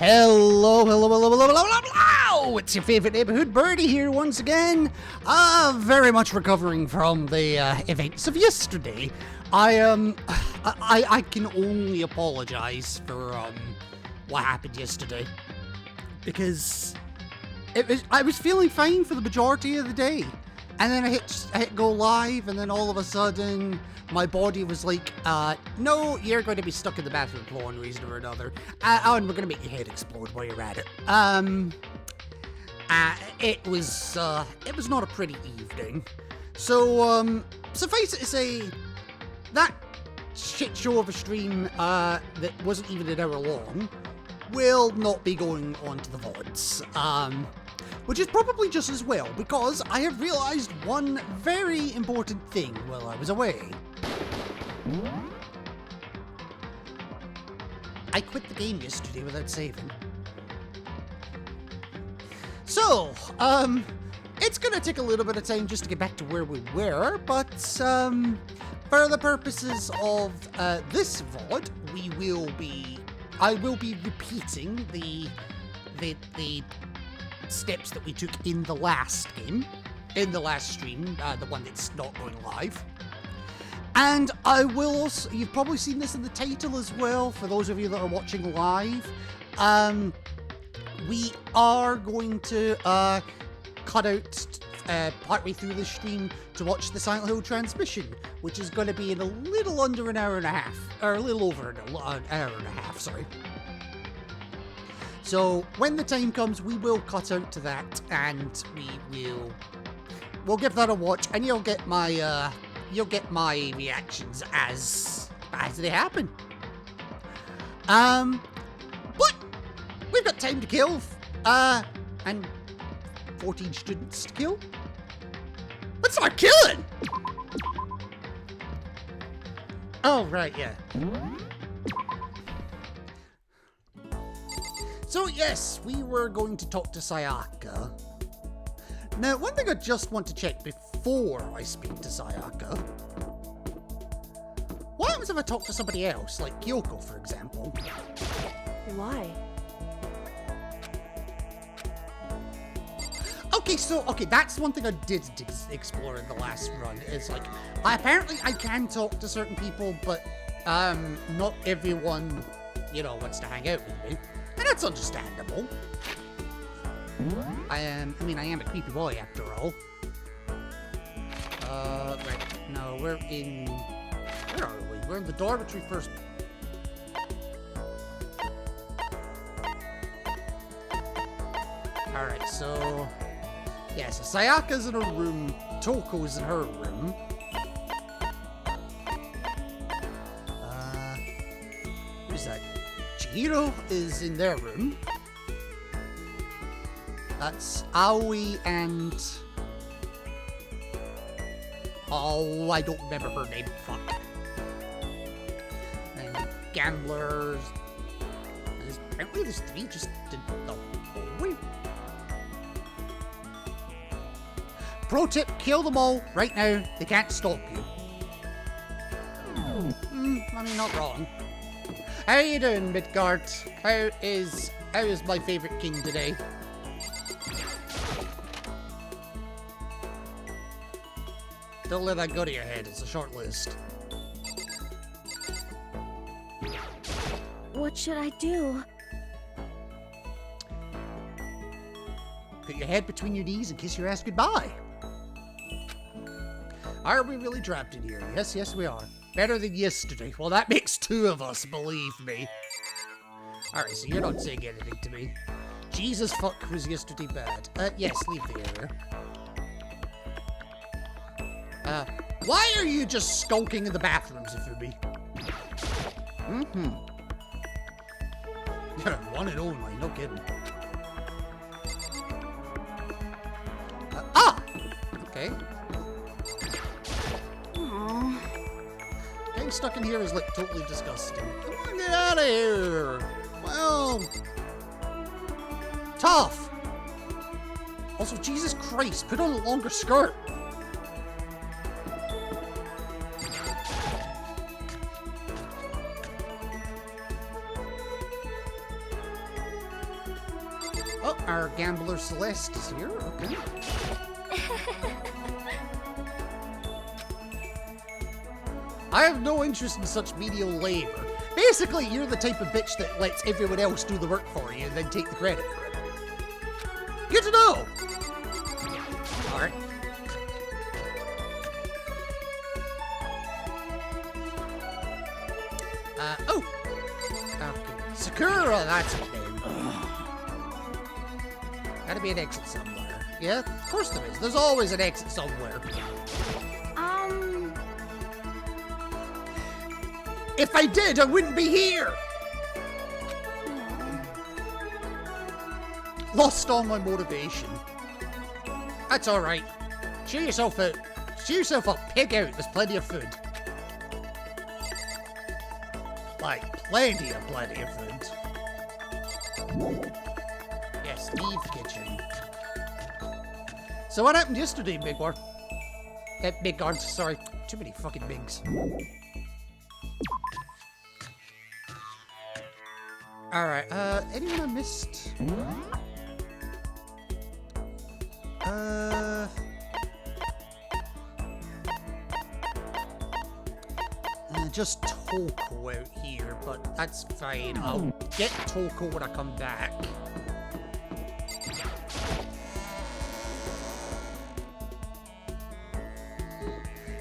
Hello, hello, hello, hello, hello, hello, hello! It's your favorite neighborhood birdie here once again. Very much recovering from the events of yesterday. I can only apologize for what happened yesterday because I was feeling fine for the majority of the day, and then I hit go live, and then all of a sudden my body was like, no, you're going to be stuck in the bathroom for one reason or another, and we're going to make your head explode while you're at it. It was not a pretty evening. So, suffice it to say, that shit show of a stream that wasn't even an hour long will not be going on to the VODs. Which is probably just as well, because I have realised one very important thing while I was away. I quit the game yesterday without saving. So, it's gonna take a little bit of time just to get back to where we were, but, for the purposes of, this VOD, I will be repeating the steps that we took in the last game, in the last stream, the one that's not going live. And I will also, you've probably seen this in the title as well, for those of you that are watching live, we are going to cut out partway through the stream to watch the Silent Hill transmission, which is going to be in a little under an hour and a half, or a little over an hour and a half, sorry. So when the time comes, we will cut out to that, and we'll give that a watch, and you'll get my reactions as they happen. But we've got time to kill, and 14 students to kill. Let's start killing! Oh, right, yeah. So yes, we were going to talk to Sayaka. Now, one thing I just want to check before I speak to Sayaka. What happens if I talk to somebody else, like Kyoko, for example? Why? Okay, that's one thing I did explore in the last run. It's like, apparently I can talk to certain people, but not everyone, wants to hang out with me. And that's understandable. I am a creepy boy after all. Right, no, where are we? We're in the dormitory first. Alright, so Sayaka's in her room, Toko's in her room. Who's that? Chihiro is in their room. That's Aoi and... oh, I don't remember her name, fuck. And gamblers... apparently there's three just in the hallway. Pro tip, kill them all right now. They can't stop you. Not wrong. How you doing, Midgard? How is my favorite king today? Don't let that go to your head, it's a short list. What should I do? Put your head between your knees and kiss your ass goodbye. Are we really trapped in here? Yes, we are. Better than yesterday. Well, that makes two of us, believe me. Alright, so you're not saying anything to me. Jesus fuck, was yesterday bad? Yes, leave the area. Why are you just skulking in the bathrooms, Ifumi? Yeah, one and only, no kidding. Okay. Aww. Getting stuck in here is like totally disgusting. Come on, get out of here! Well... tough! Also, Jesus Christ, put on a longer skirt! Oh, our gambler Celeste is here. Okay. I have no interest in such menial labor. Basically, you're the type of bitch that lets everyone else do the work for you and then take the credit for it. Good to know! Alright. Oh! Okay. Sakura, that's her name. Gotta be an exit somewhere. Yeah, of course there is. There's always an exit somewhere. If I did, I wouldn't be here! Lost all my motivation. That's alright. Cheer yourself out. Cheer yourself up. Pig out. There's plenty of food. Like, plenty of food. Yes, Steve Kitchen. So what happened yesterday, Bigwar? Bigard, sorry. Too many fucking bigs. Alright, anyone I missed? Just Toko out here, but that's fine. I'll get Toko when I come back.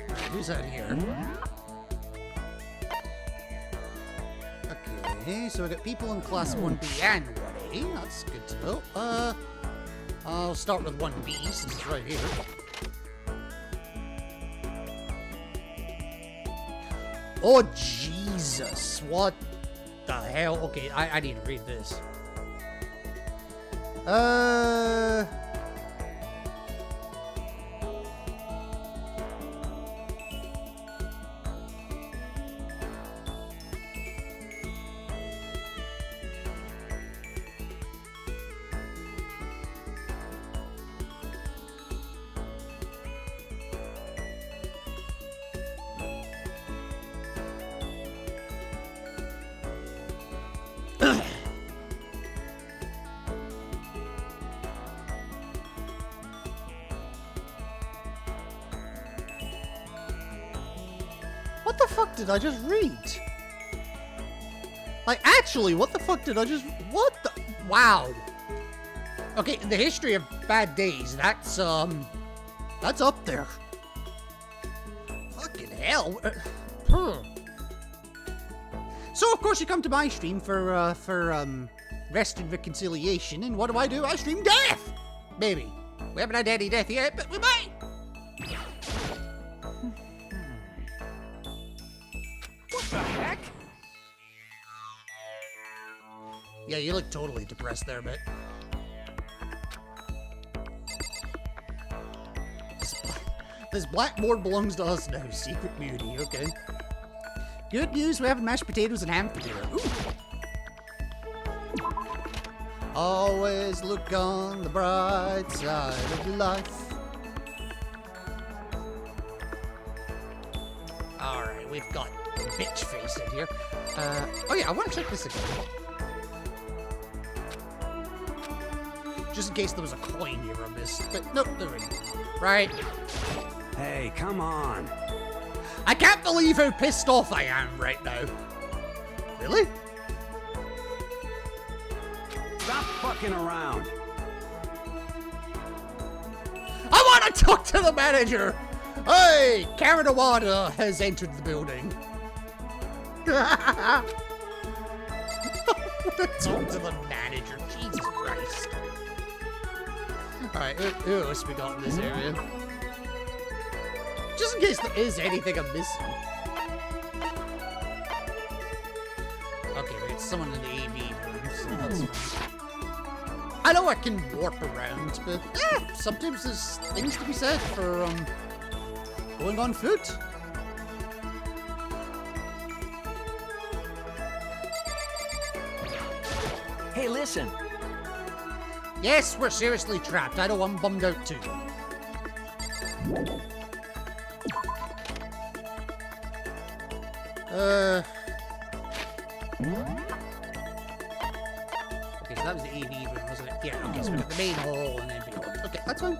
Alright, who's out here? Okay, so we got people in class 1B and 1A. That's good to know. I'll start with 1B since it's right here. Oh, Jesus. What the hell? Okay, I need to read this. What the fuck did I just read? Like, actually, what the fuck did I just... What the... Wow. Okay, in the history of bad days, that's up there. Fucking hell. So, of course, you come to my stream for Rest and Reconciliation, and what do? I stream death! Maybe. We haven't had any death yet, but we might! What the heck? Yeah, you look totally depressed there, mate. This blackboard belongs to us now. Secret beauty, okay. Good news, we have mashed potatoes and ham for dinner. Ooh. Always look on the bright side of life. Alright, we've got bitch face in here. Oh yeah, I want to check this again. Just in case there was a coin here I missed. But nope, there isn't. Right. Hey, come on. I can't believe how pissed off I am right now. Really? Stop fucking around. I want to talk to the manager! Hey, Karen Awada has entered the building. I want to talk to the manager, Jesus Christ. Alright, who else we got in this area? Just in case there is anything I'm missing. Okay, it's someone in the AV room, so that's fine. I know I can warp around, but sometimes there's things to be said for going on foot. Hey, listen. Yes, we're seriously trapped. I know I'm bummed out too. Okay, so that was the AV room, wasn't it? Yeah, okay, so we got the main hall and then beyond. Okay, that's fine.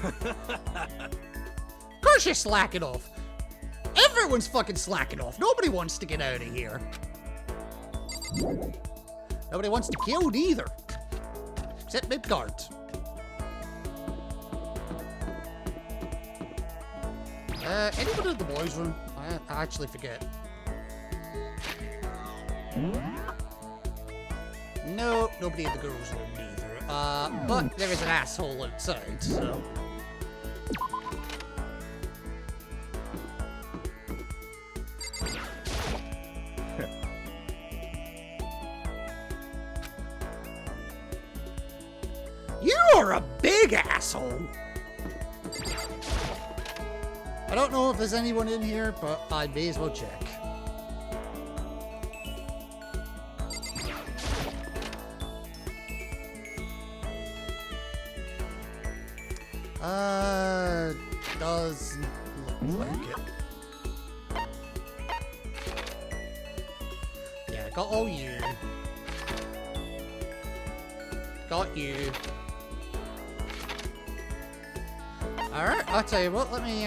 Of course you're slacking off. Everyone's fucking slacking off. Nobody wants to get out of here. Nobody wants to kill either. Except mid-cards. Anyone in the boys' room? I actually forget. No, nobody in the girls' room either. But there is an asshole outside, so... You're a big asshole! I don't know if there's anyone in here, but I may as well check. Doesn't look like it. Yeah, got all you. Got you. Alright, I'll tell you what, let me,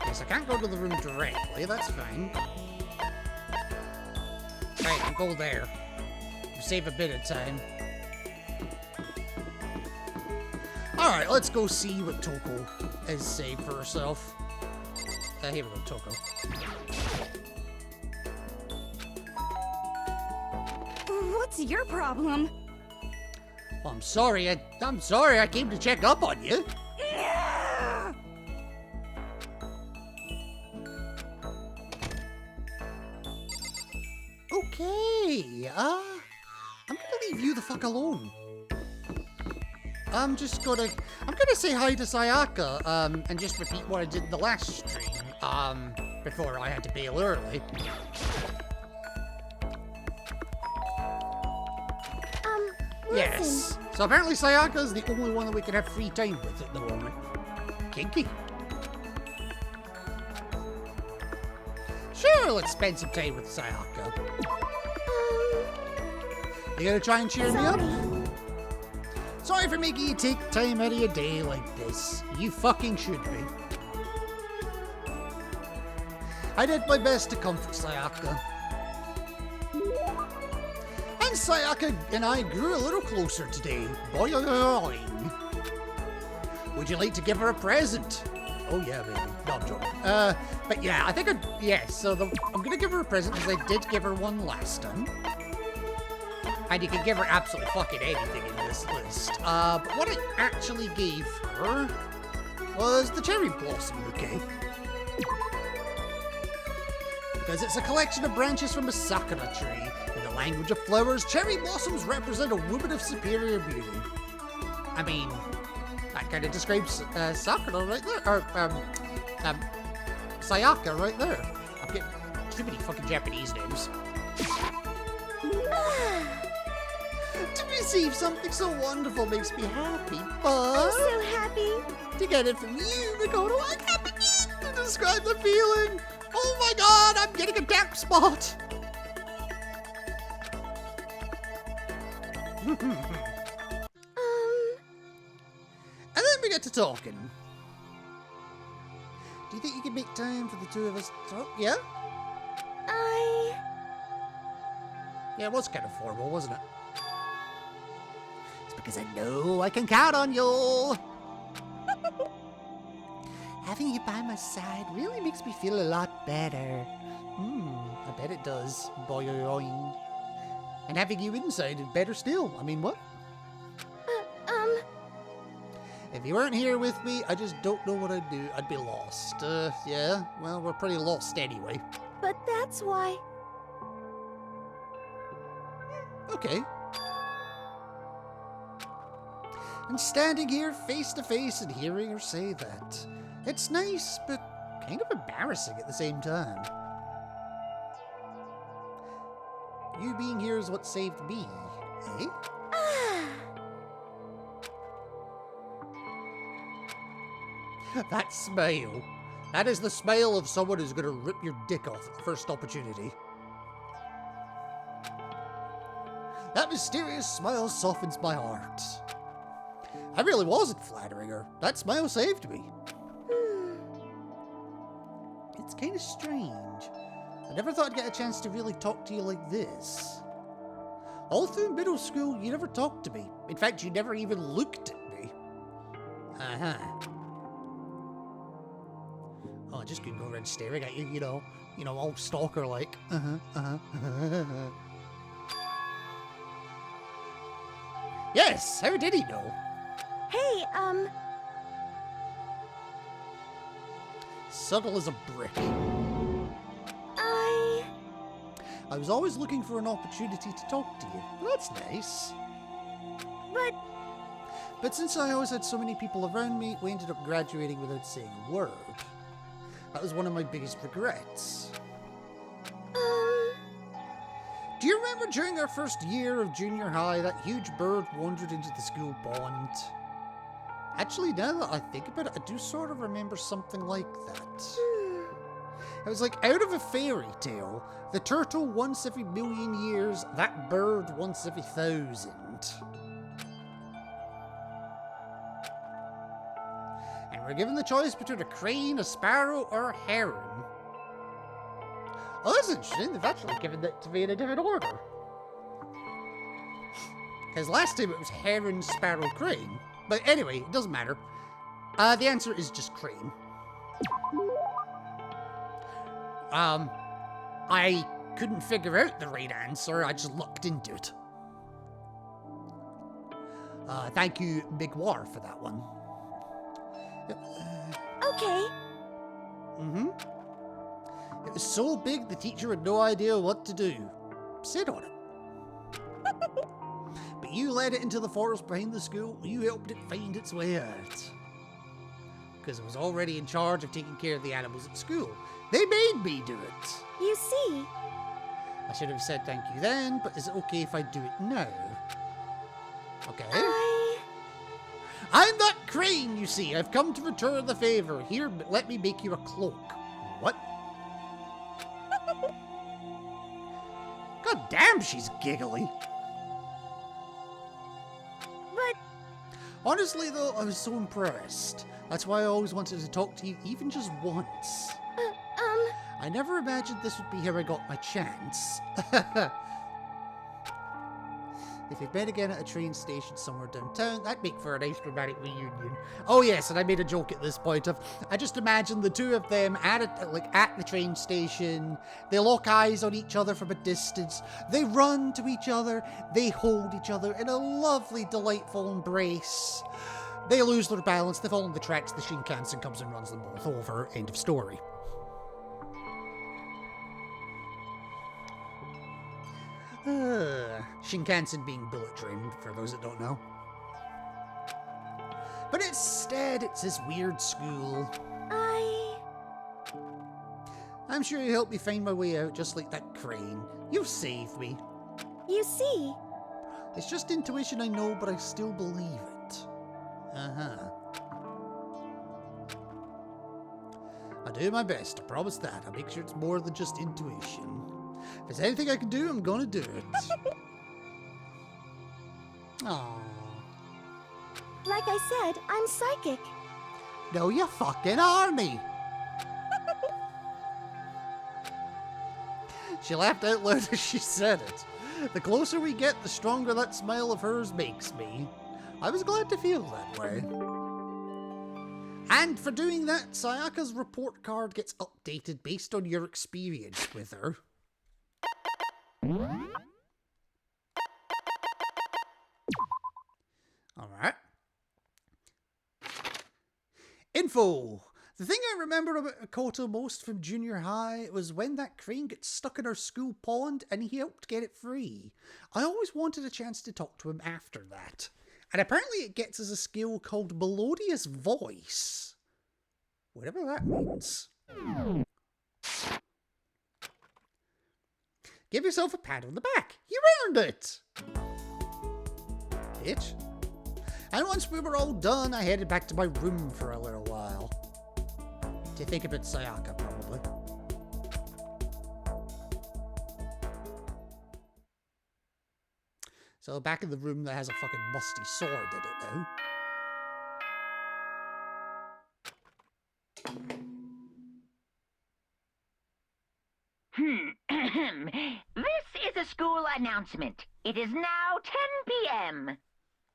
Yes, I can't go to the room directly, that's fine. Right, I'll go there. Save a bit of time. Alright, let's go see what Toko has saved for herself. Here we go, Toko. What's your problem? Well, I'm sorry, I came to check up on you. Okay, I'm gonna leave you the fuck alone. I'm gonna say hi to Sayaka, and just repeat what I did in the last stream, before I had to bail early. Yes. So apparently Sayaka is the only one that we can have free time with at the moment. Kinky. Sure, let's spend some time with Sayaka. You gonna try and cheer me up? Sorry for making you take time out of your day like this. You fucking should be. I did my best to comfort Sayaka. And Sayaka and I grew a little closer today. Boing. Would you like to give her a present? Oh yeah, baby. No, I'm joking. But yeah, I think so I'm gonna give her a present because I did give her one last time. And you can give her absolutely fucking anything in this list. But what I actually gave her was the cherry blossom bouquet. Because it's a collection of branches from a sakura tree. In the language of flowers, cherry blossoms represent a woman of superior beauty. I mean, that kind of describes Sakura right there, or Sayaka right there. I'm getting too many fucking Japanese names. To receive something so wonderful makes me happy, but... I'm so happy. To get it from you, Makoto, I'm happy to describe the feeling. Oh my god, I'm getting a damp spot. And then we get to talking. Do you think you can make time for the two of us to talk? Yeah? Yeah, it was kind of formal, wasn't it? It's because I know I can count on you. Having you by my side really makes me feel a lot better. I bet it does. Boing. And having you inside is better still. I mean, what? If you weren't here with me, I just don't know what I'd do. I'd be lost. Yeah? Well, we're pretty lost anyway. But that's why. Okay. And standing here face to face and hearing her say that. It's nice, but kind of embarrassing at the same time. You being here is what saved me, eh? That smile. That is the smile of someone who's going to rip your dick off at the first opportunity. That mysterious smile softens my heart. I really wasn't flattering her. That smile saved me. It's kind of strange. I never thought I'd get a chance to really talk to you like this. All through middle school, you never talked to me. In fact, you never even looked at me. Uh-huh. Oh, I just couldn't go around staring at you, you know, all stalker-like. Yes, how did he know? Hey, Subtle as a brick. I was always looking for an opportunity to talk to you. Well, that's nice. But since I always had so many people around me, we ended up graduating without saying a word. That was one of my biggest regrets. Do you remember during our first year of junior high, that huge bird wandered into the school pond? Actually, now that I think about it, I do sort of remember something like that. It was like out of a fairy tale. The turtle once every million years, that bird once every 1,000. And we're given the choice between a crane, a sparrow, or a heron. Oh, that's interesting. They've actually given that to me in a different order. Because last time it was heron, sparrow, crane. But anyway, it doesn't matter. The answer is just crane. I couldn't figure out the right answer. I just looked into it. Thank you, Big War, for that one. okay. It was so big the teacher had no idea what to do. Sit on it. But you led it into the forest behind the school. You helped it find its way out. Because it was already in charge of taking care of the animals at school. They made me do it. You see, I should have said thank you then, but is it okay if I do it now? Okay. I'm that crane, you see. I've come to return the favor. Here, let me make you a cloak. What? God damn, she's giggly. But Honestly, though, I was so impressed. That's why I always wanted to talk to you, even just once. I never imagined this would be how I got my chance. If we'd met again at a train station somewhere downtown, that'd make for a nice dramatic reunion. Oh yes, and I made a joke at this point of, I just imagined the two of them at the train station. They lock eyes on each other from a distance. They run to each other. They hold each other in a lovely, delightful embrace. They lose their balance. They fall on the tracks. The Shinkansen comes and runs them both over. End of story. Shinkansen being bullet train, for those that don't know. But instead, it's this weird school. I'm sure you helped me find my way out, just like that crane. You saved me. You see, It's just intuition, I know, but I still believe it. I'll do my best, I promise that. I'll make sure it's more than just intuition. If there's anything I can do, I'm gonna do it. Aww. like I said, I'm psychic. No, you fucking army. She laughed out loud as she said it. The closer we get, the stronger that smile of hers makes me. I was glad to feel that way. And for doing that, Sayaka's report card gets updated based on your experience with her. Alright. Info. The thing I remember about Makoto most from junior high was when that crane gets stuck in our school pond and he helped get it free. I always wanted a chance to talk to him after that. And apparently it gets us a skill called Melodious Voice. Whatever that means. Give yourself a pat on the back. You earned it! Bitch. And once we were all done, I headed back to my room for a little while. to think about Sayaka, probably. So back in the room that has a fucking musty sword in it now. This is a school announcement. It is now 10 p.m.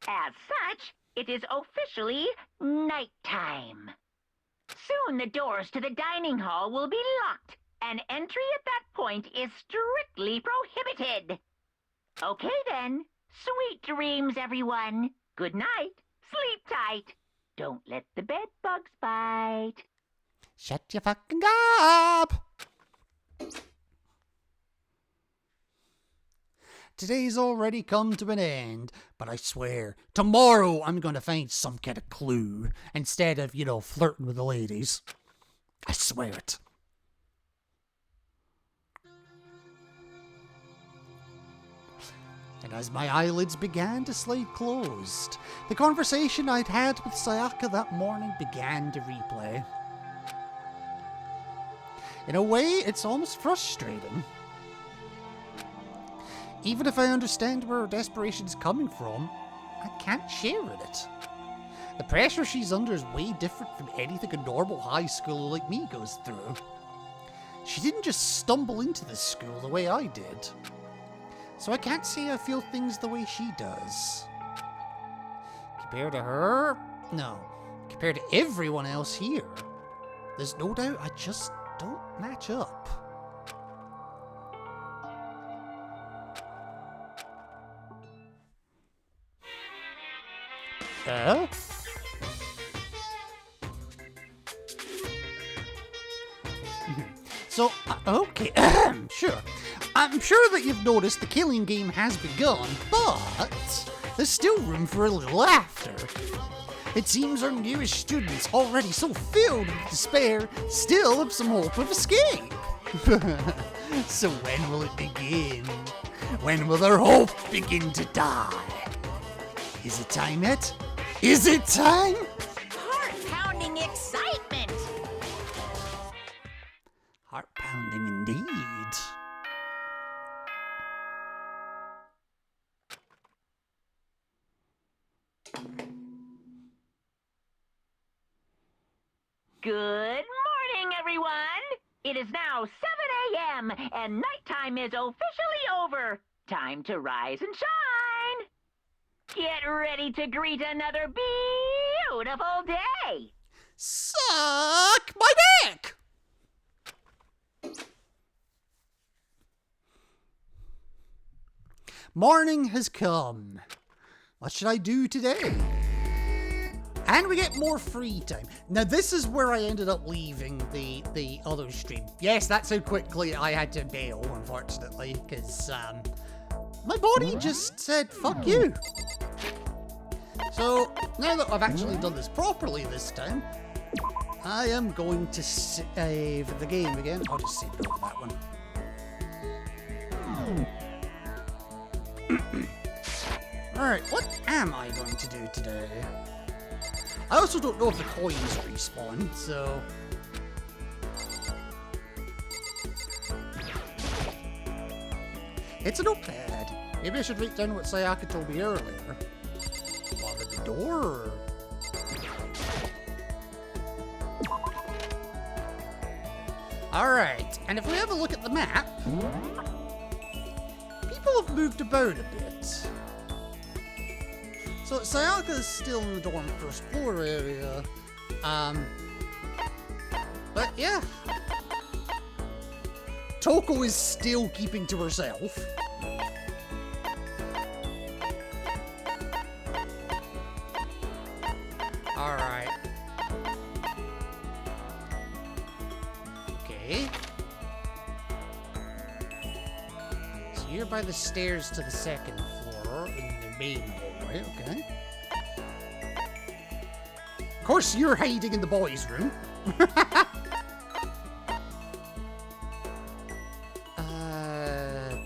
As such, it is officially nighttime. Soon the doors to the dining hall will be locked, and entry at that point is strictly prohibited. Okay then. Sweet dreams, everyone. Good night. Sleep tight. Don't let the bed bugs bite. Shut your fucking up! Today's already come to an end, but I swear, tomorrow I'm gonna find some kind of clue, instead of, flirting with the ladies. I swear it. And as my eyelids began to slide closed, the conversation I'd had with Sayaka that morning began to replay. In a way, it's almost frustrating. Even if I understand where her desperation is coming from, I can't share in it. The pressure she's under is way different from anything a normal high schooler like me goes through. She didn't just stumble into this school the way I did. So I can't say I feel things the way she does. Compared to her? No. Compared to everyone else here, there's no doubt I just don't match up. So, okay, sure. I'm sure that you've noticed the killing game has begun, but there's still room for a little laughter. It seems our newest students, already so filled with despair, still have some hope of escape. So when will it begin? When will their hope begin to die? Is it time yet? Is it time? Heart-pounding excitement! Heart-pounding indeed. Good morning, everyone! It is now 7 a.m., and nighttime is officially over. Time to rise and shine! Get ready to greet another beautiful day! Suck my dick! Morning has come. What should I do today? And we get more free time. Now this is where I ended up leaving the other stream. Yes, that's how quickly I had to bail, unfortunately, because my body just said, fuck you. So, now that I've actually done this properly this time, I am going to save the game again. I'll just save it over that one. Alright, what am I going to do today? I also don't know if the coins respawn, so... It's a notepad. Maybe I should write down what Sayaka told me earlier. Bother the door, or... Alright, and if we have a look at the map, people have moved about a bit. So Sayaka is still in the dorm first floor area. But yeah. Toko is still keeping to herself. Alright. Okay. So you're by the stairs to the second floor in the main hallway, okay. Of course you're hiding in the boys' room.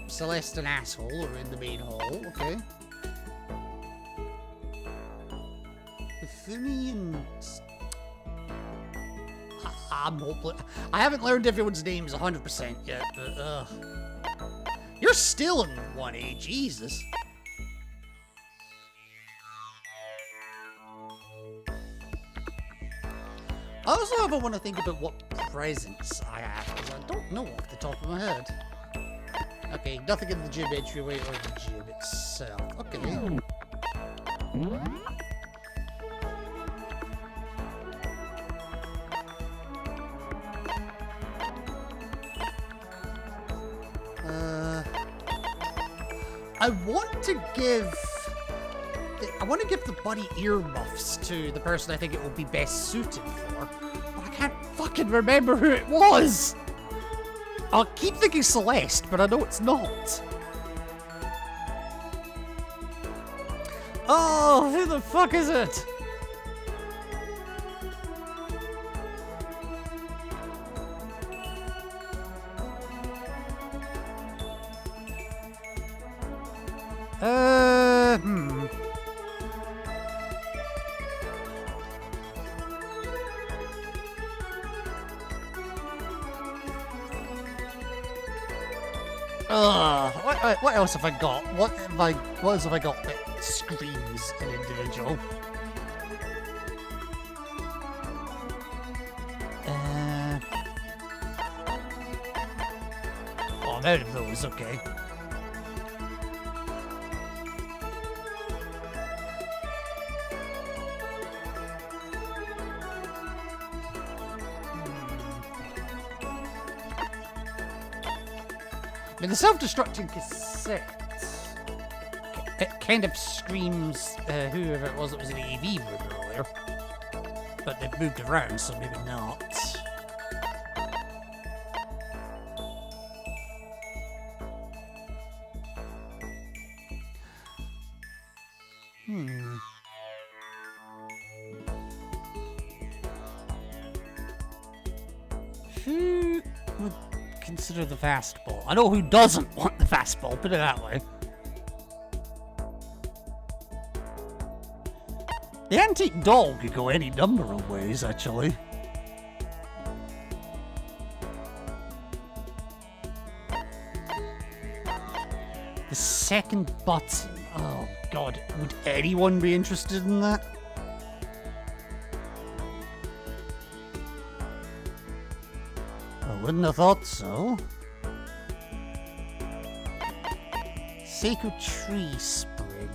Celeste and Asshole are in the main hall, okay. Hifumi and... I'm hopeless. I haven't learned everyone's names 100% yet, but, You're still in 1A, Jesus. I also have a want to think about what presents I have, because I don't know off the top of my head. Okay, nothing in the gym entryway or the gym itself. Okay. I want to give the bunny earmuffs to the person I think it will be best suited for, but I can't fucking remember who it was. I'll keep thinking Celeste, but I know it's not. Oh, who the fuck is it? What else have I got? What else have I got that screams an individual? Oh, I'm out of those, okay. I mean, the self-destructing cassette, it kind of screams whoever it was that was in the AV room earlier. But they've moved around, so maybe not. Who would consider the fastball? I know who doesn't want the fastball, put it that way. The antique doll could go any number of ways, actually. The second button. Oh, God. Would anyone be interested in that? I wouldn't have thought so. Seiko tree sprig.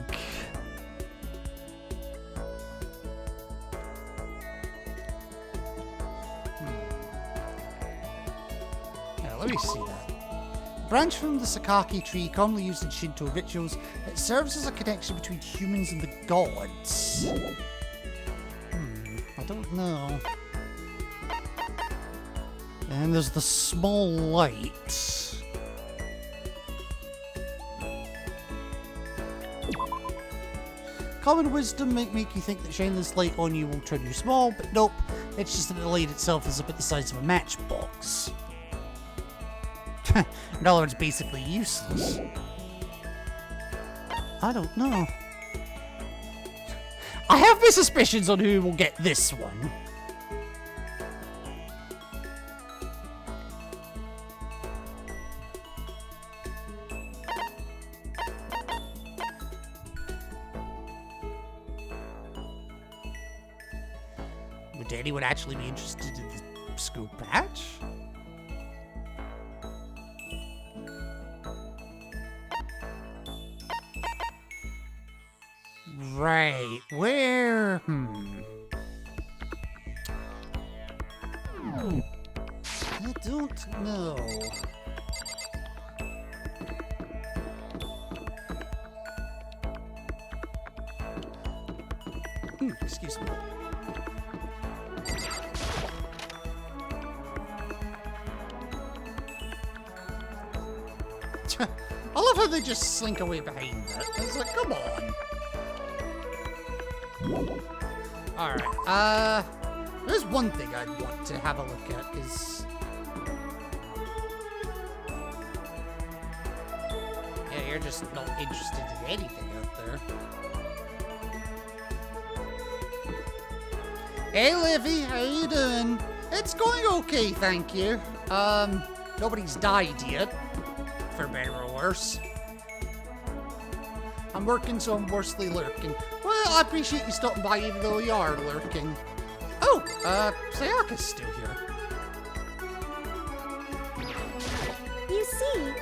Yeah, let me see that. Branch from the Sakaki tree, commonly used in Shinto rituals, it serves as a connection between humans and the gods. I don't know. And there's the small light. Common wisdom might make you think that shining this light on you will turn you small, but nope. It's just that the light itself is about the size of a matchbox. In other words, basically useless. I don't know. I have my suspicions on who will get this one. Would anyone actually be interested in the school patch? Right, where? I don't know. Excuse me. I love how they just slink away behind it. It's like, come on. Alright, there's one thing I'd want to have a look at, because... yeah, you're just not interested in anything out there. Hey, Livy, how you doing? It's going okay, thank you. Nobody's died yet, for better or worse. I'm working, so I'm worstly lurking. Well, I appreciate you stopping by even though you are lurking. Oh, Sayaka's still here. You see,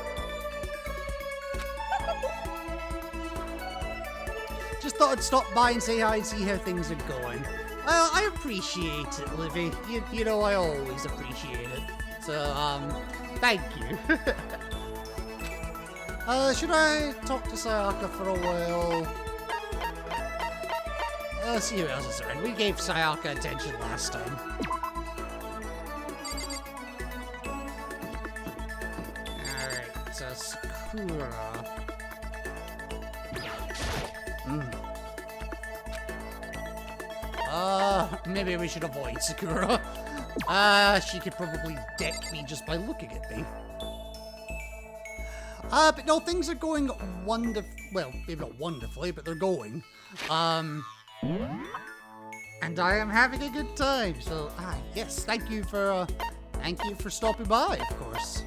Just thought I'd stop by and say hi and see how things are going. Well, I appreciate it, Livy. You know I always appreciate it. So, thank you. Should I talk to Sayaka for a while? Let's see who else is around. We gave Sayaka attention last time. Alright, so Sakura. Maybe we should avoid Sakura. She could probably deck me just by looking at me. But no, things are going well, maybe not wonderfully, but they're going. And I am having a good time, so, yes, thank you for stopping by, of course.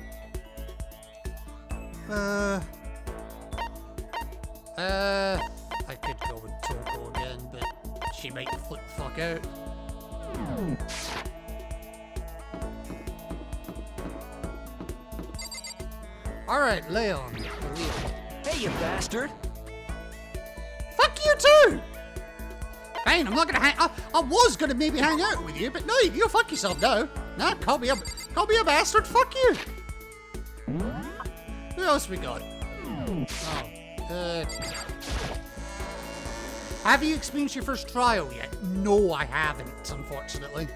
I could go with Toko again, but she might flip the fuck out. Alright, Leon. Hey, you bastard! Fuck you too! Fine, I'm not gonna I was gonna maybe hang out with you, but no, you fuck yourself now. Nah, call me a bastard, fuck you! Who else we got? Have you experienced your first trial yet? No, I haven't, unfortunately.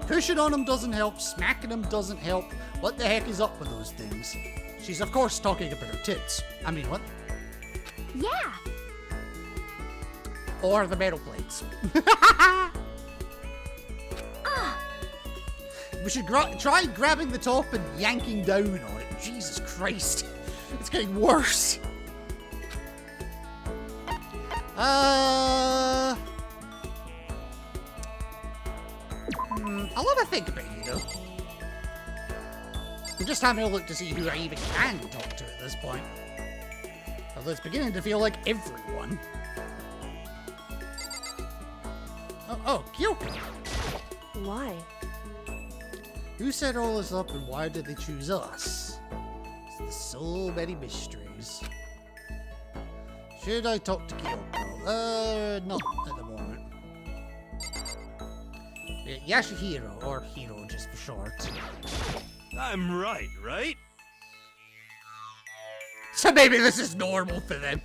Pushing on him doesn't help, smacking him doesn't help. What the heck is up with those things? She's of course talking about her tits. I mean, what? yeah. Or the metal plates. We should try grabbing the top and yanking down on it. Jesus Christ. It's getting worse. I'll have a think about it, though. I'm just having a look to see who I even can talk to at this point. Although it's beginning to feel like everyone. Oh, Kyoko. Why? Who set all this up and why did they choose us? There's so many mysteries. Should I talk to Kyoko? Not at the moment. Yashihiro, or Hiro just for short. I'm right? So maybe this is normal for them.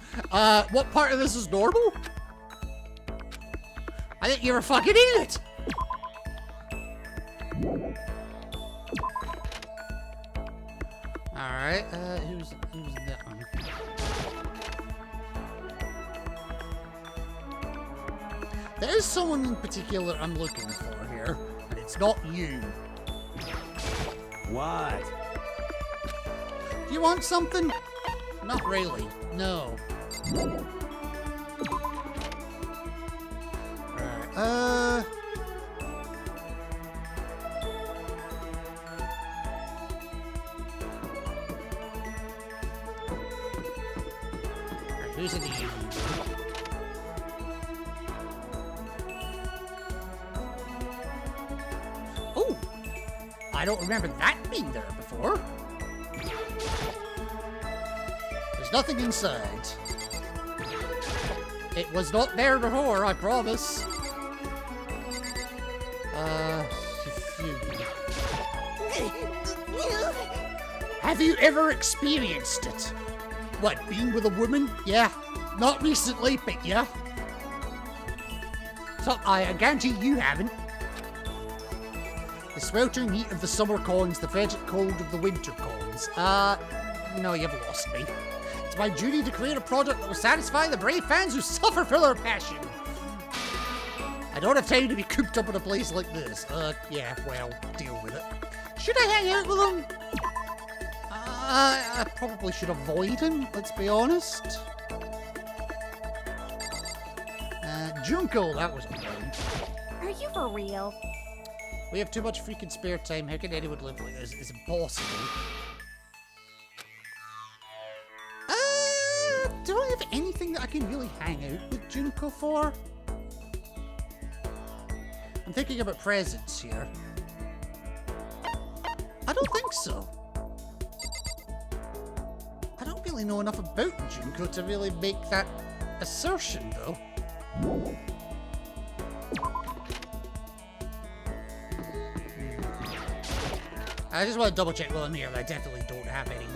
What part of this is normal? I think you're a fucking idiot! Alright, who's that one? There is someone in particular I'm looking for here, and it's not you. What? Do you want something? Not really, no. Alright, who's in the union? Oh! I don't remember that being there before. There's nothing inside. It was not there before, I promise. Have you ever experienced it? What, being with a woman? Yeah. Not recently, but yeah. So, I guarantee you haven't. The sweltering heat of the summer cons, the frigid cold of the winter cons. No, you've lost me. It's my duty to create a product that will satisfy the brave fans who suffer for their passion. I don't have time to be cooped up in a place like this. Yeah, well, deal with it. Should I hang out with him? I probably should avoid him, let's be honest. Junko, that was fun. Are you for real? We have too much freaking spare time. How can anyone live like this? It's impossible. Do I have anything that I can really hang out with Junko for? I'm thinking about presents here. I don't think so. I don't really know enough about Junko to really make that assertion, though. I just want to double check while I'm here that I definitely don't have any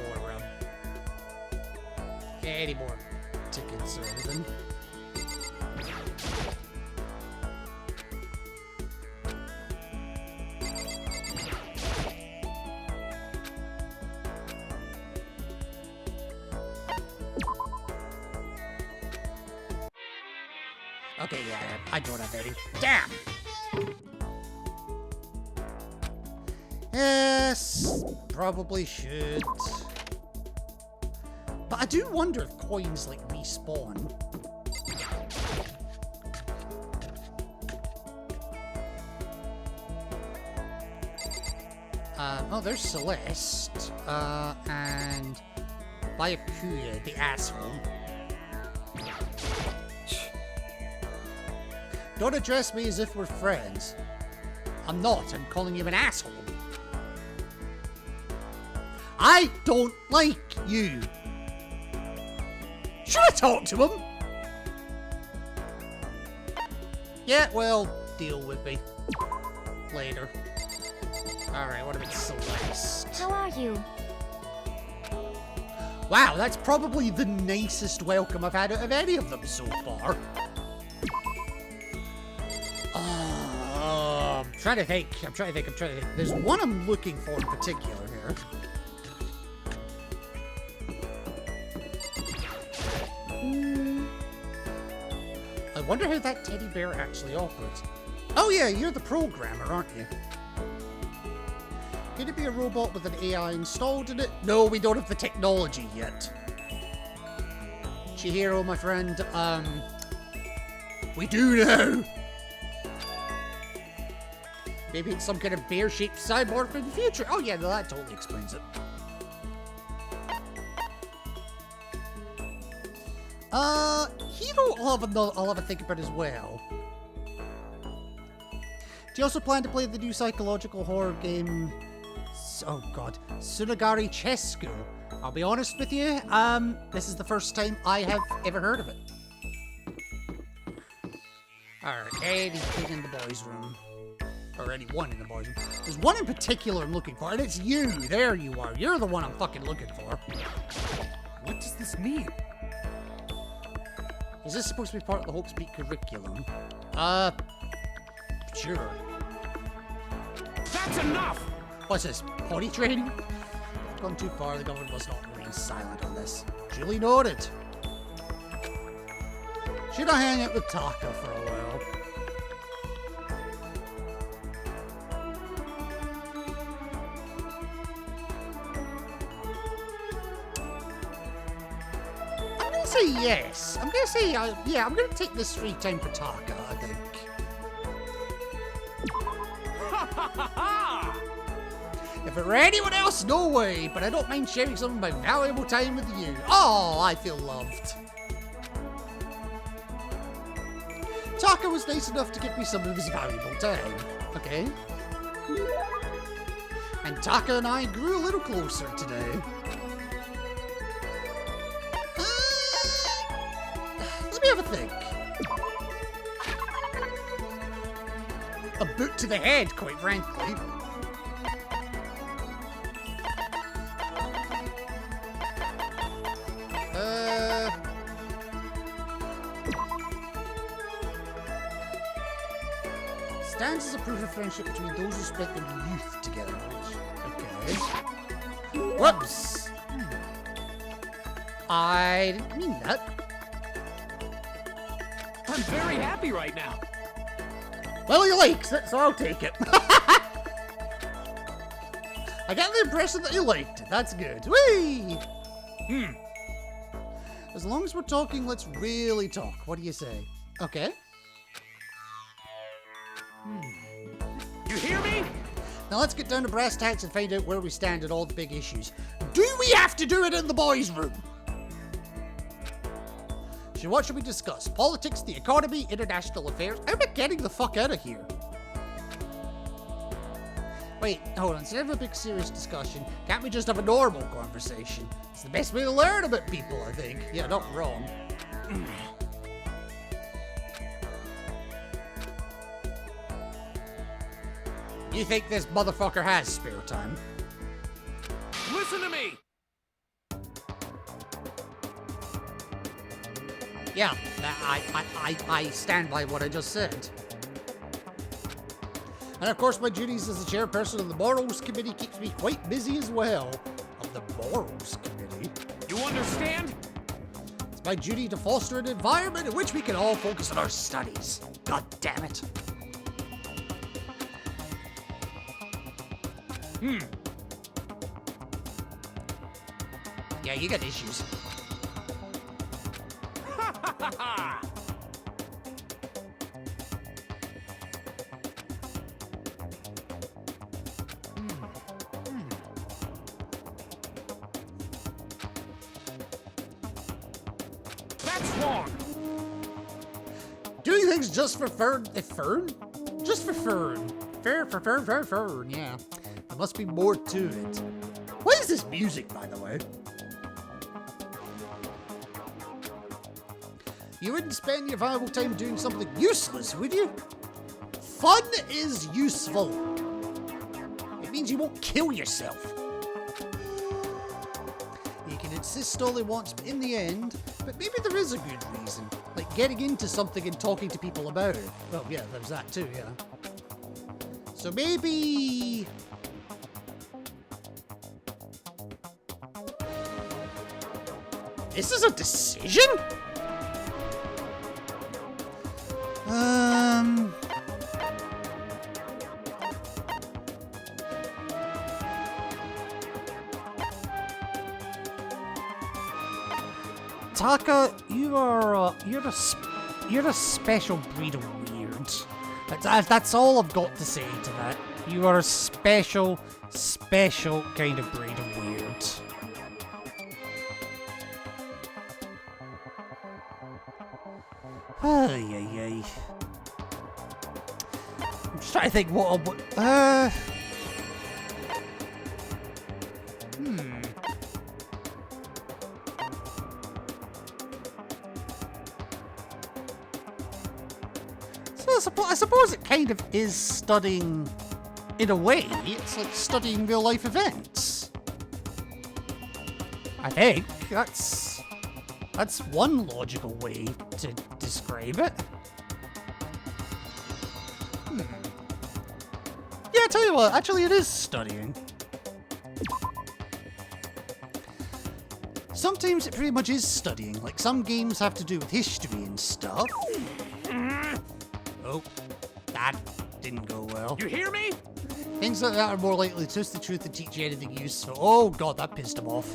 more tickets or anything. Okay, yeah, I don't have any. Damn! Yes, probably should. But I do wonder if coins, like, respawn. Oh, there's Celeste. And Byakuya, the asshole. Don't address me as if we're friends. I'm not. I'm calling you an asshole. I don't like you. Should I talk to him? Yeah, well, deal with me. Later. Alright, what about Celeste? How are you? Wow, that's probably the nicest welcome I've had out of any of them so far. I'm trying to think. There's one I'm looking for in particular here. I wonder how that teddy bear actually operates. Oh yeah, you're the programmer, aren't you? Could it be a robot with an AI installed in it? No, we don't have the technology yet. Chihiro, my friend, we do now! Maybe it's some kind of bear-shaped cyborg for the future. Oh yeah, no, that totally explains it. Hiro, I'll have a think about as well. Do you also plan to play the new psychological horror game? Oh god, Tsunagari Chess School. I'll be honest with you, this is the first time I have ever heard of it. Alright, anything in the boys' room. Or anyone in the boys' room. There's one in particular I'm looking for, and it's you. There you are. You're the one I'm fucking looking for. What does this mean? Is this supposed to be part of the Hope Speak curriculum? Sure. That's enough! What's this? Potty training? I've gone too far. The government must not remain silent on this. Duly noted. Should I hang out with Taka for a while? I'm gonna say yes. I'm gonna say, yeah, I'm gonna take this free time for Taka, I think. If it were anyone else, no way, but I don't mind sharing some of my valuable time with you. Oh, I feel loved. Taka was nice enough to give me some of his valuable time. Okay. And Taka and I grew a little closer today. Let me have a think. A boot to the head, quite frankly. Stands as a proof of friendship between those who spent their youth together. Okay. Whoops! I didn't mean that. I'm very happy right now. Well, you liked it, so I'll take it. I got the impression that you liked it. That's good. Whee! As long as we're talking, let's really talk. What do you say? Okay. Now let's get down to brass tacks and find out where we stand on all the big issues. Do we have to do it in the boys' room? So what should we discuss? Politics, the economy, international affairs? How about getting the fuck out of here? Wait, hold on. Instead of a big serious discussion, can't we just have a normal conversation? It's the best way to learn about people, I think. Yeah, not wrong. You think this motherfucker has spare time? Listen to me! Yeah, I stand by what I just said. And of course, my duties as the chairperson of the Morals Committee keeps me quite busy as well. Of the Morals Committee? You understand? It's my duty to foster an environment in which we can all focus on our studies. God damn it. Yeah, you got issues. That's wrong! Doing things just for fun. Fern? Just for fun. Fern, yeah. There must be more to it. What is this music, by the way? You wouldn't spend your valuable time doing something useless, would you? Fun is useful. It means you won't kill yourself. You can insist all they want, but in the end, but maybe there is a good reason. Like getting into something and talking to people about it. Well, yeah, there's that too, yeah. So maybe... This is a decision? Taka, you're a special breed of weird. That's all I've got to say to that. You are a special kind of breed of weird. Ay. I'm just trying to think So I suppose it kind of is studying, in a way, it's like studying real life events. I think that's one logical way to describe it. Yeah, I tell you what, actually it is studying. Sometimes it pretty much is studying, like some games have to do with history and stuff. Oh, that didn't go well. You hear me? Things like that are more likely to twist the truth and teach you anything useful. Oh god, that pissed him off.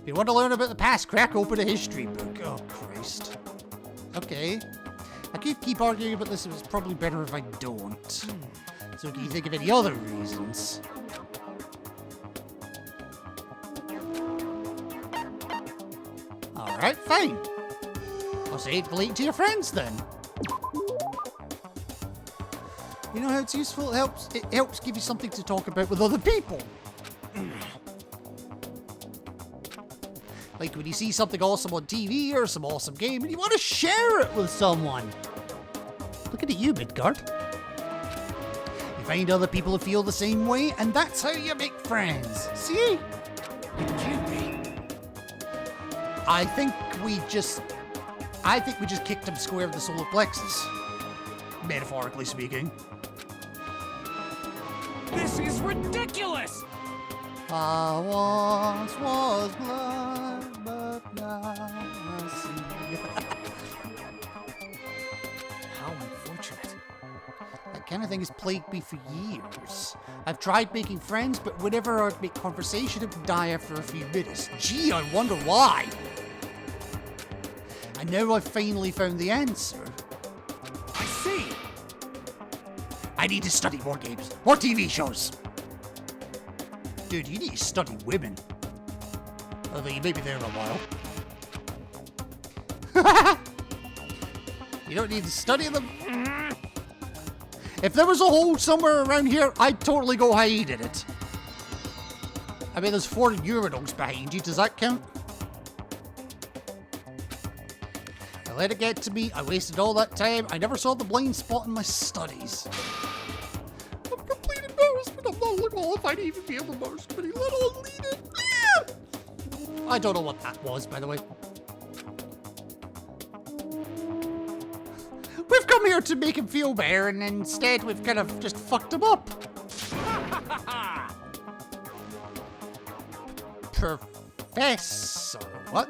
If you want to learn about the past, crack open a history book. Oh Christ. Okay. I could keep arguing about this, but it's probably better if I don't. So can you think of any other reasons? Alright, fine. I'll say it late to your friends then. You know how it's useful? It helps give you something to talk about with other people. Like when you see something awesome on TV or some awesome game and you want to share it with someone. Looking at you, Midgard. You find other people who feel the same way, and that's how you make friends. See? You kidding me? I think we just kicked him square in the solar plexus. Metaphorically speaking. This is ridiculous! I once was blind, but now I see. How unfortunate. That kind of thing has plagued me for years. I've tried making friends, but whenever I'd make conversation, it would die after a few minutes. Gee, I wonder why. And now I've finally found the answer. I see! I need to study more games, more TV shows. Dude, you need to study women. Although you may be there a while. You don't need to study them. If there was a hole somewhere around here, I'd totally go hide in it. I mean, there's 4 urinals behind you. Does that count? I let it get to me. I wasted all that time. I never saw the blind spot in my studies. I'm a complete embarrassment. I'm not qualified to even be able to motor somebody, let alone lead it. I don't know what that was, by the way. We've come here to make him feel better, and instead we've kind of just fucked him up. Professor, what?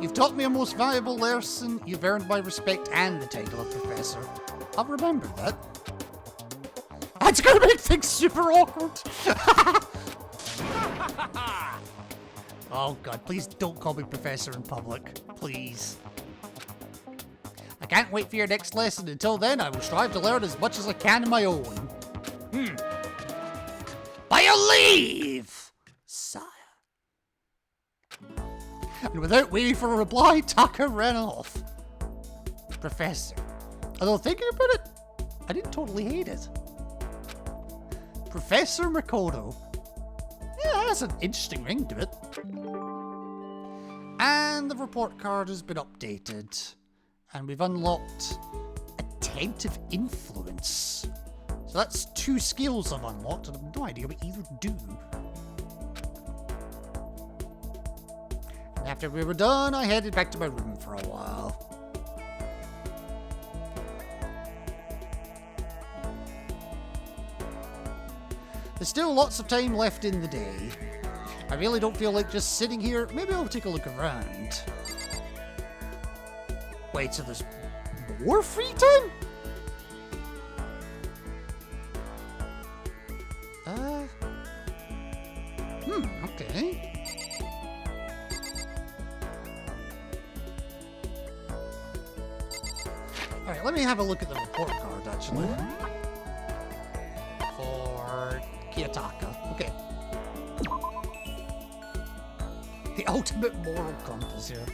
You've taught me a most valuable lesson. You've earned my respect and the title of professor. I'll remember that. That's gonna make things super awkward. Oh god, please don't call me professor in public. Please. I can't wait for your next lesson. Until then, I will strive to learn as much as I can on my own. By your leave, sire. And without waiting for a reply, Taka ran off. Professor. Although thinking about it, I didn't totally hate it. Professor Makoto. Yeah, that's an interesting ring to it. And the report card has been updated. And we've unlocked Attentive Influence. So that's 2 skills I've unlocked, and I have no idea what either do. And after we were done, I headed back to my room for a while. There's still lots of time left in the day. I really don't feel like just sitting here. Maybe I'll take a look around. Wait, so there's more free time? Okay. Alright, let me have a look at the report card, actually. For Kiyotaka. Okay. The ultimate moral compass here.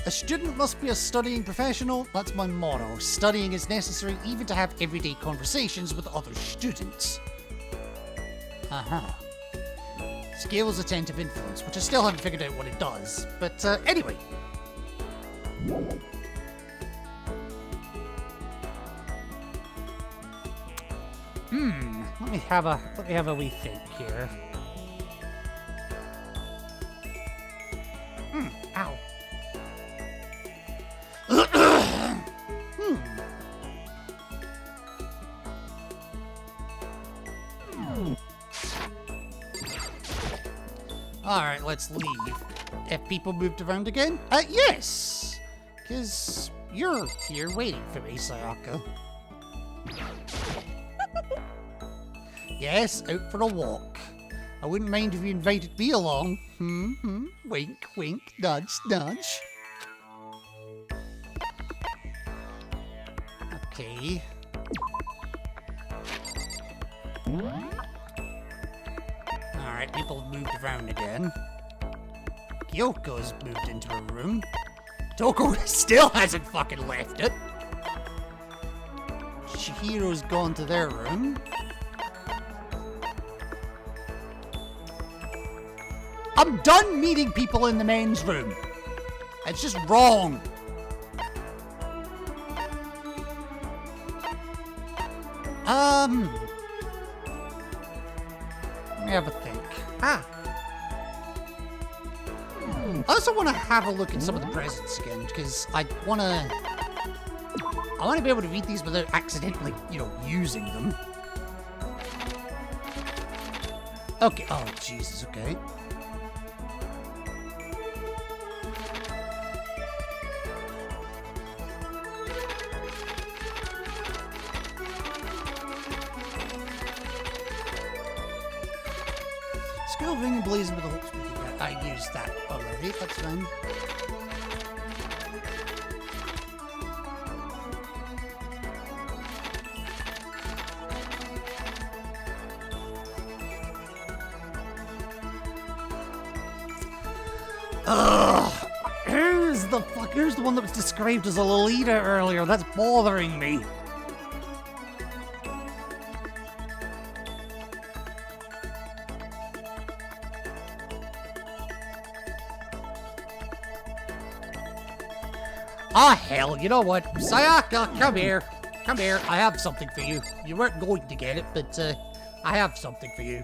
A student must be a studying professional. That's my motto. Studying is necessary even to have everyday conversations with other students. Skills Attentive Influence, which I still haven't figured out what it does. But anyway. Let me have a wee think here. Ow. Alright, let's leave. Have people moved around again? Yes! Because you're here waiting for me, Sayaka. Yes, out for a walk. I wouldn't mind if you invited me along. Wink, wink, nudge, nudge. Okay. Alright, people have moved around again. Kyoko's moved into her room. Toko still hasn't fucking left it. Chihiro's gone to their room. I'm done meeting people in the men's room. It's just wrong. Let me have a think. I also want to have a look at some of the presents again, because I want to be able to read these without accidentally, using them. Okay. Oh, Jesus. Okay. Skill ring and blazing with the hooks. I used that already. That's fine. Ugh! Here's the one that was described as a Lolita earlier. That's bothering me. Ah, hell, you know what? Sayaka, come here. Come here. I have something for you. You weren't going to get it, but, I have something for you.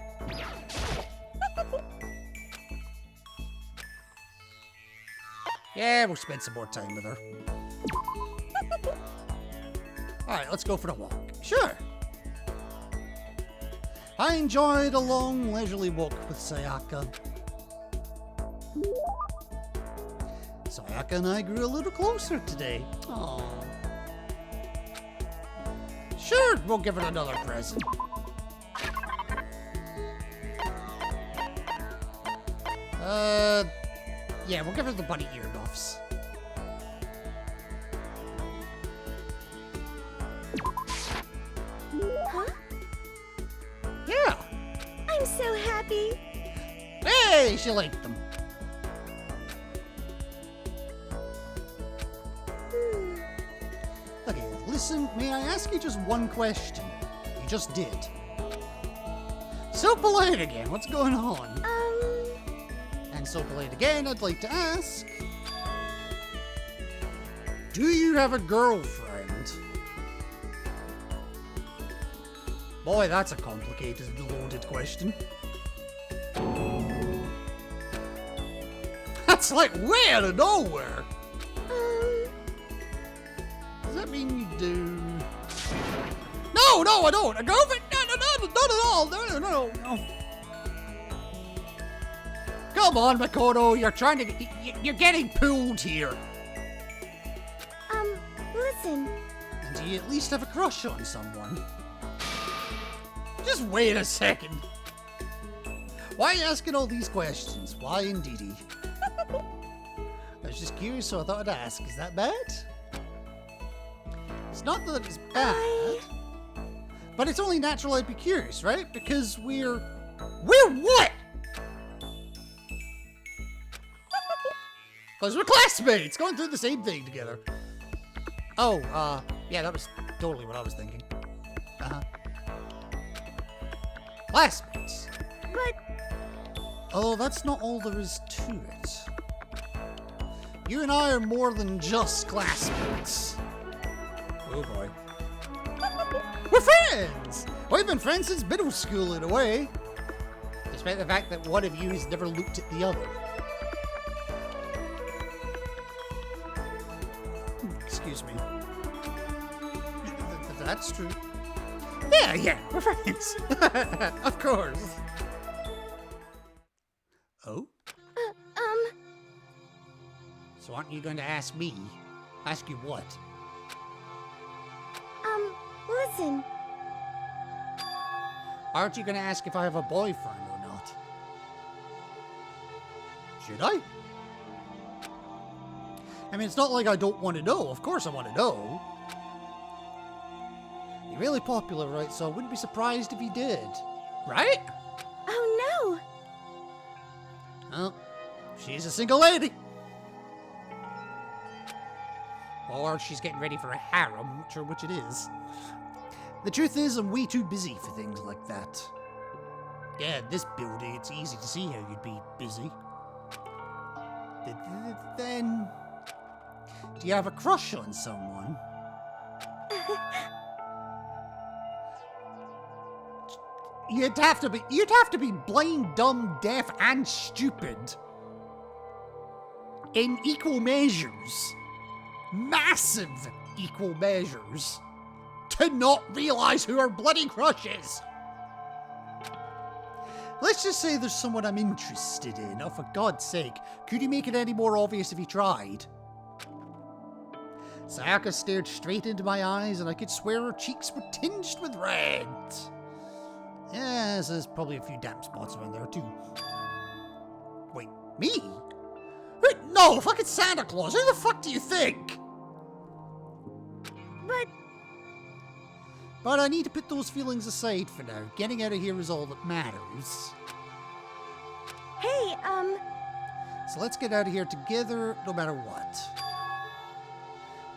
Yeah, we'll spend some more time with her. Alright, let's go for the walk. Sure. I enjoyed a long, leisurely walk with Sayaka. Sayaka and I grew a little closer today. Aww. Sure, we'll give her another present. Yeah, we'll give her the bunny earmuffs. Huh? Yeah. I'm so happy. Hey, she liked them. Okay, listen, may I ask you just one question? You just did. So polite again, what's going on? And so polite again, I'd like to ask, do you have a girlfriend? Boy, that's a complicated, loaded question. That's like way out of nowhere. Does that mean you do? No, I don't. A girlfriend? No, not at all. No. Come on, Makoto. You're getting pulled here. Listen. And do you at least have a crush on someone? Just wait a second. Why are you asking all these questions? Why indeedy? I was just curious, so I thought I'd ask. Is that bad? It's not that it's bad, but it's only natural I'd be curious, right? Because we're what? Because we're classmates, going through the same thing together. Oh, yeah, that was totally what I was thinking. Classmates. But Oh, that's not all there is to it. You and I are more than just classmates. Oh boy. We're friends! We've been friends since middle school in a way. Despite the fact that one of you has never looked at the other. Excuse me. That's true. Yeah, we're friends. Of course. Oh? So aren't you going to ask me? Ask you what? listen. Aren't you going to ask if I have a boyfriend or not? Should I? I mean, it's not like I don't want to know. Of course I want to know. You're really popular, right? So I wouldn't be surprised if he did. Right? Oh, no. Well, she's a single lady. Or she's getting ready for a harem. Not sure which it is. The truth is, I'm way too busy for things like that. Yeah, in this building, it's easy to see how you'd be busy. Then, do you have a crush on someone? You'd have to be blind, dumb, deaf, and stupid. In equal measures. Massive equal measures. To not realize who our bloody crush is. Let's just say there's someone I'm interested in. Oh, for God's sake, could you make it any more obvious if you tried? Sayaka stared straight into my eyes, and I could swear her cheeks were tinged with red. Yes, there's probably a few damp spots around there, too. Wait, me? Wait, no, fucking Santa Claus. Who the fuck do you think? But I need to put those feelings aside for now. Getting out of here is all that matters. Hey, So let's get out of here together, no matter what.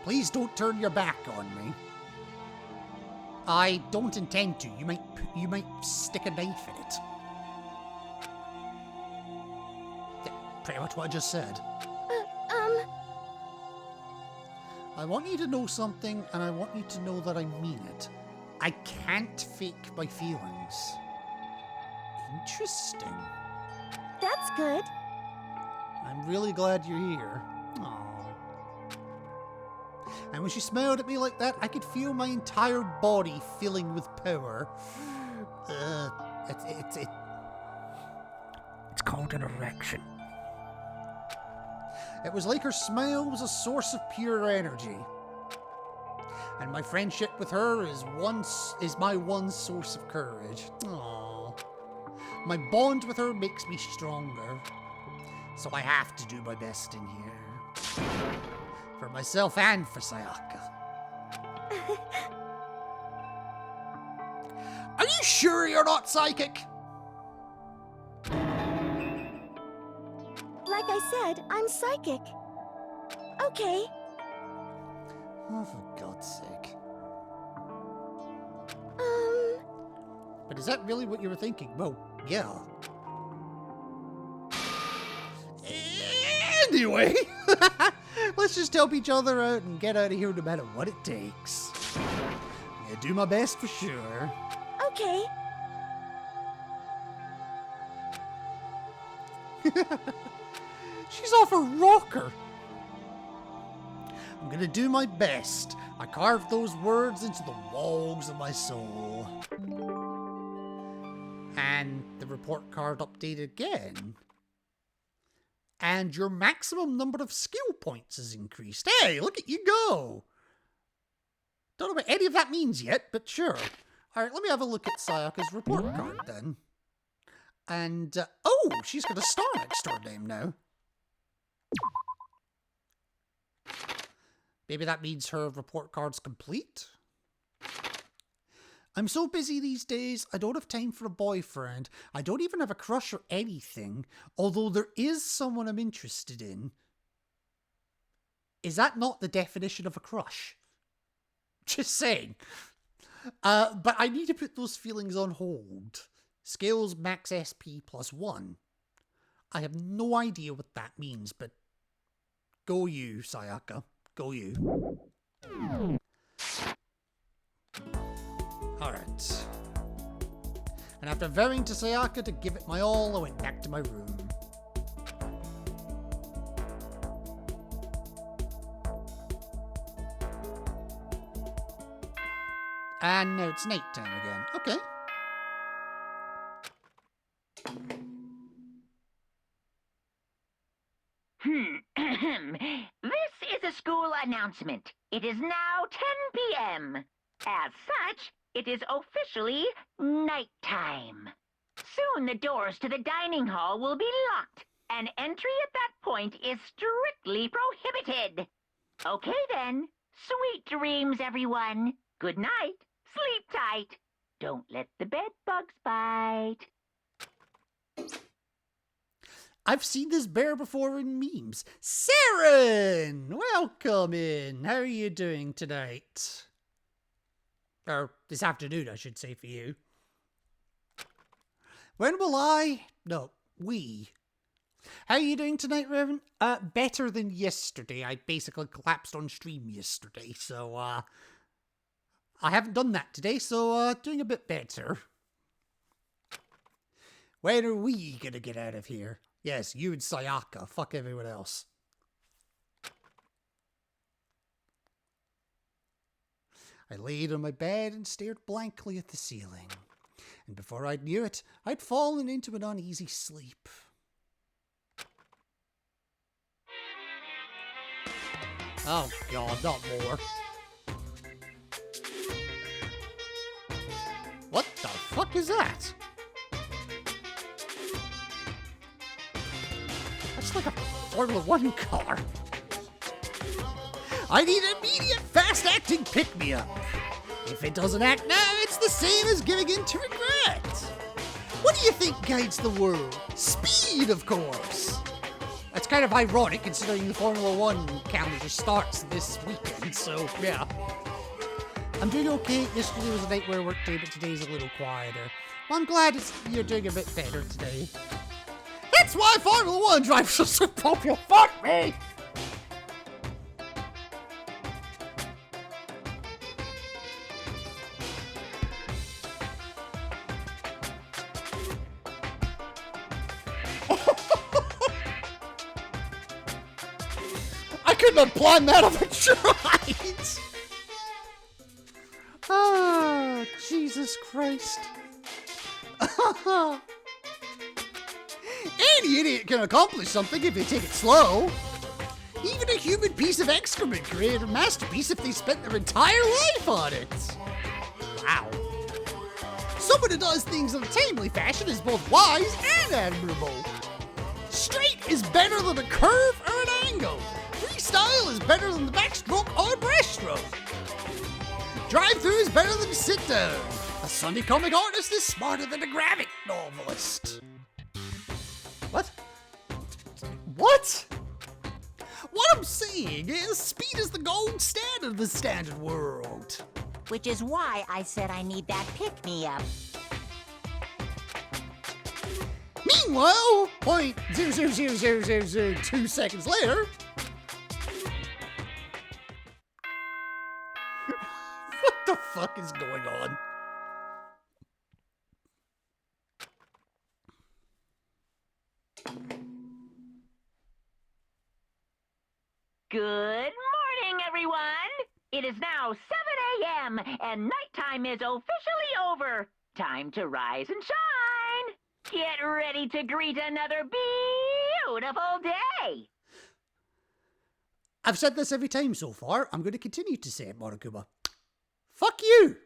Please don't turn your back on me. I don't intend to. You might stick a knife in it. Yeah, pretty much what I just said. I want you to know something, and I want you to know that I mean it. I can't fake my feelings. Interesting. That's good. I'm really glad you're here. Aww. And when she smiled at me like that, I could feel my entire body filling with power. It's called an erection. It was like her smile was a source of pure energy. And my friendship with her is my one source of courage. Aww. My bond with her makes me stronger. So I have to do my best in here. For myself and for Sayaka. Are you sure you're not psychic? Like I said, I'm psychic. Okay. Oh, for God's sake. But is that really what you were thinking? Well, yeah. Anyway, let's just help each other out and get out of here no matter what it takes. I'm gonna do my best for sure. Okay. She's off her rocker. I'm gonna do my best. I carved those words into the walls of my soul. And the report card updated again. And your maximum number of skill points is increased. Hey, look at you go! Don't know what any of that means yet, but sure. Alright, let me have a look at Sayaka's report card then. And, oh, she's got a star next to her name now. Maybe that means her report card's complete? I'm so busy these days, I don't have time for a boyfriend. I don't even have a crush or anything, although there is someone I'm interested in. Is that not the definition of a crush? Just saying. But I need to put those feelings on hold. Scales max SP +1. I have no idea what that means, but go you, Sayaka. Go you. Alright. And after vowing to Sayaka to give it my all, I went back to my room. And now it's nighttime again. Okay. This is a school announcement. It is now 10 p.m. As such, it is officially nighttime. Soon the doors to the dining hall will be locked, and entry at that point is strictly prohibited. Okay then. Sweet dreams, everyone. Good night. Sleep tight. Don't let the bed bugs bite. I've seen this bear before in memes. Saren! Welcome in. How are you doing tonight? Or this afternoon, I should say, for you. When will I? No, we. How are you doing tonight, Revan? Better than yesterday. I basically collapsed on stream yesterday, so, I haven't done that today, so, doing a bit better. When are we gonna get out of here? Yes, you and Sayaka. Fuck everyone else. I laid on my bed and stared blankly at the ceiling. And before I knew it, I'd fallen into an uneasy sleep. Oh God, not more. What the fuck is that? That's like a Formula 1 car. I need immediate fast-acting pick-me-up. If it doesn't act now, it's the same as giving in to regret. What do you think guides the world? Speed, of course. That's kind of ironic considering the Formula One calendar starts this weekend, so yeah. I'm doing okay. Yesterday was a night where I worked day, but today's a little quieter. Well, I'm glad you're doing a bit better today. That's why Formula One drivers are so popular. Fuck me! I couldn't have planned that if I tried! Ah, Jesus Christ. Any idiot can accomplish something if they take it slow. Even a human piece of excrement created a masterpiece if they spent their entire life on it. Wow. Someone who does things in a timely fashion is both wise and admirable. Straight is better than a curve or an angle. Freestyle is better than the backstroke or breaststroke. Drive-through is better than sit-down. A Sunday comic artist is smarter than a graphic novelist. What? What? What I'm saying is speed is the gold standard of the standard world. Which is why I said I need that pick-me-up. Meanwhile, 0.00002 seconds later, what the fuck is going on? Good morning, everyone! It is now 7 a.m., and nighttime is officially over. Time to rise and shine! Get ready to greet another beautiful day! I've said this every time so far. I'm going to continue to say it, Monokuma. Fuck you!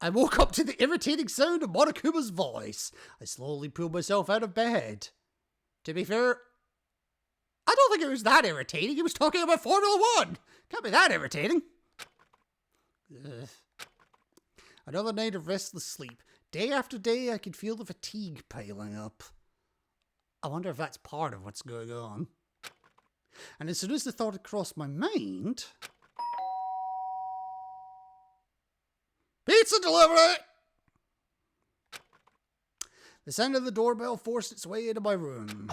I woke up to the irritating sound of Monokuma's voice. I slowly pulled myself out of bed. To be fair, I don't think it was that irritating. He was talking about Formula One. Can't be that irritating. Ugh. Another night of restless sleep. Day after day, I could feel the fatigue piling up. I wonder if that's part of what's going on. And as soon as the thought had crossed my mind... Pizza delivery! The sound of the doorbell forced its way into my room.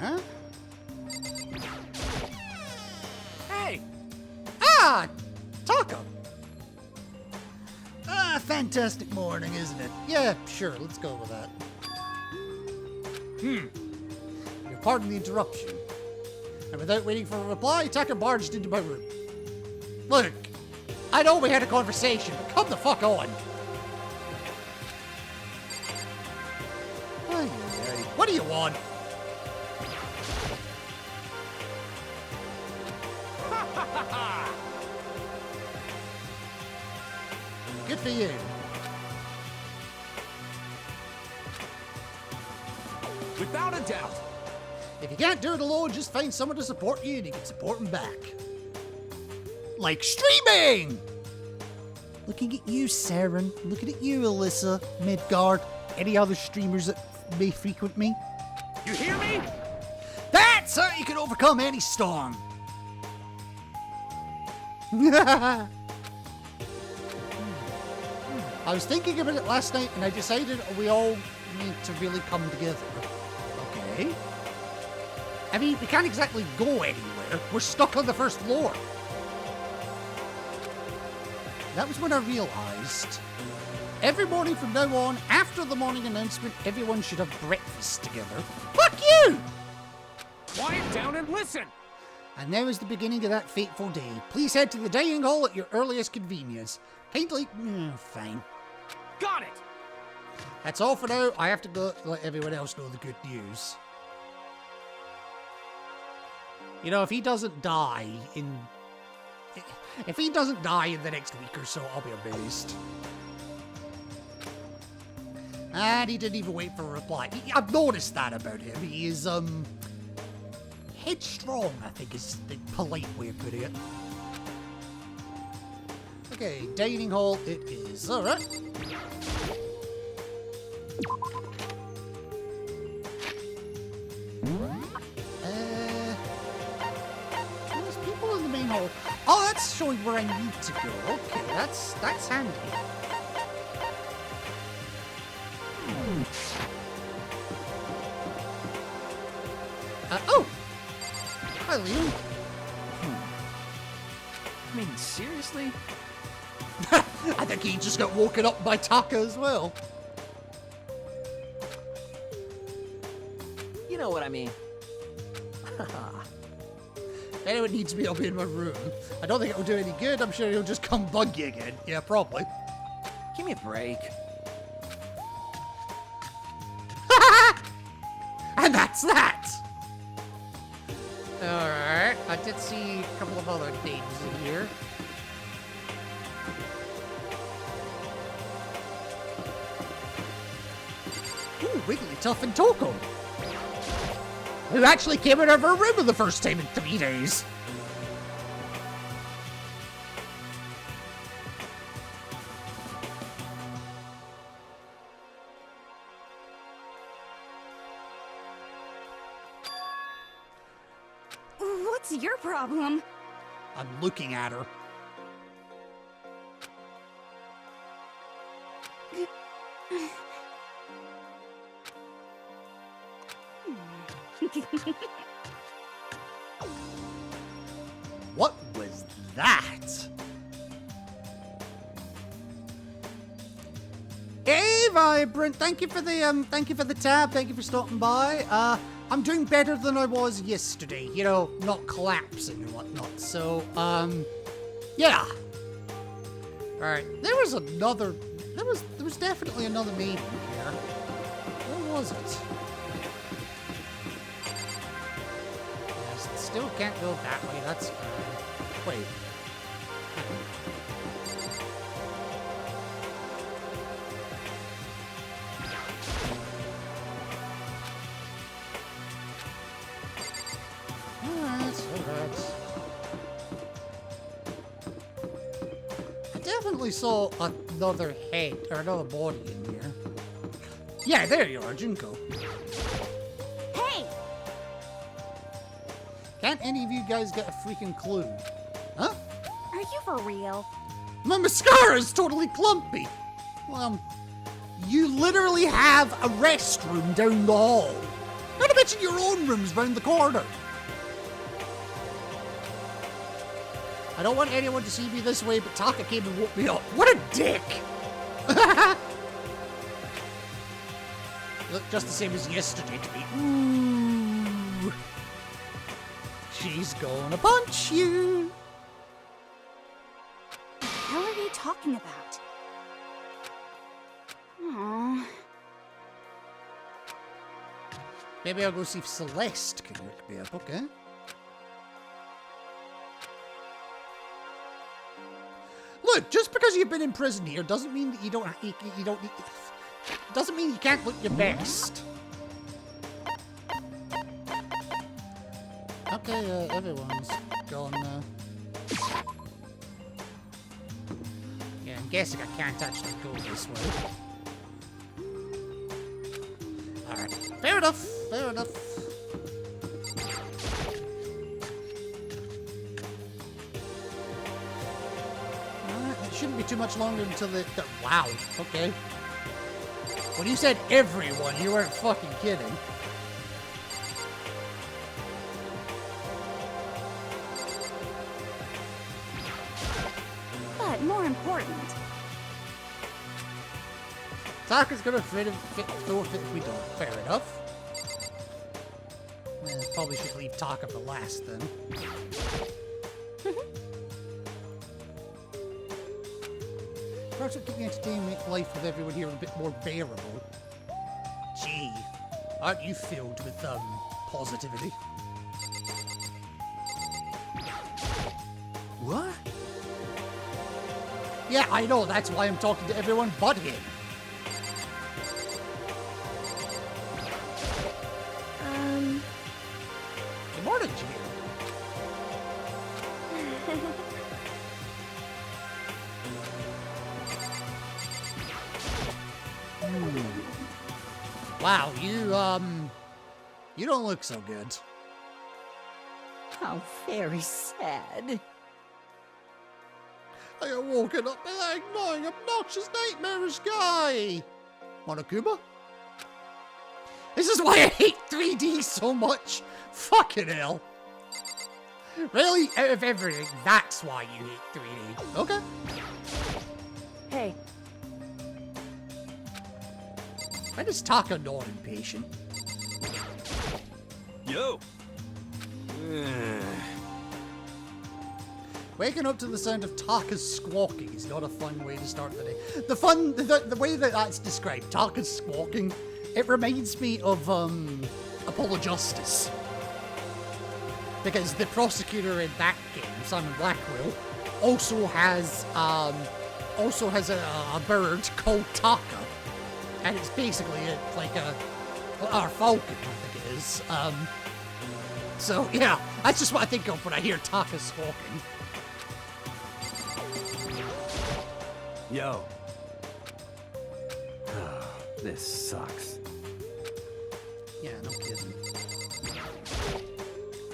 Alright. Hey! Ah! Taco! Ah, fantastic morning, isn't it? Yeah, sure, let's go with that. Pardon the interruption. And without waiting for a reply, Tucker barged into my room. Look, I know we had a conversation, but come the fuck on. Ay, ay. What do you want? Good for you. Without a doubt. If you can't do it alone, just find someone to support you and you can support them back. Like streaming! Looking at you, Saren. Looking at you, Alyssa, Midgard, any other streamers that may frequent me. You hear me? That's how you can overcome any storm. I was thinking about it last night and I decided we all need to really come together. Okay. I mean, we can't exactly go anywhere. We're stuck on the first floor. That was when I realized every morning from now on, after the morning announcement, everyone should have breakfast together. Fuck you! Quiet down and listen! And now is the beginning of that fateful day. Please head to the dining hall at your earliest convenience. Kindly... fine. Got it! That's all for now. I have to go let everyone else know the good news. You know, if he doesn't die in the next week or so, I'll be amazed. And he didn't even wait for a reply. I've noticed that about him. He is, headstrong, I think is the polite way of putting it. Okay, dining hall it is. Alright. tunnel. Oh, that's showing where I need to go. Okay, that's handy. Oh! Hi, Liam. I mean, seriously? I think he just got woken up by Taka as well. You know what I mean. If anyone needs me, I'll be in my room. I don't think it will do any good. I'm sure he'll just come bug you again. Yeah, probably. Give me a break. And that's that! Alright, I did see a couple of other names in here. Ooh, Wigglytuff and Toko. Who actually came out of our room for the first time in 3 days. What's your problem? I'm looking at her. What was that? Hey, Vibrant! Thank you for the tab. Thank you for stopping by. I'm doing better than I was yesterday. You know, not collapsing and whatnot. So, yeah. All right. There was definitely another maiden here. Where was it? Yes, still can't go that way. That's fine. Wait. Alright. I definitely saw another head, or another body in here. Yeah, there you are, Junko. Hey! Can't any of you guys get a freaking clue? Huh? Are you for real? My mascara is totally clumpy. Well, you literally have a restroom down the hall. Not to mention your own room's round the corner. I don't want anyone to see me this way, but Taka came and woke me up. What a dick! Look just the same as yesterday to me. Ooh. She's gonna punch you. What the hell are you talking about? Aww. Maybe I'll go see if Celeste can wake me up, okay? Look, just because you've been in prison here doesn't mean that you don't doesn't mean you can't look your best. Okay, everyone's gone now. Yeah, I'm guessing I can't actually go this way. Alright, fair enough, fair enough. It shouldn't be too much longer until wow, okay. When you said everyone, you weren't fucking kidding. But more important, Taka's gonna throw it if we don't. Fair enough. Probably should leave Taka for last then. Perhaps it could be entertaining, make life with everyone here a bit more bearable. Gee, aren't you filled with, positivity? What? Yeah, I know, that's why I'm talking to everyone but him. Good morning, Jimmy. Wow, you don't look so good. How very sad. I got woken up by that annoying, obnoxious, nightmarish guy. Monokuma? This is why I hate 3D so much. Fucking hell. Really? Out of everything, that's why you hate 3D. Okay. Hey, Why does Taka not impatient? Yo. Waking up to the sound of Taka's squawking is not a fun way to start the day. The way that that's described, Taka's squawking, it reminds me of Apollo Justice. Because the prosecutor in that game, Simon Blackwell, also has a bird called Taka, and it's basically our falcon, I think it is. So yeah, that's just what I think of when I hear Taka squawking. Yo. This sucks. Yeah, no kidding.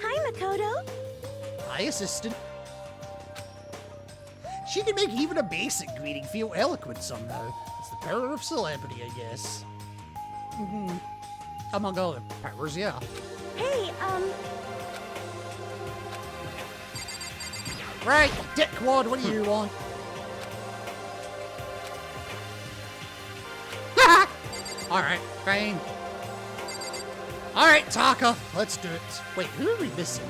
hi, Makoto. Hi, assistant. She can make even a basic greeting feel eloquent somehow. It's the power of celebrity, I guess. Among other powers, yeah. Hey, Right, dickwad, what do you want? Alright, fine. Alright, Taka, let's do it. Wait, who are we missing?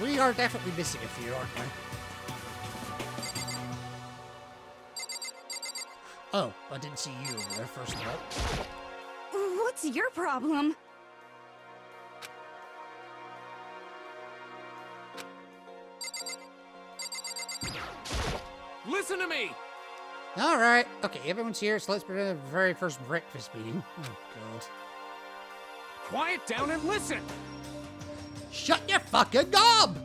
We are definitely missing a few, aren't we? Oh, I didn't see you over there, first of all. what's your problem? Listen to me! Alright, okay, everyone's here, so let's begin the very first breakfast meeting. Oh, God. Quiet down and listen! Shut your fucking gob!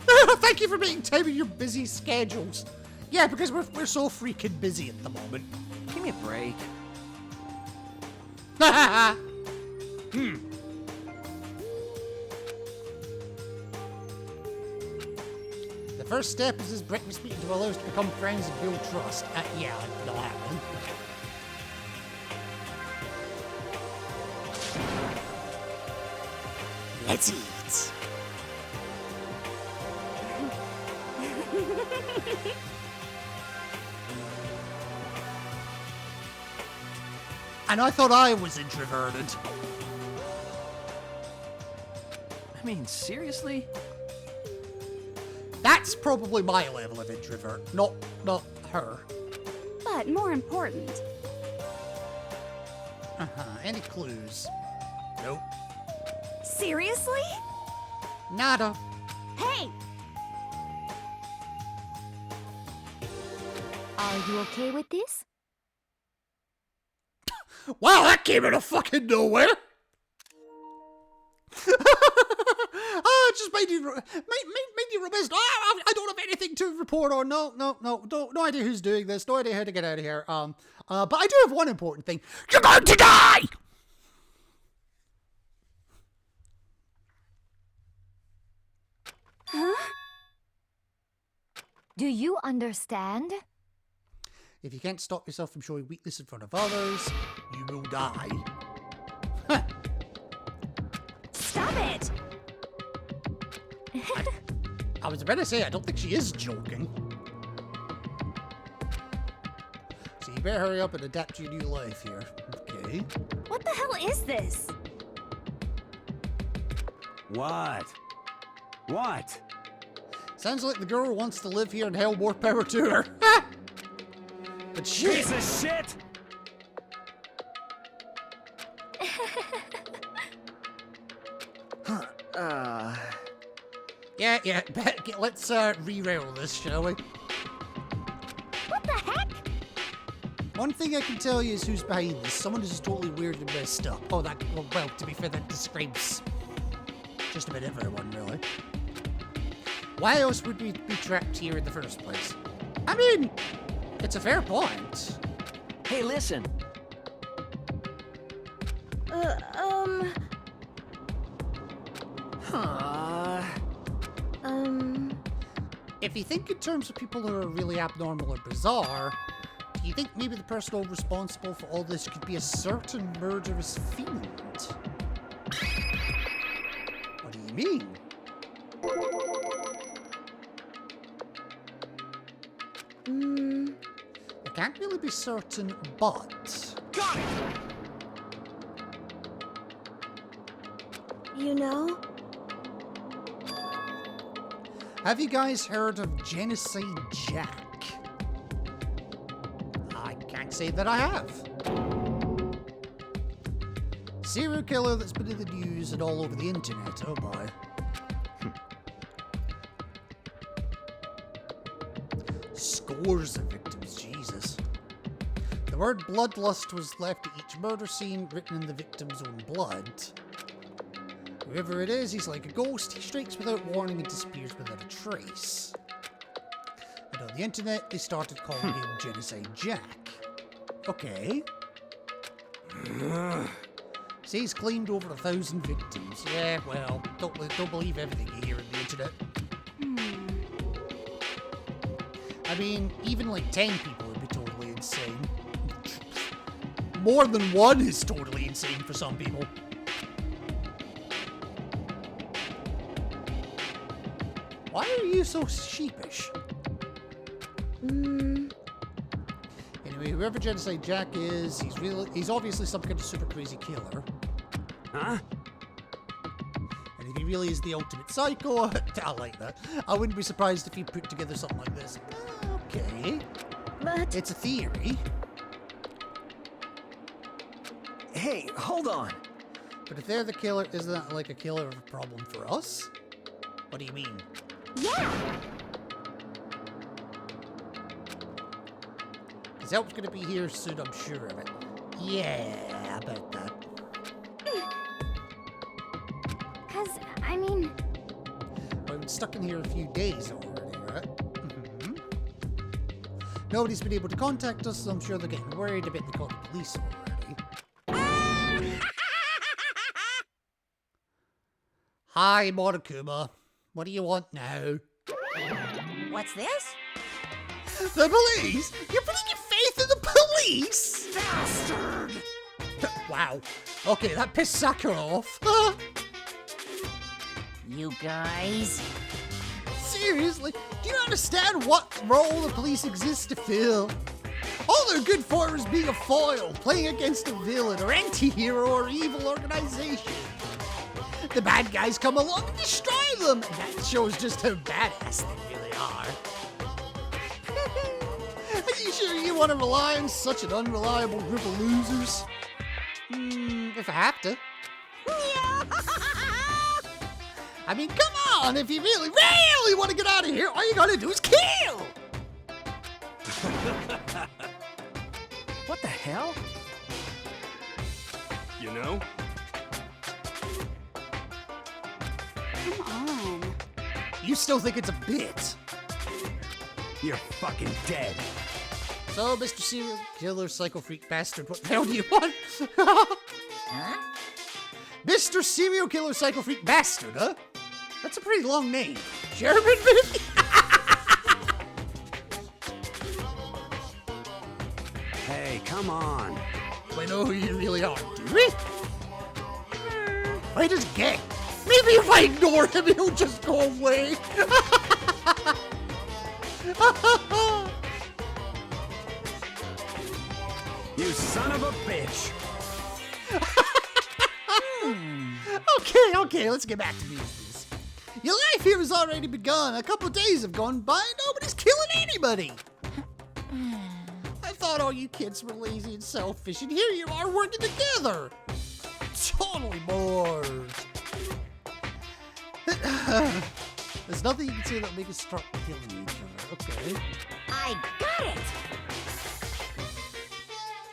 Thank you for making time in your busy schedules. Yeah, because we're so freaking busy at the moment. Give me a break. The first step is this breakfast meeting to allow us to become friends and build trust. Yeah, not happening. Let's eat. And I thought I was introverted. I mean, seriously? That's probably my level of introvert, not her. But more important, Any clues? Nope. seriously? Nada. Hey! Are you okay with this? Wow, that came out of fucking nowhere. It just made you remiss. I don't have anything to report on. No idea who's doing this. No idea how to get out of here. But I do have one important thing. You're going to die. Huh? Do you understand? If you can't stop yourself from showing weakness in front of others, you will die. Stop it! I was about to say, I don't think she is joking. So you better hurry up and adapt to your new life here. Okay. What the hell is this? What? What? Sounds like the girl wants to live here in hell. More power to her. But shit. Piece of shit! Yeah. Let's re-rail this, shall we? What the heck? One thing I can tell you is who's behind this. Someone who's totally weird and messed up. Oh, well, to be fair, that describes just about everyone, really. Why else would we be trapped here in the first place? I mean, it's a fair point. Hey, listen. if you think in terms of people who are really abnormal or bizarre, do you think maybe the person responsible for all this could be a certain murderous fiend? What do you mean? I can't really be certain, but... Got it! You know? Have you guys heard of Genocide Jack? I can't say that I have. Serial killer that's been in the news and all over the internet, oh boy. Scores of victims, Jesus. The word bloodlust was left at each murder scene, written in the victim's own blood. Whoever it is, he's like a ghost. He strikes without warning and disappears without a trace. And on the internet, they started calling him Genocide Jack. Okay. See, he's claimed over 1,000 victims. Yeah, well, don't believe everything you hear on the internet. I mean, even like 10 people would be totally insane. More than one is totally insane for some people. Why are you so sheepish? Anyway, whoever Genocide Jack is, he's obviously some kind of super crazy killer. Huh? And if he really is the ultimate psycho, I like that. I wouldn't be surprised if he put together something like this. Okay. But It's a theory, Hey, hold on. but if they're the killer, isn't that like a killer of a problem for us? What do you mean? yeah, His help's gonna be here soon, I'm sure of it. Yeah, about that. cause I mean, I've been stuck in here a few days already, right? Nobody's been able to contact us, so I'm sure they're getting worried about they called the police already. Hi, Monokuma. What do you want now? What's this? The police? You're putting your faith in the police? Bastard! Wow. Okay, that pissed Sakura off. You guys? Seriously? Do you understand what role the police exist to fill? All they're good for is being a foil, playing against a villain or anti-hero or evil organization. The bad guys come along and destroy them, and that shows just how badass they really are. Are you sure you want to rely on such an unreliable group of losers? If I have to. I mean, come on, if you really, really want to get out of here, all you gotta do is kill! What the hell? You know? come on. You still think it's a bit? You're fucking dead. So, Mr. Serial Killer, Psycho Freak Bastard, what the hell do you want? Huh? Mr. Serial Killer, Psycho Freak Bastard, huh? That's a pretty long name. German, maybe? Hey, come on. We know who you really are, do we? I just get. Maybe if I ignore him, he'll just go away. You son of a bitch. Okay, let's get back to business. Your life here has already begun. A couple days have gone by. Nobody's killing anybody. I thought all you kids were lazy and selfish, and here you are working together. Totally bored. There's nothing you can say that'll make us start killing each other. Okay. I got it!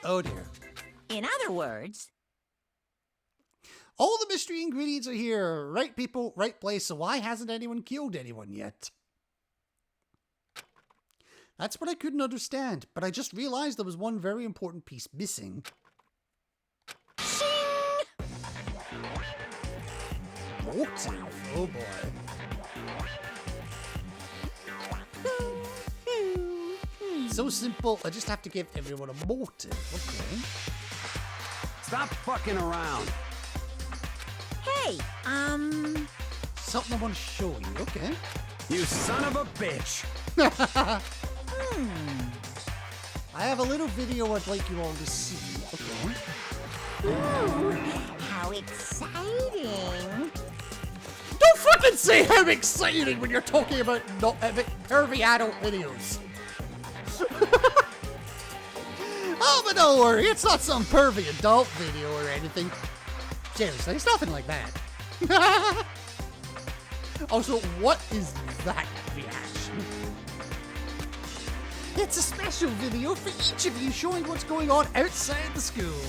Oh dear. In other words, All the mystery ingredients are here. Right people, right place, so why hasn't anyone killed anyone yet? That's what I couldn't understand, but I just realized there was one very important piece missing. Motive? Oh boy. so simple, I just have to give everyone a motive. Okay. Stop fucking around. Hey, Something I want to show you. Okay. You son of a bitch. I have a little video I'd like you all to see. Okay. ooh, how exciting. Don't fucking say how exciting when you're talking about not pervy adult videos. Oh, but don't worry, it's not some pervy adult video or anything. Seriously, it's nothing like that. Also, what is that reaction? It's a special video for each of you showing what's going on outside the school.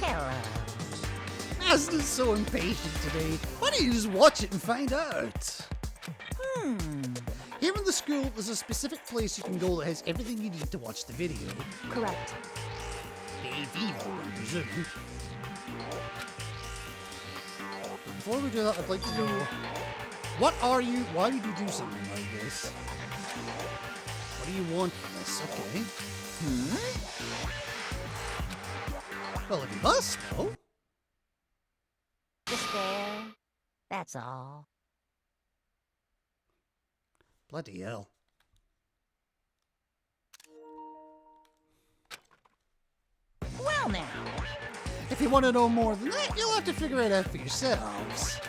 Hello. Aston's so impatient today. Why don't you just watch it and find out? Here in the school, there's a specific place you can go that has everything you need to watch the video. Correct. The AV hall, I'm presuming. Before we do that, I'd like to know, what are you, why would you do something like this? What do you want from this? Okay. Well, if you must know. Just there. That's all. Bloody hell. Well now. If you want to know more than that, you'll have to figure it out for yourselves.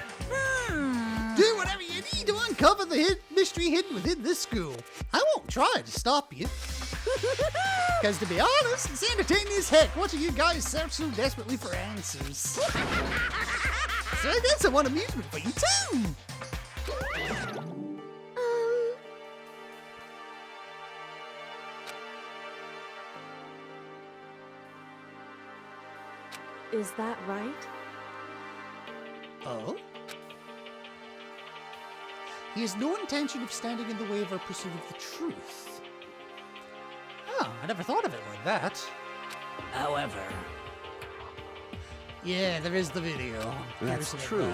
Do whatever you need to uncover the mystery hidden within this school. I won't try to stop you. Because to be honest, it's entertaining as heck watching you guys search so desperately for answers. So I got some amusement for you too. Is that right? Oh? He has no intention of standing in the way of our pursuit of the truth. Oh, I never thought of it like that. However, Yeah, there is the video. I'm That's curious about true.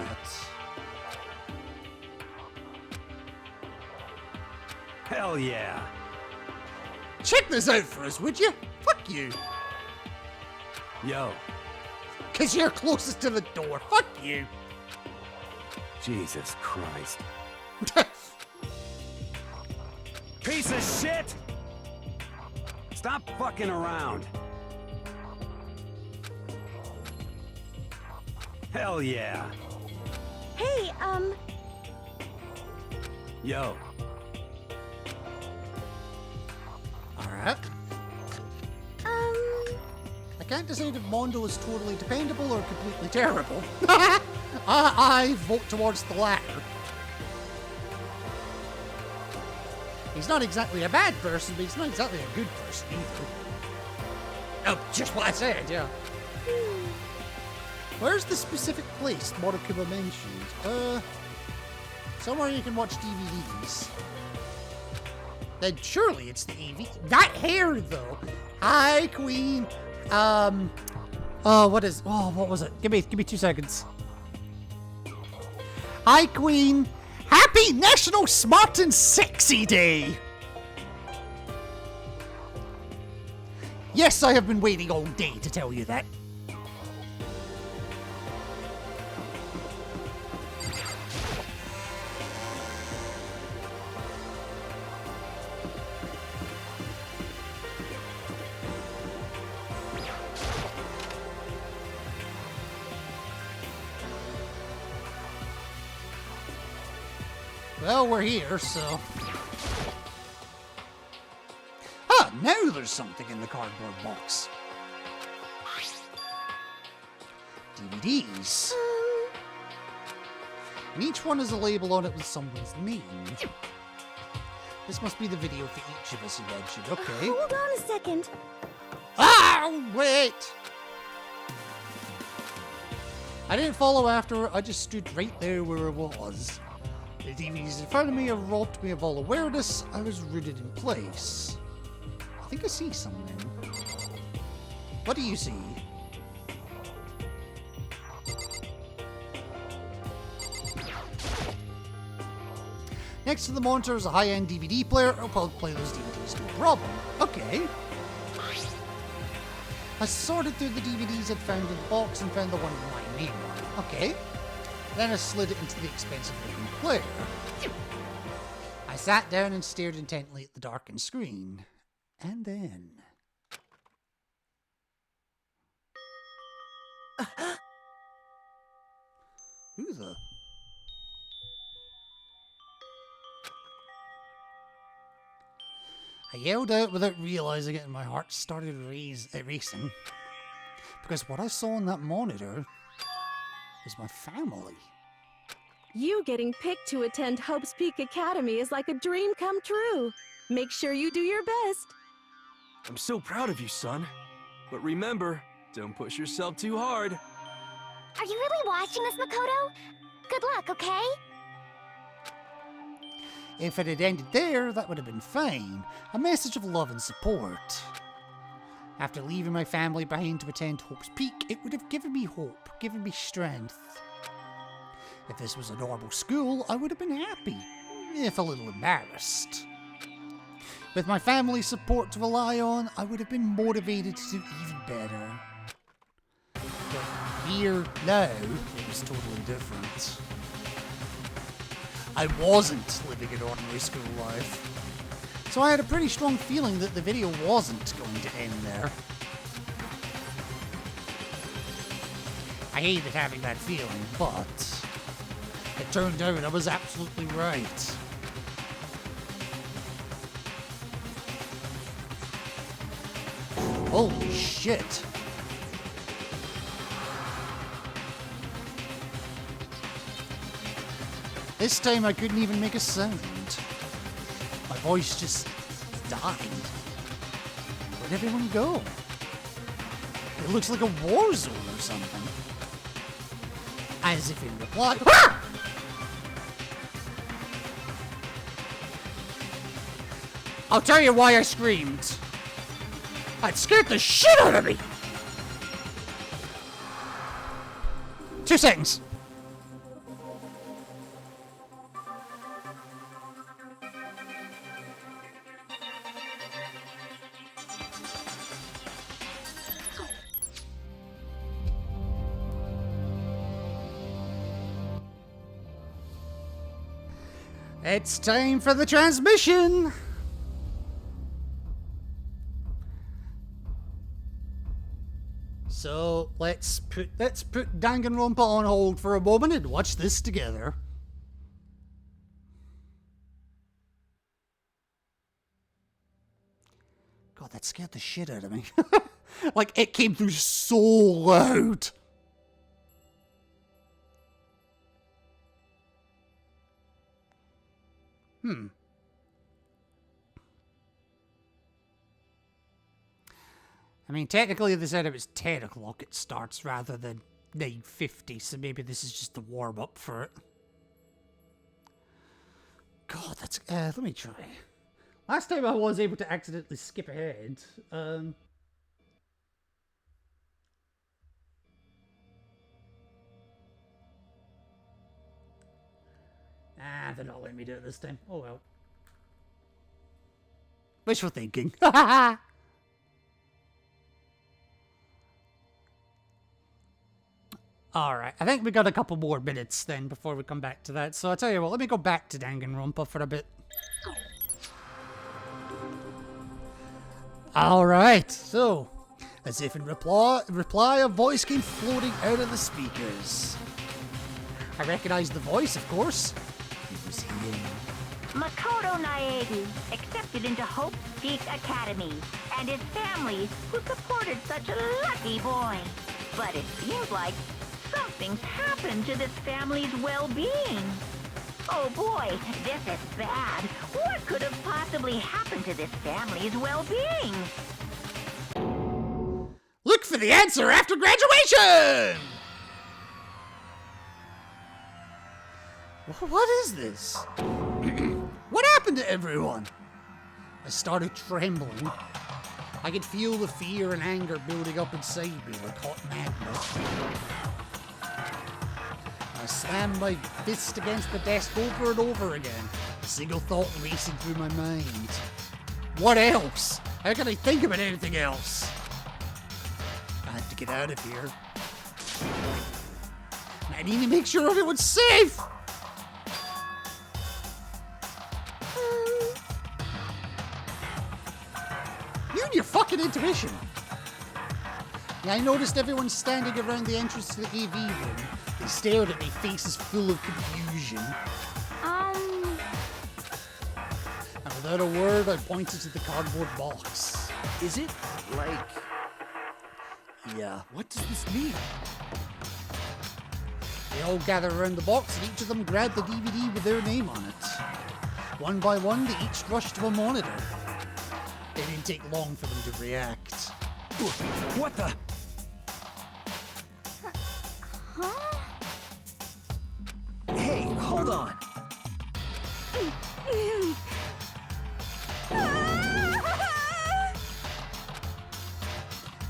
that. hell yeah. Check this out for us, would you? Fuck you. Yo, Because you're closest to the door. Fuck you. Jesus Christ. Piece of shit! Stop fucking around. Hell yeah. Hey, Yo, Alright. I can't decide if Mondo is totally dependable or completely terrible. I vote towards the latter. He's not exactly a bad person, but he's not exactly a good person either. Oh, just what I said, yeah. Where's the specific place Morikuma mentioned? Somewhere you can watch DVDs. Then surely it's the AV. That hair, though. Hi, Queen. What was it? Give me 2 seconds. Hi, Queen. Happy National Smart and Sexy Day. Yes, I have been waiting all day to tell you that. Well, we're here, so... Ah, now there's something in the cardboard box. DVDs. And each one has a label on it with someone's name. This must be the video for each of us, you mentioned. Okay. hold on a second. Ah, wait! I didn't follow after her, I just stood right there where I was. The DVDs in front of me have robbed me of all awareness. I was rooted in place. I think I see something. What do you see? Next to the monitor is a high-end DVD player. I'll probably play those DVDs, no problem. Okay. I sorted through the DVDs I'd found in the box and found the one with my name on it. Okay. Then I slid it into the expensive wooden player. I sat down and stared intently at the darkened screen. And then... Who the... I yelled out without realizing it, and my heart started racing. Because what I saw on that monitor was my family. You getting picked to attend Hope's Peak Academy is like a dream come true. Make sure you do your best. I'm so proud of you, son. But remember, don't push yourself too hard. Are you really watching this, Makoto? Good luck, okay? If it had ended there, that would have been fine. A message of love and support. After leaving my family behind to attend Hope's Peak, it would have given me hope, given me strength. If this was a normal school, I would have been happy, if a little embarrassed. With my family's support to rely on, I would have been motivated to do even better. But here, now, it was totally different. I wasn't living an ordinary school life. So I had a pretty strong feeling that the video wasn't going to end there. I hated having that feeling, but it turned out I was absolutely right. Holy shit. This time I couldn't even make a sound. My voice just died. Where'd everyone go? It looks like a war zone or something. As if in reply. Ah! I'll tell you why I screamed. It scared the shit out of me! 2 seconds. It's time for the transmission! So let's put Danganronpa on hold for a moment and watch this together. God, that scared the shit out of me. Like, it came through so loud. I mean, technically they said it was 10 o'clock it starts rather than 9:50, so maybe this is just the warm-up for it. God, that's... let me try. Last time I was able to accidentally skip ahead. They're not letting me do it this time. Oh well. Wishful thinking. Alright, I think we got a couple more minutes then before we come back to that. So I'll tell you what, let me go back to Danganronpa for a bit. Alright, so, as if in reply, a voice came floating out of the speakers. I recognized the voice, of course. It was him. Makoto Naegi, accepted into Hope's Peak Academy, and his family, who supported such a lucky boy. But it seems like something's happened to this family's well-being. Oh boy, this is bad. What could have possibly happened to this family's well-being? Look for the answer after graduation! What is this? What happened to everyone? I started trembling. I could feel the fear and anger building up inside me like hot madness. I slammed my fist against the desk over and over again, A single thought racing through my mind. What else? How can I think about anything else? I have to get out of here. I need to make sure everyone's safe! You and your fucking intuition! Yeah, I noticed everyone standing around the entrance to the AV room. They stared at me, faces full of confusion. And without a word, I pointed to the cardboard box. Is it like... Yeah. What does this mean? They all gathered around the box and each of them grabbed the DVD with their name on it. One by one, they each rushed to a monitor. It didn't take long for them to react. What the... Hey, hold on.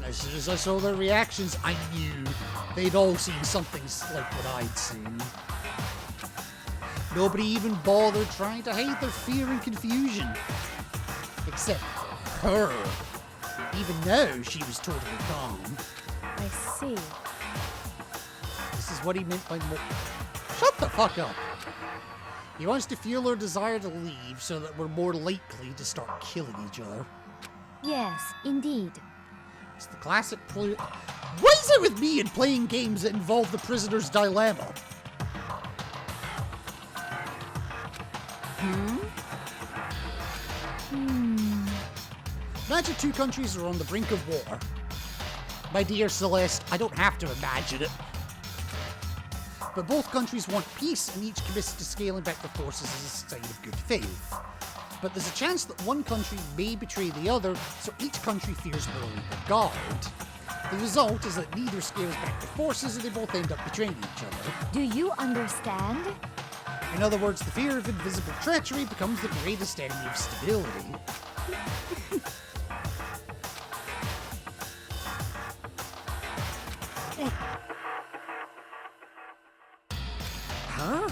As soon as I saw their reactions, I knew they'd all seen something like what I'd seen. Nobody even bothered trying to hide their fear and confusion. Except her. Even though she was totally calm. I see. This is what he meant by Shut the fuck up! He wants to fuel our desire to leave so that we're more likely to start killing each other. Yes, indeed. It's the classic What is it with me and playing games that involve the prisoner's dilemma? Imagine two countries are on the brink of war. My dear Celeste, I don't have to imagine it. But both countries want peace and each commits to scaling back their forces as a sign of good faith. But there's a chance that one country may betray the other, so each country fears blowing the guard. The result is that neither scales back their forces and they both end up betraying each other. Do you understand? In other words, the fear of invisible treachery becomes the greatest enemy of stability. Huh?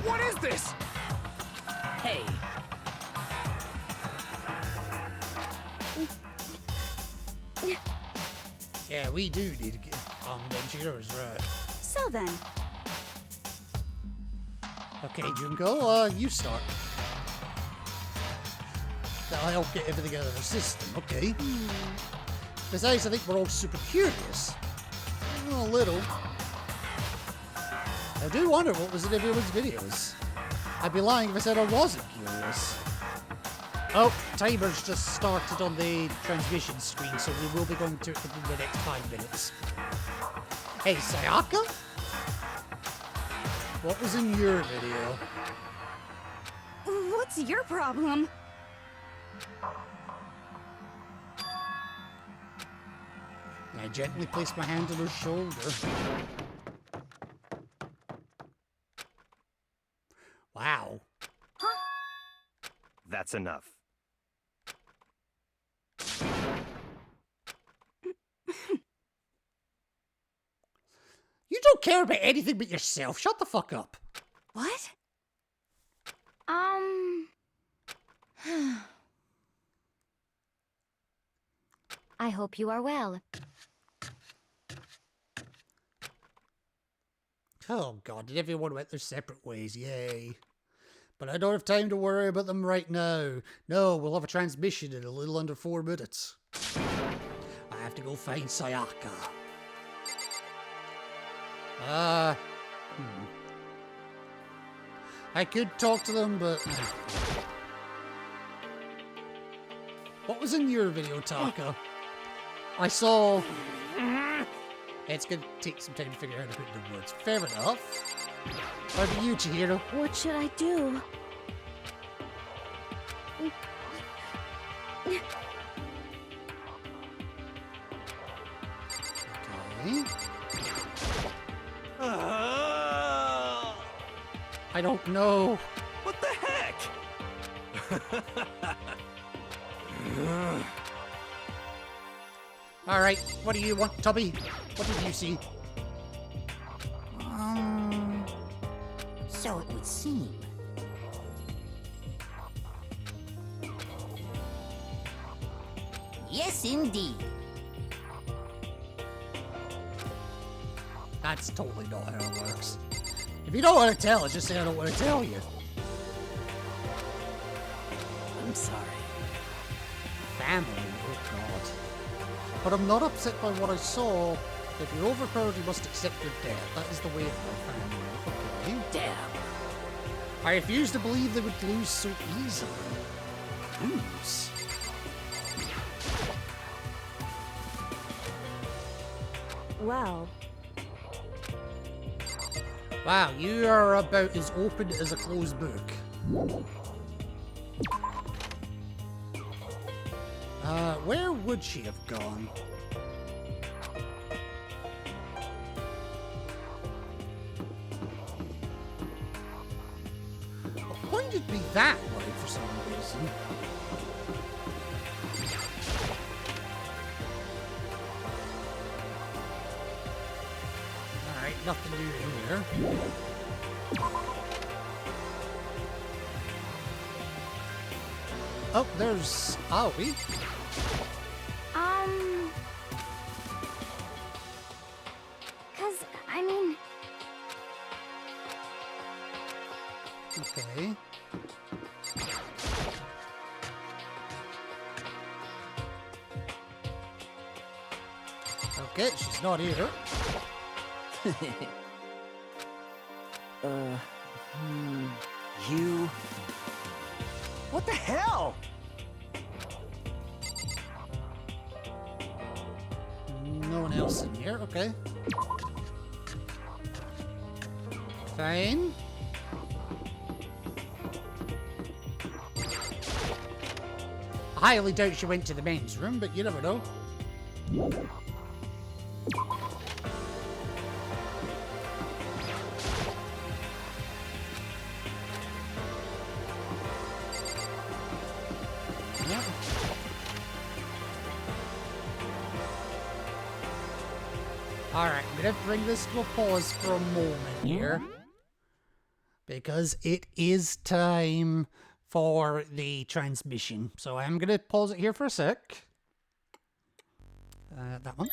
What is this? Hey. Yeah, we do need to get on Venture's right. So then, Okay, Junko, you start. That'll help get everything out of the system, okay? Besides, I think we're all super curious. A little. I do wonder what was in everyone's videos. I'd be lying if I said I wasn't curious. Oh, timer's just started on the transmission screen, so we will be going to it within the next 5 minutes. Hey, Sayaka? What was in your video? what's your problem? I gently placed my hand on her shoulder. Wow. That's enough. You don't care about anything but yourself. Shut the fuck up. What? I hope you are well. Oh god, did everyone went their separate ways, yay. But I don't have time to worry about them right now. No, we'll have a transmission in a little under 4 minutes. I have to go find Sayaka. I could talk to them, but... What was in your video, Taka? I saw... It's gonna take some time to figure out how to put it into words. Fair enough. What about you, Chihiro? What should I do? Okay. I don't know. What the heck? Alright, what do you want, Tubby? What did you see? So it would seem. Yes, indeed. That's totally not how it works. If you don't want to tell us, just say I don't want to tell you. I'm sorry. Family, oh god. But I'm not upset by what I saw. If you're overpowered, you must accept your death. That is the way of my family. Okay. Damn. I refuse to believe they would lose so easily. Lose? Well, Wow, you are about as open as a closed book. Where would she have gone? It pointed me that way for some reason. Alright, nothing new here. Oh, there's Aoi. I mean, Okay. Okay, she's not here. You... What the hell? No one else in here, okay. Fine. I highly doubt she went to the men's room, but you never know. Yeah. Alright, I'm gonna bring this to a pause for a moment here. Because it is time for the transmission. So I'm gonna pause it here for a sec. That one.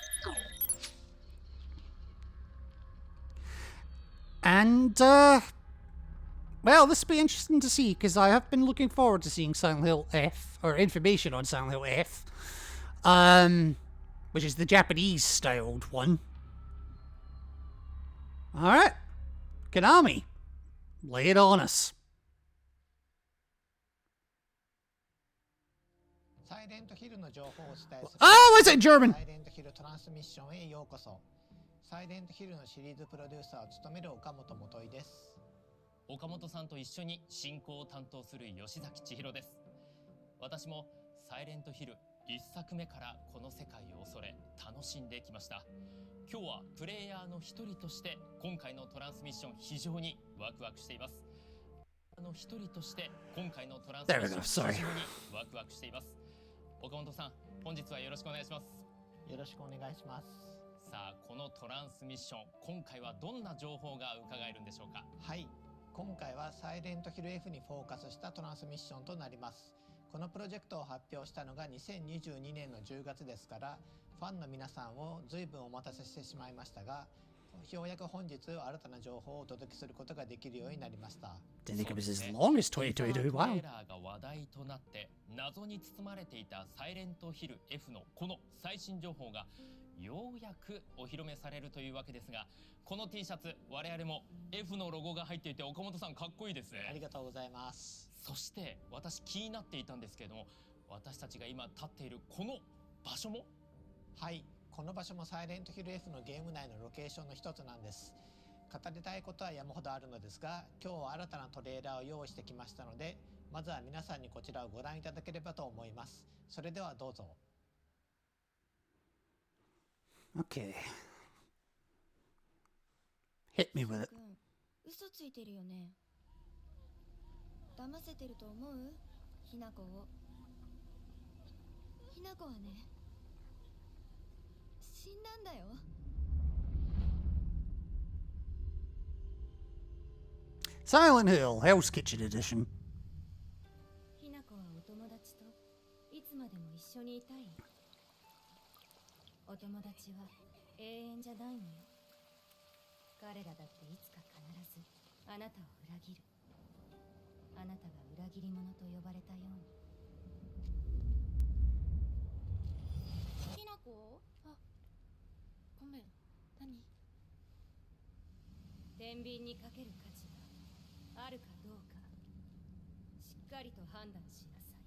And, well, this will be interesting to see, because I have been looking forward to seeing Silent Hill F, or information on Silent Hill F, which is the Japanese-styled one. Alright, Konami, lay it on us. サイレントヒルの情報をお伝えする Oh, is it German? サイレントヒルトランスミッションへようこそ。サイレントヒルのシリーズプロデューサーを務める岡本元井です。岡本さんと一緒に進行を担当する吉崎千尋です。私もサイレントヒル1作目からこの世界を恐れ楽しんできました。今日はプレイヤーの一人として今回のトランスミッション非常にワクワクしています。一人として今回のトランスミッション非常にワクワクしています。岡本さん、本日はよろしくお願いします。よろしくお願いします。さあ、このトランスミッション、今回はどんな情報が伺えるんでしょうか。はい、今回はサイレントヒル F にフォーカスしたトランスミッションとなります。このプロジェクトを発表したのが2022年の10月ですから、ファンの皆さんを随分お待たせしてしまいましたが、ようやく本日新たな情報をお届けすることができるようになりました。Didn't think it was as long as 2022. Wow. トレーラーが話題となって謎に包まれていたサイレントヒル F のこの最新情報がようやくお披露目されるというわけですが、この T シャツ我々も F のロゴが入っていて岡本さんかっこいいですね。ありがとうございます。そして私気になっていたんですけれども、私たちが今立っているこの場所も、はい、この場所もサイレントヒル F のゲーム内のロケーションの一つなんです。語りたいことは山ほどあるのですが、今日は新たなトレーラーを用意してきましたので、まずは皆さんにこちらをご覧いただければと思います。それではどうぞ。Okay. Hit me with it. 嘘ついてるよね。騙せてると思う？ひなこを。ひなこはね、死んだんだよ。Silent Hill, Hell's Kitchen Edition. ひなこはお友達といつまでも一緒にいたい？お友達は永遠じゃないのよ。彼らだっていつか必ずあなたを裏切る。あなたが裏切り者と呼ばれたように。ひなこ？あ、ごめん。何？天秤にかける価値があるかどうか、しっかりと判断しなさい。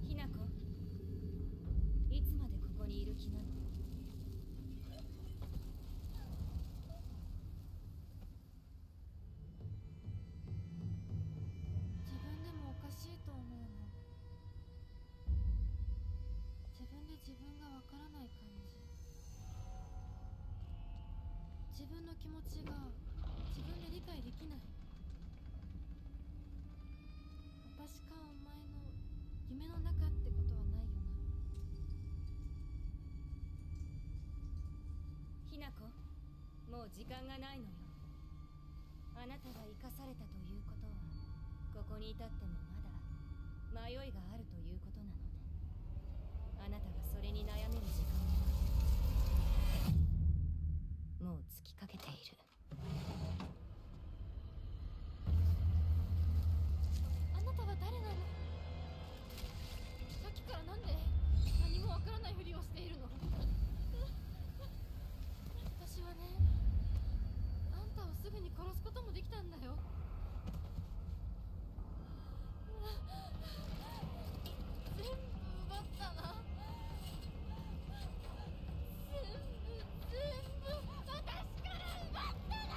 ひなこ、いつまでここにいる気なの？自分でもおかしいと思うの。自分で自分がわからない感じ。自分の気持ちが自分で理解できない。私かお前の夢の中ってことはないよな。ひなこ、もう時間がないのよ。あなたが生かされたということは、ここに至ってもまだ迷いがあるということなのね。あなたがそれに悩める時間はもう尽きかけている。あなたは誰なの？さっきからなんで何もわからないふりをしているの？私はね、あんたをすぐに殺すこともできたんだよ。全部奪ったな。全部私から奪ったな。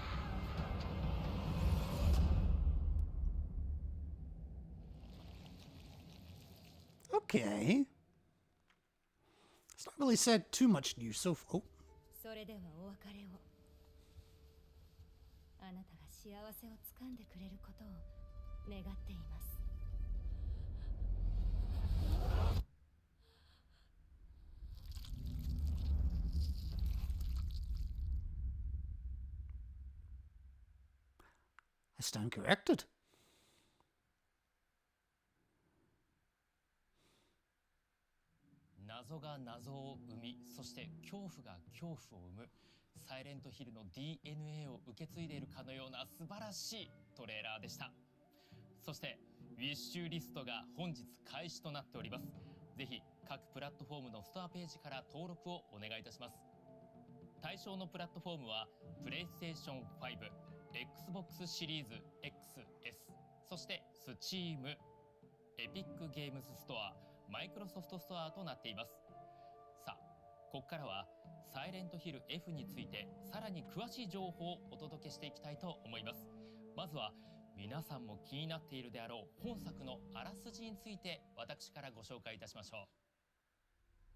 Okay. It's not really said too much new so far. Oh, それではお別れを。あなたが幸せをつかんでくれることを願っています。I stand corrected. 謎が謎を生み、そして恐怖が恐怖を生む、サイレントヒルの DNA を受け継いでいるかのような素晴らしいトレーラーでした。そしてウィッシュリストが本日開始となっております。ぜひ各プラットフォームのストアページから登録をお願いいたします。対象のプラットフォームはプレイステーション5、Xbox シリーズ XS、そしてスチーム、エピックゲームズストア、マイクロソフトストアとなっています。さあ、ここからはサイレントヒル F についてさらに詳しい情報をお届けしていきたいと思います。まずは皆さんも気になっているであろう本作のあらすじについて私からご紹介いたしましょう。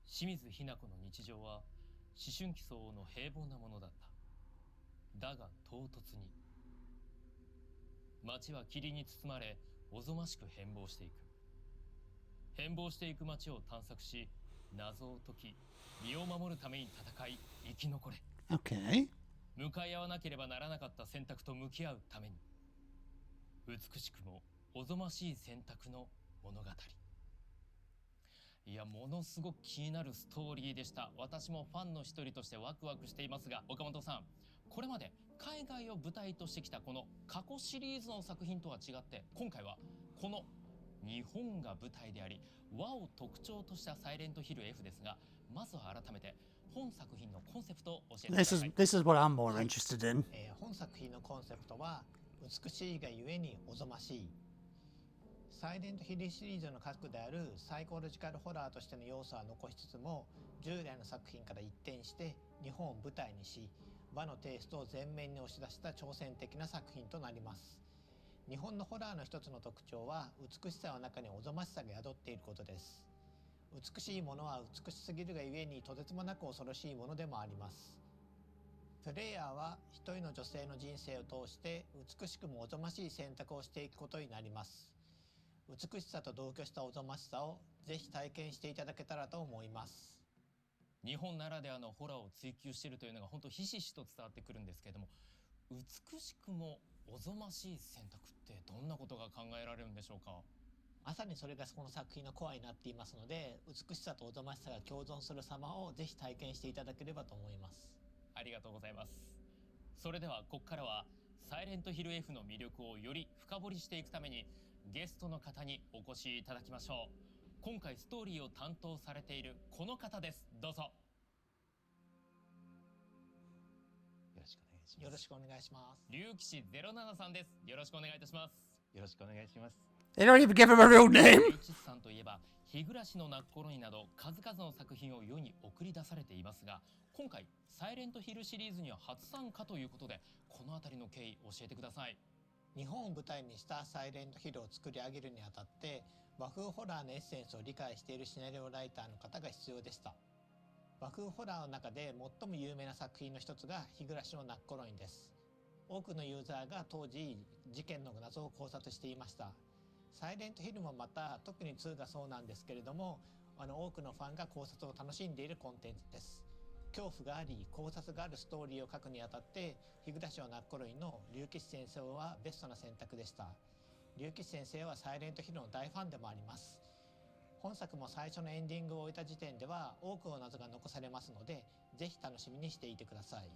清水ひな子の日常は思春期相応の平凡なものだった。だが唐突に街は霧に包まれ、おぞましく変貌していく。変貌していく街を探索し、謎を解き、身を守るために戦い、生き残れ。Okay. 向かい合わなければならなかった選択と向き合うために、美しくもおぞましい選択の物語。いや、ものすごく気になるストーリーでした。私もファンの一人としてワクワクしていますが、岡本さん、これまで海外を舞台としてきたこの過去シリーズの作品とは違って、今回はこの日本が舞台であり、和を特徴としたサイレントヒル F ですが、まずは改めて本作品のコンセプトを教えてください。This is what I'm more interested in. 本作品のコンセプトは美しいがゆえにおぞましい。サイレントヒルシリーズの核であるサイコロジカルホラーとしての要素は残しつつも、従来の作品から一転して日本を舞台にし、和のテイストを前面に押し出した挑戦的な作品となります。日本のホラーの一つの特徴は、美しさの中におぞましさが宿っていることです。美しいものは美しすぎるがゆえにとてつもなく恐ろしいものでもあります。プレイヤーは一人の女性の人生を通して美しくもおぞましい選択をしていくことになります。美しさと同居したおぞましさをぜひ体験していただけたらと思います。日本ならではのホラーを追求しているというのが本当ひしひしと伝わってくるんですけれども、美しくもおぞましい選択ってどんなことが考えられるんでしょうか？まさにそれがこの作品のコアになっていますので、美しさとおぞましさが共存する様をぜひ体験していただければと思います。ありがとうございます。それではここからはサイレントヒル F の魅力をより深掘りしていくためにゲストの方にお越しいただきましょう。今回ストーリーを担当されているこの方です。どうぞ。よろしくお願いします。竜騎士07さんです。よろしくお願いいたします。よろしくお願いします。 They don't even give him a real 竜 name. 騎士さんといえば日暮らしの泣く頃になど数々の作品を世に送り出されていますが、今回サイレントヒルシリーズには初参加ということで、このあたりの経緯教えてください。日本を舞台にしたサイレントヒルを作り上げるにあたって、和風ホラーのエッセンスを理解しているシナリオライターの方が必要でした。和風ホラーの中で最も有名な作品の一つが日暮らしの泣く頃にです。多くのユーザーが当時事件の謎を考察していました。サイレントヒルもまた特に2がそうなんですけれども、多くのファンが考察を楽しんでいるコンテンツです。恐怖があり考察があるストーリーを書くにあたって、日暮らしを泣く頃にの竜騎士先生はベストな選択でした。竜騎士先生はサイレントヒルの大ファンでもあります。本作も最初のエンディングを終えた時点では多くの謎が残されますので、ぜひ楽しみにしていてください。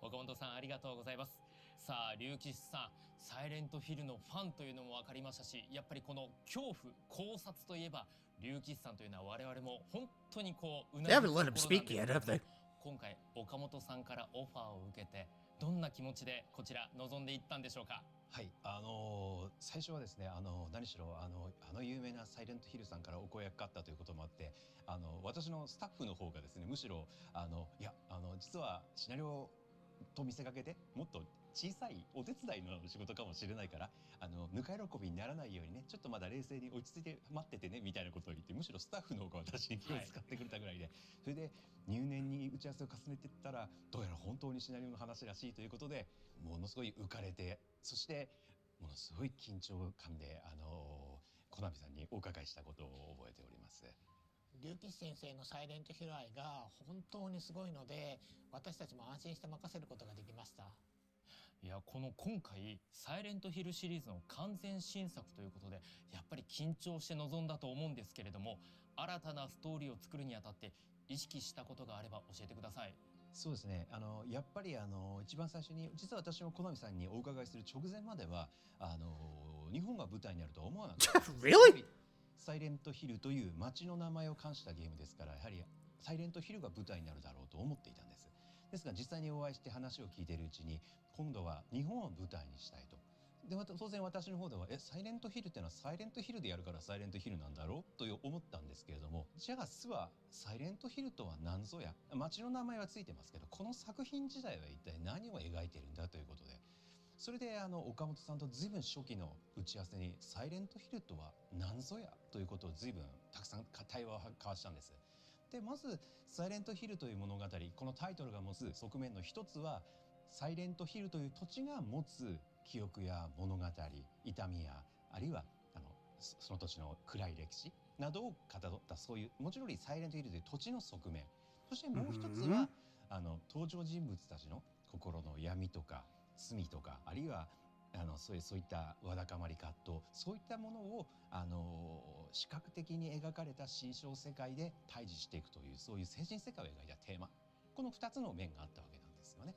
岡本さんありがとうございます。さあ竜騎士さん、サイレントヒルのファンというのも分かりましたし、やっぱりこの恐怖考察といえば竜騎士さんというのは我々も本当にこううな They ず haven't く let と him ころなん speak です yet, けど have they? 今回岡本さんからオファーを受けてどんな気持ちでこちら臨んでいったんでしょうか？はい、最初はですね、何しろ有名なサイレントヒルさんからお声がかかったということもあって、私のスタッフの方がですね、むしろいや実はシナリオと見せかけてもっと小さいお手伝いの仕事かもしれないから、ぬか喜びにならないようにね、ちょっとまだ冷静に落ち着いて待っててねみたいなことを言って、むしろスタッフの方が私に気を使ってくれたぐらいで、それで入念に打ち合わせを重ねていったら、どうやら本当にシナリオの話らしいということで、ものすごい浮かれて、そしてものすごい緊張感でコナミさんにお伺いしたことを覚えております。竜騎士先生のサイレントヒル愛が本当にすごいので、私たちも安心して任せることができました。いや、この今回サイレントヒルシリーズの完全新作ということで、やっぱり緊張して臨んだと思うんですけれども、新たなストーリーを作るにあたって意識したことがあれば教えてください。そうですね、やっぱり一番最初に、実は私もコナミさんにお伺いする直前までは日本が舞台になるとは思わなかったです。Really? サイレントヒルという街の名前を冠したゲームですから、やはりサイレントヒルが舞台になるだろうと思っていたんです。ですが実際にお会いして話を聞いているうちに、今度は日本を舞台にしたいと。で当然私の方ではサイレントヒルっていうのはサイレントヒルでやるからサイレントヒルなんだろうと思ったんですけれども、じゃあ巣はサイレントヒルとは何ぞや、街の名前はついてますけど、この作品自体は一体何を描いてるんだということで、それで岡本さんと随分初期の打ち合わせにサイレントヒルとは何ぞやということを随分たくさん対話を交わしたんです。でまずサイレントヒルという物語、このタイトルが持つ側面の一つは、サイレントヒルという土地が持つ記憶や物語、痛みや、あるいはその土地の暗い歴史などをかたどった、そういうもちろんサイレントヒルという土地の側面、そしてもう一つは登場人物たちの心の闇とか罪とか、あるいはそういったわだかまり葛藤、そういったものを視覚的に描かれた心象世界で対峙していくという、そういう精神世界を描いたテーマ、この2つの面があったわけなんですよね。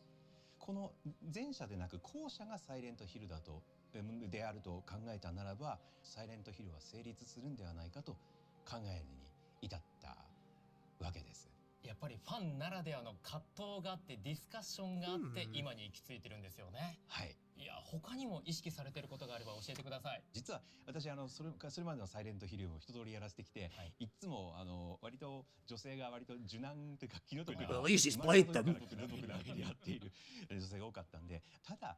この前者でなく後者がサイレントヒルであると考えたならば、サイレントヒルは成立するんではないかと考えるに至ったわけです。やっぱりファンならではの葛藤があって、ディスカッションがあって、今に行き着いてるんですよね。はい、いや、他にも意識されてることがあれば教えてください。実は私それまでのサイレントヒルを一通りやらせてきて、いつも割と女性が割と受難というか気の毒な Well, at least he's played them. やっている女性が多かったんで、ただ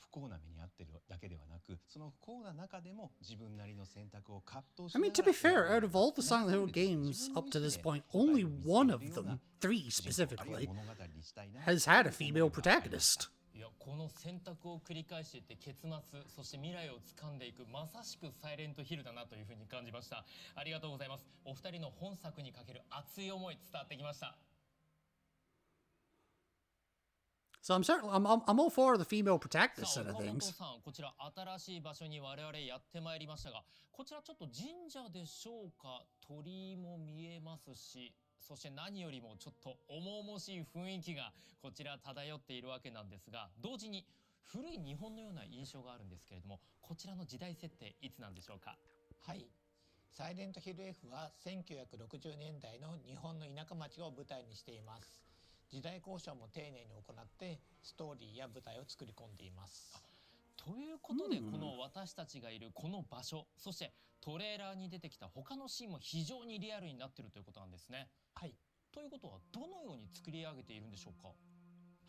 不幸な目に遭ってるだけではなく、その不幸な中でも自分なりの選択を葛藤し I な mean, が to ら be fair, out of all the Silent Hill games up to this point, only one of them, 3 specifically, has had a female protagonist. いや、この選択を繰り返していって結末、そして未来を掴んでいく、まさしくサイレントヒルだなというふうに感じました。ありがとうございます。お二人の本作にかける熱い思い伝わってきました。So I'm all for the female protagonist さあ、 side of 岡本 things. さん、こちら新しい場所に我々やってまいりましたが、こちらちょっと神社でしょうか、鳥居も見えますし、そして何よりもちょっと重々しい雰囲気がこちら漂っているわけなんですが、同時に古い日本のような印象があるんですけれども、こちらの時代設定いつなんでしょうか。はい。サイレントヒル F は1960年代の日本の田舎町を舞台にしています。時代交渉も丁寧に行ってストーリーや舞台を作り込んでいます。ということで、この私たちがいるこの場所、そしてトレーラーに出てきた他のシーンも非常にリアルになっているということなんですね。はい。ということはどのように作り上げているんでしょうか。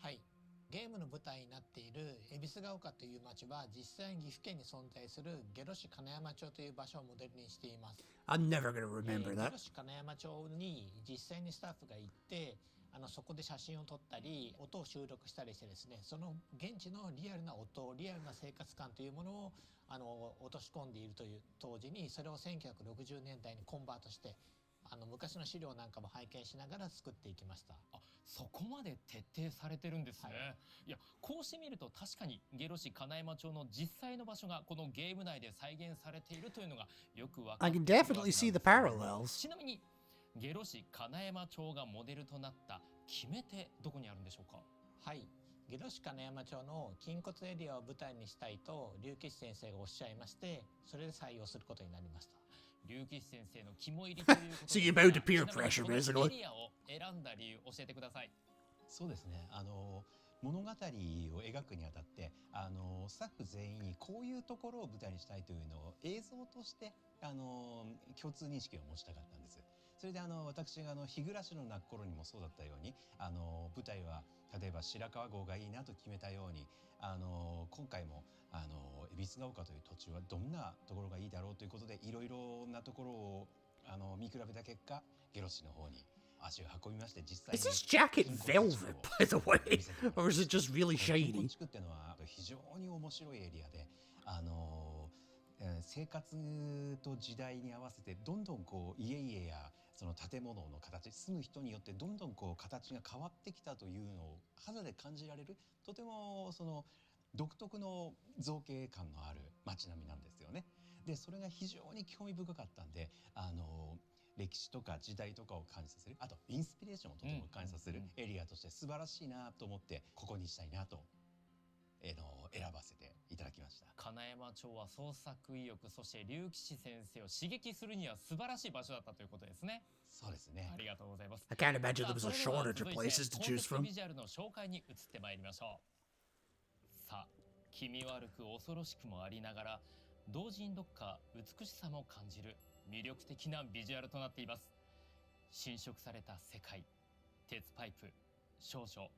はい。ゲームの舞台になっている恵比寿ヶ丘という町は実際に岐阜県に存在する下呂市金山町という場所をモデルにしています。I'm never gonna remember 下 that. 呂市金山町に実際にスタッフが行ってそこで写真を撮ったり音を収録したりしてですね、その現地のリアルな音、リアルな生活感というものを落とし込んでいるという当時に、それを1960年代にコンバートして昔の資料なんかも拝見しながら作っていきました。あ、そこまで徹底されてるんですね。はい、いや、こうして見ると確かに下呂市金山町の実際の場所がこのゲーム内で再現されているというのがよくわか I る。 can definitely see the parallels. ちなみに下呂市金山町がモデルとなった決め手、どこにあるんでしょうか。はい、下呂市金山町の筋骨エリアを舞台にしたいと竜吉先生がおっしゃいまして、それで採用することになりました。竜吉先生の肝入りということSo you bow to peer pressure, エ basically. リアを選んだ理由教えてください。そうですね。物語を描くにあたってスタッフ全員にこういうところを舞台にしたいというのを映像として共通認識を持ちたかったんです。それで私が日暮の泣く頃にもそうだったように舞台は例えば白川郷がいいなと決めたように今回も恵比寿ヶ丘という土地はどんなところがいいだろうということでいろいろなところを見比べた結果下呂市の方に足を運びまして、実際に Is this jacket velvet, by the way? Or is it just really 金 shiny? 婚地区っていうのは非常に面白いエリアで生活と時代に合わせてどんどん家々やその建物の形、住む人によってどんどん形が変わってきたというのを肌で感じられる、とてもその独特の造形感のある街並みなんですよね。でそれが非常に興味深かったんで歴史とか時代とかを感じさせる、あとインスピレーションをとても感じさせるエリアとして素晴らしいなと思ってここにしたいなと選ばせていただきました。金山町は創作意欲、そして竜吉先生を刺激するには素晴らしい場所だったということですね。そうですね。ありがとうございます。 I can't imagine there was さ a あ、それでは shortage 続 of いて places to コン choose テスト from. ビジュアルの紹介に移ってまいりましょう。さあ、気味悪く恐ろしくもありながら同時にどっか美しさも感じる魅力的なビジュアルとなっています。侵食された世界、鉄パイプ、少女、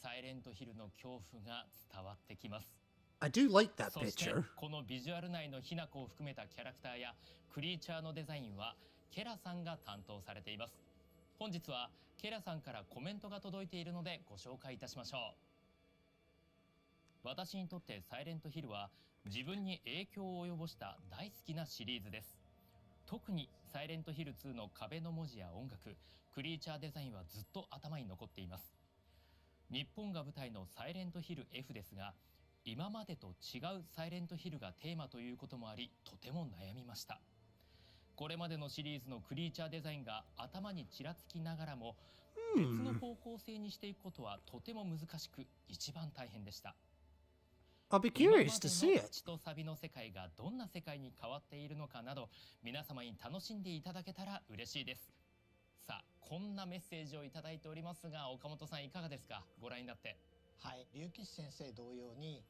サイレントヒルの恐怖が伝わってきます。 I do like that そして picture. このビジュアル内のひな子を含めたキャラクターやクリーチャーのデザインはケラさんが担当されています。本日はケラさんからコメントが届いているのでご紹介いたしましょう。私にとってサイレントヒルは自分に影響を及ぼした大好きなシリーズです。特にサイレントヒル2の壁の文字や音楽、クリーチャーデザインはずっと頭に残っています。日本が舞台のサイレントヒル F ですが、今までと違うサイレントヒルがテーマということもあり、とても悩みました。これまでのシリーズのクリーチャーデザインが頭にちらつきながらも、別の方向性にしていくことはとても難しく、一番大変でした。 I'll be curious to see 今までの it. 血とサビの世界がどんな世界に変わっているのかなど、皆様に楽しんでいただけたら嬉しいです。さあ、こんなメッセージをいただいておりますが、岡本さんいかがですか、ご覧になって。はい、竜吉先生同様に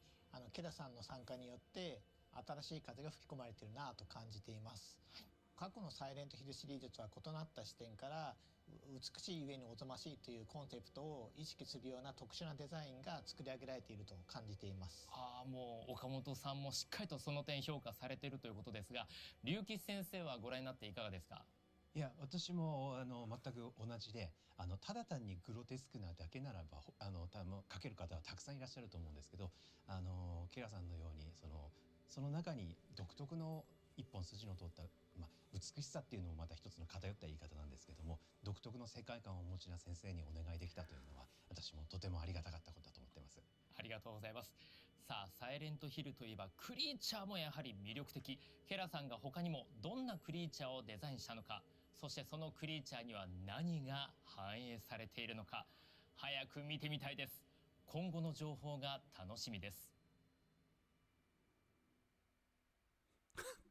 ケダさんの参加によって新しい風が吹き込まれているなと感じています。過去のサイレントヒルシリーズとは異なった視点から美しい上におぞましいというコンセプトを意識するような特殊なデザインが作り上げられていると感じています。もう岡本さんもしっかりとその点評価されているということですが、龍吉先生はご覧になっていかがですか？いや、私も全く同じで、ただ単にグロテスクなだけならば多分描ける方はたくさんいらっしゃると思うんですけど、ケラさんのようにその中に独特の一本筋の通った、美しさっていうのもまた一つの偏った言い方なんですけども、独特の世界観をお持ちな先生にお願いできたというのは私もとてもありがたかったことだと思ってます。ありがとうございます。さあ、サイレントヒルといえばクリーチャーもやはり魅力的。ケラさんが他にもどんなクリーチャーをデザインしたのか、そしてそのクリーチャーには何が反映されているのか、早く見てみたいです。今後の情報が楽しみです。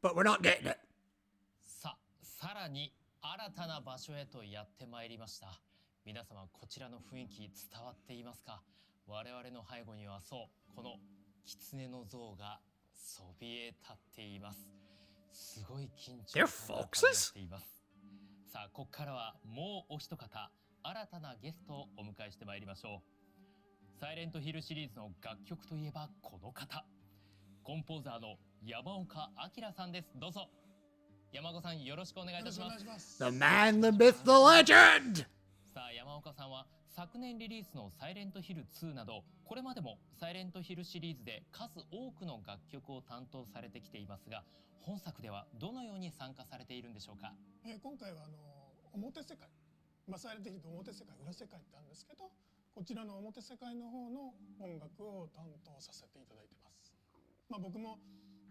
But we're not getting it. さらに新たな場所へとやってまいりました。皆様、こちらの雰囲気伝わっていますか？我々の背後にはこの狐の像がそびえ立っています。すごい緊張感が漂っています。さあ、ここからはもうお一方、新たなゲストをお迎えしてまいりましょう。サイレントヒルシリーズの楽曲といえばこの方、コンポーザーの山岡明さんです。どうぞ。山岡さん、よろしくお願いいたします。The man, the myth, the legend! さあ、山岡さんは昨年リリースのサイレントヒル2など、これまでもサイレントヒルシリーズで数多くの楽曲を担当されてきていますが、本作ではどのように参加されているんでしょうか？今回は表世界、サイレントヒルの表世界、裏世界ってあるんですけど、こちらの表世界の方の音楽を担当させていただいてます。僕も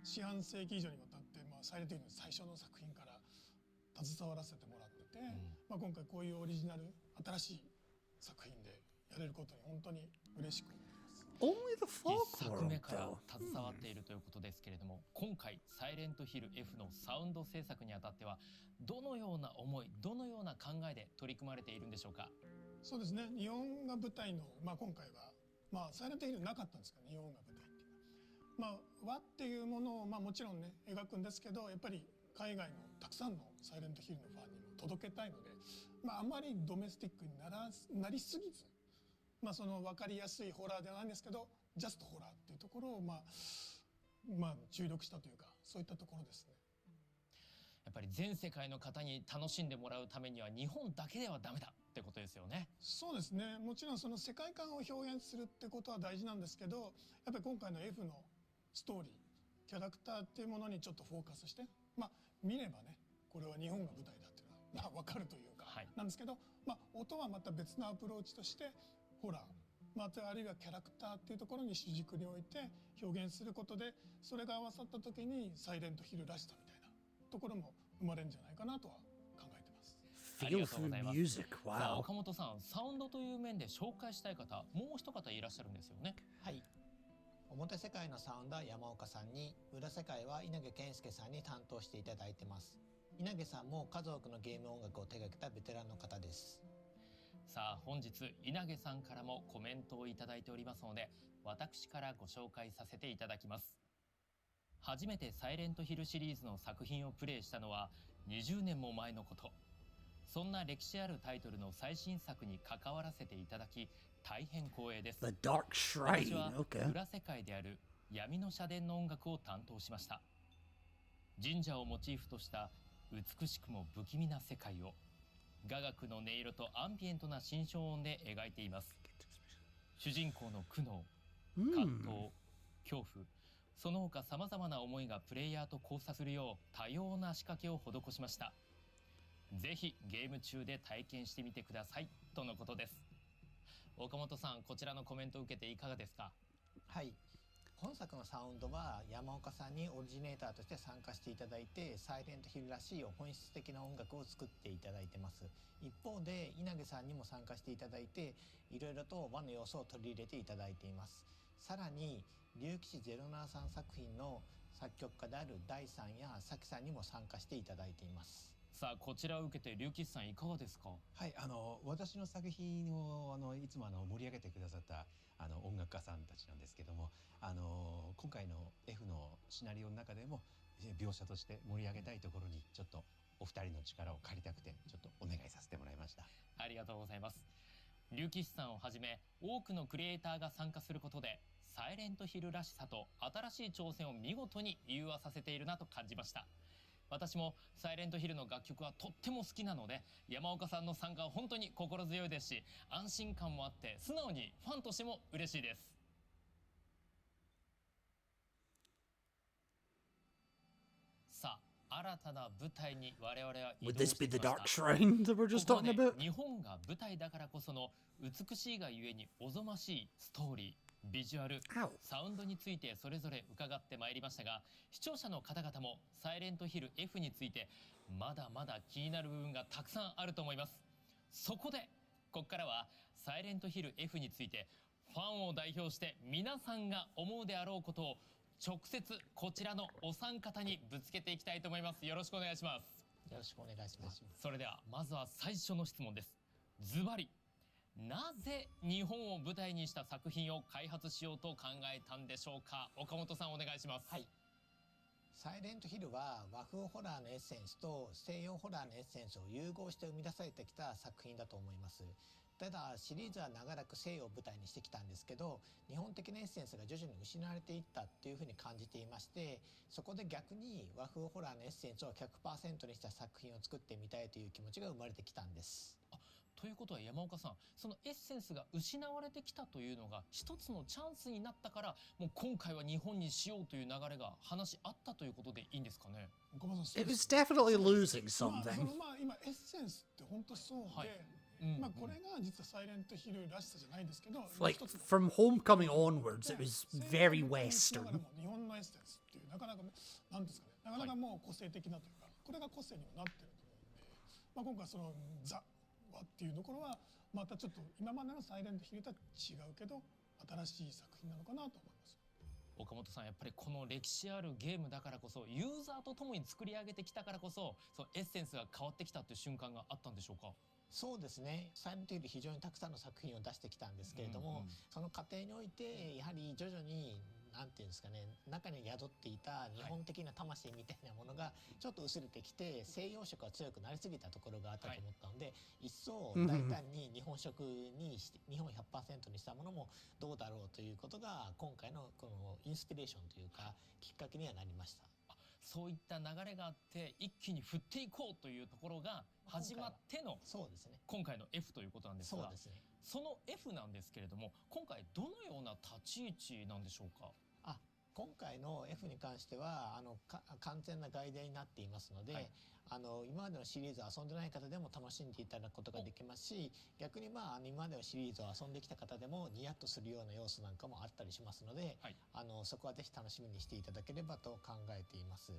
四半世紀以上にわたって、サイレントヒルの最初の作品から携わらせてもらってて、今回こういうオリジナル新しい作品でやれることに本当に嬉しく思います。Only the 1作 folklore 目から携わっているということですけれども、今回サイレントヒル F のサウンド制作にあたってはどのような思い、どのような考えで取り組まれているんでしょうか？そうですね、日本が舞台の、今回は、サイレントヒルなかったんですけど、日本が舞台っていうのは、和っていうものを、もちろんね描くんですけど、やっぱり海外のたくさんのサイレントヒルのファンにも届けたいので、あまりドメスティックになりすぎず、その分かりやすいホラーではないんですけど、ジャストホラーっていうところを注力したというか、そういったところですね。やっぱり全世界の方に楽しんでもらうためには日本だけではダメだってことですよね。そうですね、もちろんその世界観を表現するってことは大事なんですけど、やっぱり今回の F のストーリー、キャラクターっていうものにちょっとフォーカスして、見ればね、これは日本が舞台だっていうのは分かるというか、なんですけど、音はまた別のアプローチとしてホラー、またあるいはキャラクターっていうところに主軸に置いて表現することで、それが合わさった時にサイレントヒルらしさみたいなところも生まれるんじゃないかなとは考えてます。ありがとうございます。さあ、岡本さん、サウンドという面で紹介したい方、もう一方いらっしゃるんですよね。はい。表世界のサウンドは山岡さんに、裏世界は稲毛健介さんに担当していただいてます。稲毛さんも数多くのゲーム音楽を手掛けたベテランの方です。さあ、本日稲毛さんからもコメントをいただいておりますので、私からご紹介させていただきます。初めてサイレントヒルシリーズの作品をプレイしたのは20年も前のこと。そんな歴史あるタイトルの最新作に関わらせていただき、大変光栄です。 The Dark Shrine. 私は Okay. 裏世界である闇の社殿の音楽を担当しました。神社をモチーフとした美しくも不気味な世界を雅楽の音色とアンビエントな心象音で描いています。主人公の苦悩、葛藤、恐怖、その他様々な思いがプレイヤーと交差するよう多様な仕掛けを施しました。ぜひゲーム中で体験してみてくださいとのことです。岡本さん、こちらのコメントを受けていかがですか？はい。本作のサウンドは山岡さんにオリジネーターとして参加していただいて、サイレントヒルらしい本質的な音楽を作っていただいてます。一方で稲毛さんにも参加していただいて、いろいろと和の要素を取り入れていただいています。さらに龍騎士073作品の作曲家である大さんや咲さんにも参加していただいています。さあこちらを受けて龍吉さんいかがですか？はい、私の作品をいつも盛り上げてくださった音楽家さんたちなんですけども、今回の F のシナリオの中でも描写として盛り上げたいところにちょっとお二人の力を借りたくてちょっとお願いさせてもらいました。ありがとうございます。龍吉さんをはじめ多くのクリエイターが参加することでサイレントヒルらしさと新しい挑戦を見事に融和させているなと感じました。私もサイレントヒルの楽曲はとっても好きなので、山岡さんの参加は本当に心強いですし、安心感もあって素直にファンとしても嬉しいです。さあ新たな舞台に我々は移動 Would this し be て the きま Dark した。 Shrine that we're just ここ talking まで about? 日本が舞台だからこその美しいがゆえにおぞましいストーリー、ビジュアル、サウンドについてそれぞれ伺ってまいりましたが、視聴者の方々もサイレントヒル F についてまだまだ気になる部分がたくさんあると思います。そこでここからはサイレントヒル F についてファンを代表して皆さんが思うであろうことを直接こちらのお三方にぶつけていきたいと思います。よろしくお願いします。よろしくお願いします。それではまずは最初の質問です。ズバリなぜ日本を舞台にした作品を開発しようと考えたんでしょうか。岡本さんお願いします。はい。サイレントヒルは和風ホラーのエッセンスと西洋ホラーのエッセンスを融合して生み出されてきた作品だと思います。ただシリーズは長らく西洋を舞台にしてきたんですけど、日本的なエッセンスが徐々に失われていったっていうふうに感じていまして、そこで逆に和風ホラーのエッセンスを 100% にした作品を作ってみたいという気持ちが生まれてきたんです。ということは山岡さん、そのエッセンスが失われてきたというのが一つのチャンスになったから、もう今回は日本にしようという流れが話あったということでいいんですかね。It was definitely losing something. 今エッセンスって本当そうで、これが実はサイレントヒルらしさじゃないんですけど、 Like, from Homecoming onwards, it was very Western. 日本のエッセンスっていうなかなかなんですかね、なかなかもう個性的なというか、これが個性にもなってると思うんで、今回そのザっていうところはまたちょっと今までのサイレントヒルとは違うけど新しい作品なのかなと思います。岡本さん、やっぱりこの歴史あるゲームだからこそ、ユーザーとともに作り上げてきたからこそ、そのエッセンスが変わってきたという瞬間があったんでしょうか。そうですね、サイレントヒル非常にたくさんの作品を出してきたんですけれども、その過程においてやはり徐々になんていうんですかね、中に宿っていた日本的な魂みたいなものがちょっと薄れてきて、西洋色が強くなりすぎたところがあったと思ったので、一層大胆に日本色にして日本 100% にしたものもどうだろうということが今回のこのインスピレーションというかきっかけにはなりました。そういった流れがあって一気に振っていこうというところが始まっての今回の F ということなんですが、その F なんですけれども、今回どのような立ち位置なんでしょうか。今回の F に関しては完全な外伝になっていますので、今までのシリーズを遊んでない方でも楽しんでいただくことができますし、逆に今までのシリーズを遊んできた方でもニヤッとするような要素なんかもあったりしますので、そこはぜひ楽しみにしていただければと考えています。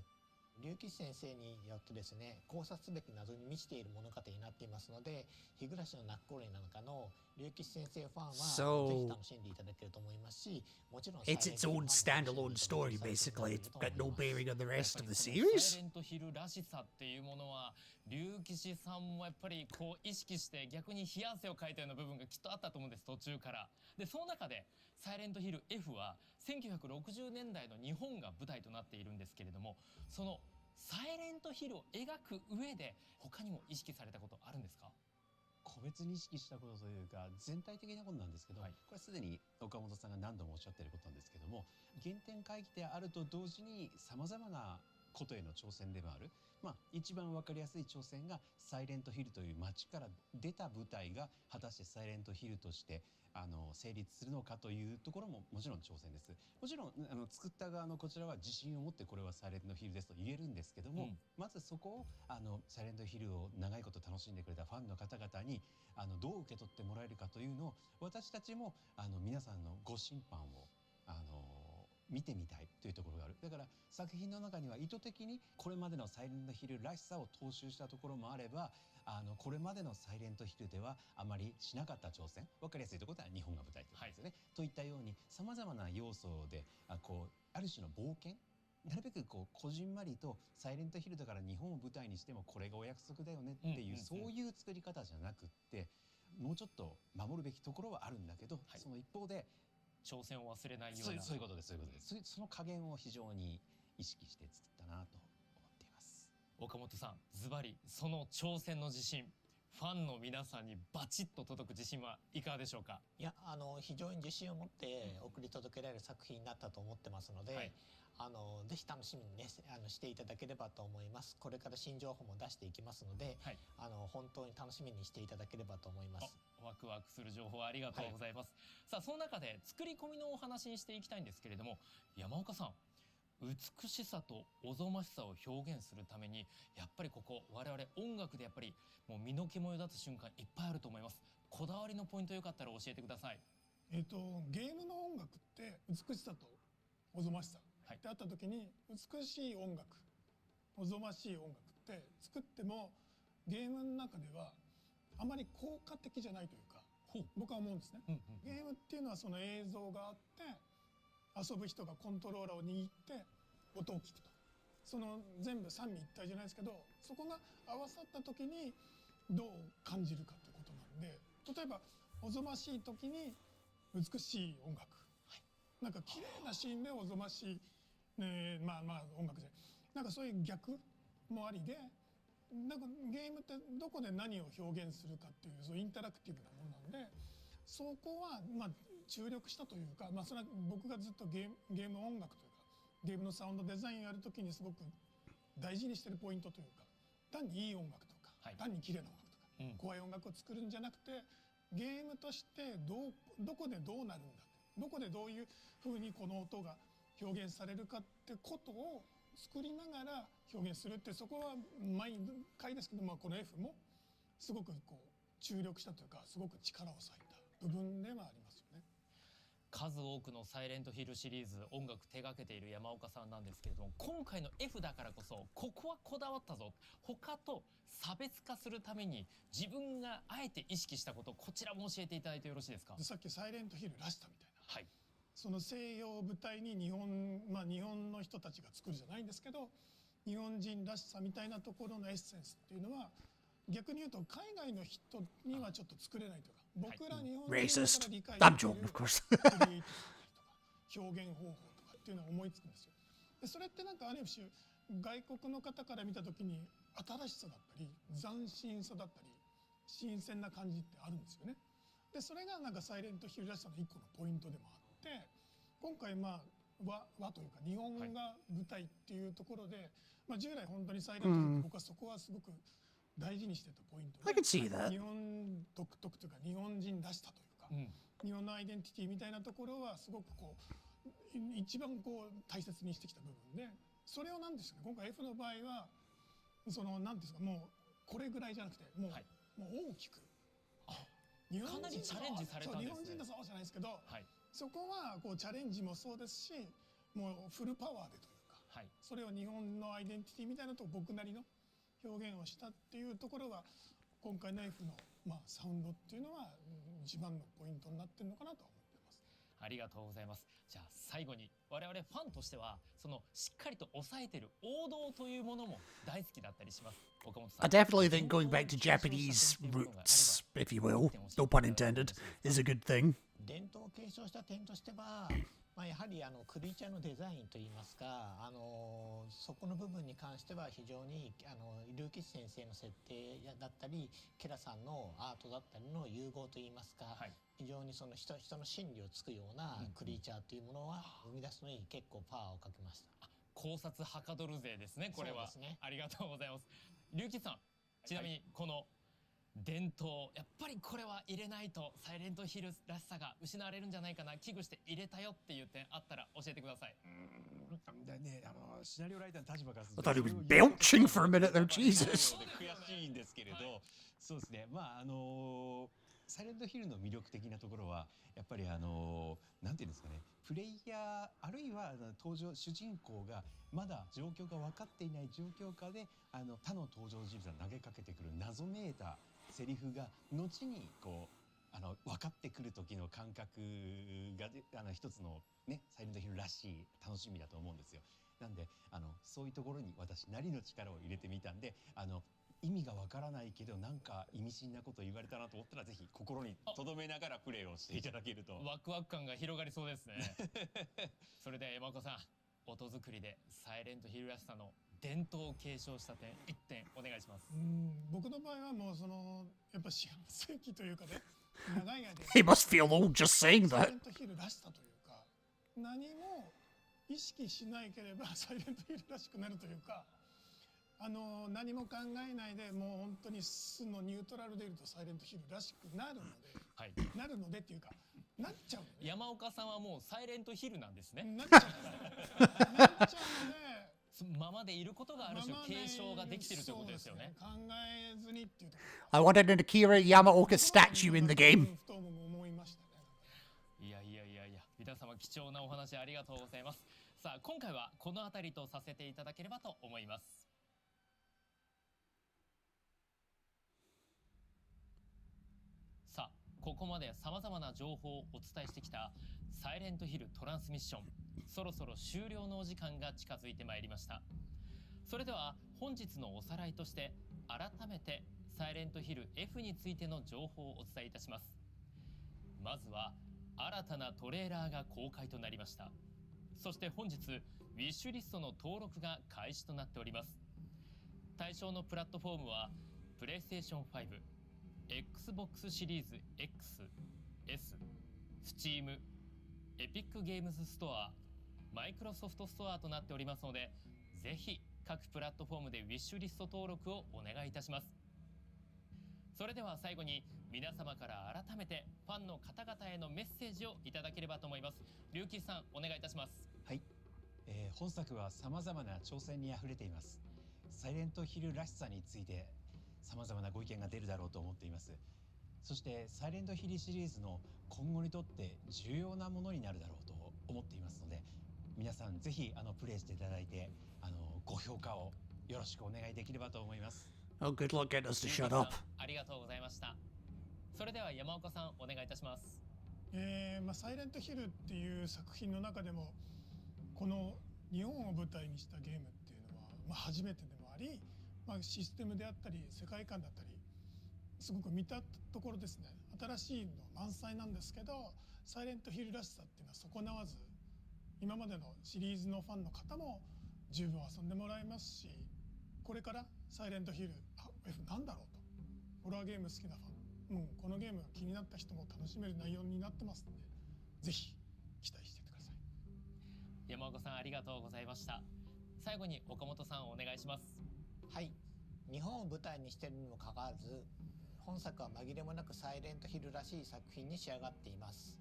龍吉先生によってですね、考察すべき謎に満ちている物語になっていますので、日暮らしの泣く頃になんかの龍吉先生ファンはぜひ楽しんでいただけると思いますし、もちろん It's its own standalone story, basically. It's got no bearing on the rest of the series. サイレントヒルらしさっていうものは龍吉さんもやっぱりこう意識して逆に冷や汗をかいたような部分がきっとあったと思うんです、途中から。でその中でサイレントヒル F は1960年代の日本が舞台となっているんですけれども、そのサイレントヒルを描く上で他にも意識されたことあるんですか。個別に意識したことというか全体的なことなんですけど、これすでに岡本さんが何度もおっしゃっていることなんですけども、原点回帰であると同時にさまざまなことへの挑戦でもある、一番分かりやすい挑戦がサイレントヒルという街から出た舞台が果たしてサイレントヒルとして成立するのかというところももちろん挑戦です。もちろん作った側のこちらは自信を持ってこれはサイレントヒルですと言えるんですけども、まずそこをサイレントヒルを長いこと楽しんでくれたファンの方々にどう受け取ってもらえるかというのを私たちも皆さんのご審判を見てみたいというところがある。だから作品の中には意図的にこれまでのサイレントヒルらしさを踏襲したところもあれば、これまでのサイレントヒルではあまりしなかった挑戦、分かりやすいところでは日本が舞台ということですよね、といったようにさまざまな要素である種の冒険なるべくこうこじんまりとサイレントヒルだから日本を舞台にしてもこれがお約束だよねっていう、そういう作り方じゃなくって、もうちょっと守るべきところはあるんだけど、その一方で挑戦を忘れないような。そういうことです。その加減を非常に意識して作ったなと思っています。岡本さん、ズバリその挑戦の自信、ファンの皆さんにバチッと届く自信はいかがでしょうか？いや、非常に自信を持って送り届けられる作品になったと思ってますので、ぜひ楽しみにね、していただければと思います。これから新情報も出していきますので、本当に楽しみにしていただければと思います。ワクワクする情報ありがとうございます。さあ、その中で作り込みのお話にしていきたいんですけれども、山岡さん、美しさとおぞましさを表現するために、やっぱりここ我々音楽でやっぱりもう身の肝を立つ瞬間いっぱいあると思います。こだわりのポイントよかったら教えてください。ゲームの音楽って美しさとおぞましさってあった時に、美しい音楽、おぞましい音楽って作ってもゲームの中ではあまり効果的じゃないというか、僕は思うんですね。ゲームっていうのはその映像があって遊ぶ人がコントローラーを握って音を聞くと、その全部三位一体じゃないですけど、そこが合わさった時にどう感じるかってことなんで、例えばおぞましい時に美しい音楽、なんか綺麗なシーンでおぞましい、音楽じゃない、なんかそういう逆もありで、なんかゲームってどこで何を表現するかっていう、そうインタラクティブなものなんで、そこは注力したというか、それは僕がずっとゲーム音楽というかゲームのサウンドデザインをやるときにすごく大事にしてるポイントというか、単にいい音楽とか、単に綺麗な音楽とか、怖い音楽を作るんじゃなくて、ゲームとしてどこでどうなるんだ、どこでどういうふうにこの音が表現されるかってことを作りながら表現するって、そこは毎回ですけど、この F もすごくこう注力したというか、すごく力を割いた部分ではありますよね。数多くのサイレントヒルシリーズ音楽手掛けている山岡さんなんですけれども、今回の F だからこそここはこだわったぞ、他と差別化するために自分があえて意識したこと、こちらも教えていただいてよろしいですか？さっきサイレントヒルらしさみたいな、その西洋を舞台に日本の人たちが作るじゃないんですけど、日本人らしさみたいなところのエッセンスっていうのは、逆に言うと海外の人にはちょっと作れないというか、僕ら日本人だから理解できるクリエイティブとか表現方法とかっていうのは思いつくんですよ。でそれってなんかある種外国の方から見た時に新しさだったり斬新さだったり新鮮な感じってあるんですよね。でそれがなんかサイレントヒルらしさの一個のポイントでもあって、今回和というか日本が舞台っていうところで、従来本当にサイレントヒル、僕はそこはすごく大事にしてたポイントで、 I can see that. 日本独特というか日本人らしさというか、日本のアイデンティティみたいなところはすごくこう一番こう大切にしてきた部分で、それをなんですか、今回 F の場合はそのなんですか、もうこれぐらいじゃなくてもう大きく、かなりチャレンジされたんですね。日本人のそうじゃないですけど、そこはこうチャレンジもそうですし、もうフルパワーでというか、それを日本のアイデンティティみたいなと僕なりの表現をしたっていうところが今回の F のサウンドっていうのは一番のポイントになってるのかなと思ってます。ありがとうございます。じゃあ最後に我々ファンとしてはそのしっかりと抑えてる王道というものも大好きだったりします。岡本さん。I definitely think going back to Japanese roots, if you will, no pun intended, is a good thing. 伝統を継承した点としては、やはりクリーチャーのデザインといいますか、そこの部分に関しては非常にルーキス先生の設定だったりケラさんのアートだったりの融合といいますか、非常にその人の心理をつくようなクリーチャーというものは生み出すのに結構パワーをかけました。考察はかどる勢ですね、これは。ありがとうございます。龍吉さん、ちなみにこの伝統、やっぱりこれは入れないとサイレントヒルらしさが失われるんじゃないかな、危惧して入れたよっていう点あったら教えてください。シナリオライターの立場からする I thought he was belching for a minute there, Jesus. 悔しいんですけれど、そうですね、サイレントヒルの魅力的なところはやっぱりなんていうんですかね、プレイヤーあるいは主人公がまだ状況が分かっていない状況下で他の登場人物が投げかけてくる謎めいたセリフが後にこう分かってくる時の感覚が一つのねサイレントヒルらしい楽しみだと思うんですよ。なんでそういうところに私なりの力を入れてみたんで意味がわからないけどなんか意味深なこと言われたなと思ったらぜひ心に留めながらプレイをしていただけるとワクワク感が広がりそうですねそれでは山岡さん、音作りでサイレントヒルらしさの伝統を継承した点1点お願いします。僕の場合はもうやっぱ幸せ期というかね、長い間 He must feel old just saying サイ that. レントヒルらしさというか、何も意識しないければサイレントヒルらしくなるというか、何も考えないでもう本当に素のニュートラルでいるとサイレントヒルらしくなるので、はい、なるのでっていうかなっちゃうのね。山岡さんはもうサイレントヒルなんですね。なっちゃうのでままでいることがある種継承ができてるということですよね。考えずにっていうところ。 I wanted an Akira Yamaoka statue in the game. と思いましたね。いや皆様貴重なお話ありがとうございます。さあ今回はこの辺りとさせていただければと思います。さあここまでさまざまな情報をお伝えしてきたサイレントヒルトランスミッション、そろそろ終了のお時間が近づいてまいりました。それでは本日のおさらいとして改めてサイレントヒル F についての情報をお伝えいたします。まずは新たなトレーラーが公開となりました。そして本日ウィッシュリストの登録が開始となっております。対象のプラットフォームはプレイステーション5、Xbox シリーズ X、S、Steam、エピックゲームズストア、マイクロソフトストアとなっておりますので、ぜひ各プラットフォームでウィッシュリスト登録をお願いいたします。それでは最後に皆様から改めてファンの方々へのメッセージをいただければと思います。龍騎さんお願いいたします。はい、本作は様々な挑戦にあふれています。サイレントヒルらしさについて様々なご意見が出るだろうと思っています。そしてサイレントヒルシリーズの今後にとって重要なものになるだろうと思っていますので、皆さんぜひプレイしていただいてご評価をよろしくお願いできればと思います。Oh, good luck getting us to shut up. ありがとうございました。それでは山岡さんお願いいたします。サイレントヒルっていう作品の中でもこの日本を舞台にしたゲームっていうのは、初めてでもあり、システムであったり世界観だったりすごく見たところですね、新しいの満載なんですけど、サイレントヒルらしさっていうのは損なわず、今までのシリーズのファンの方も十分遊んでもらえますし、これからサイレントヒルF なんだろうと、ホラーゲーム好きなファン、このゲームが気になった人も楽しめる内容になってますので、ぜひ期待していてください。山岡さんありがとうございました。最後に岡本さんお願いします。はい、日本を舞台にしているにもかかわらず、本作は紛れもなくサイレントヒルらしい作品に仕上がっています。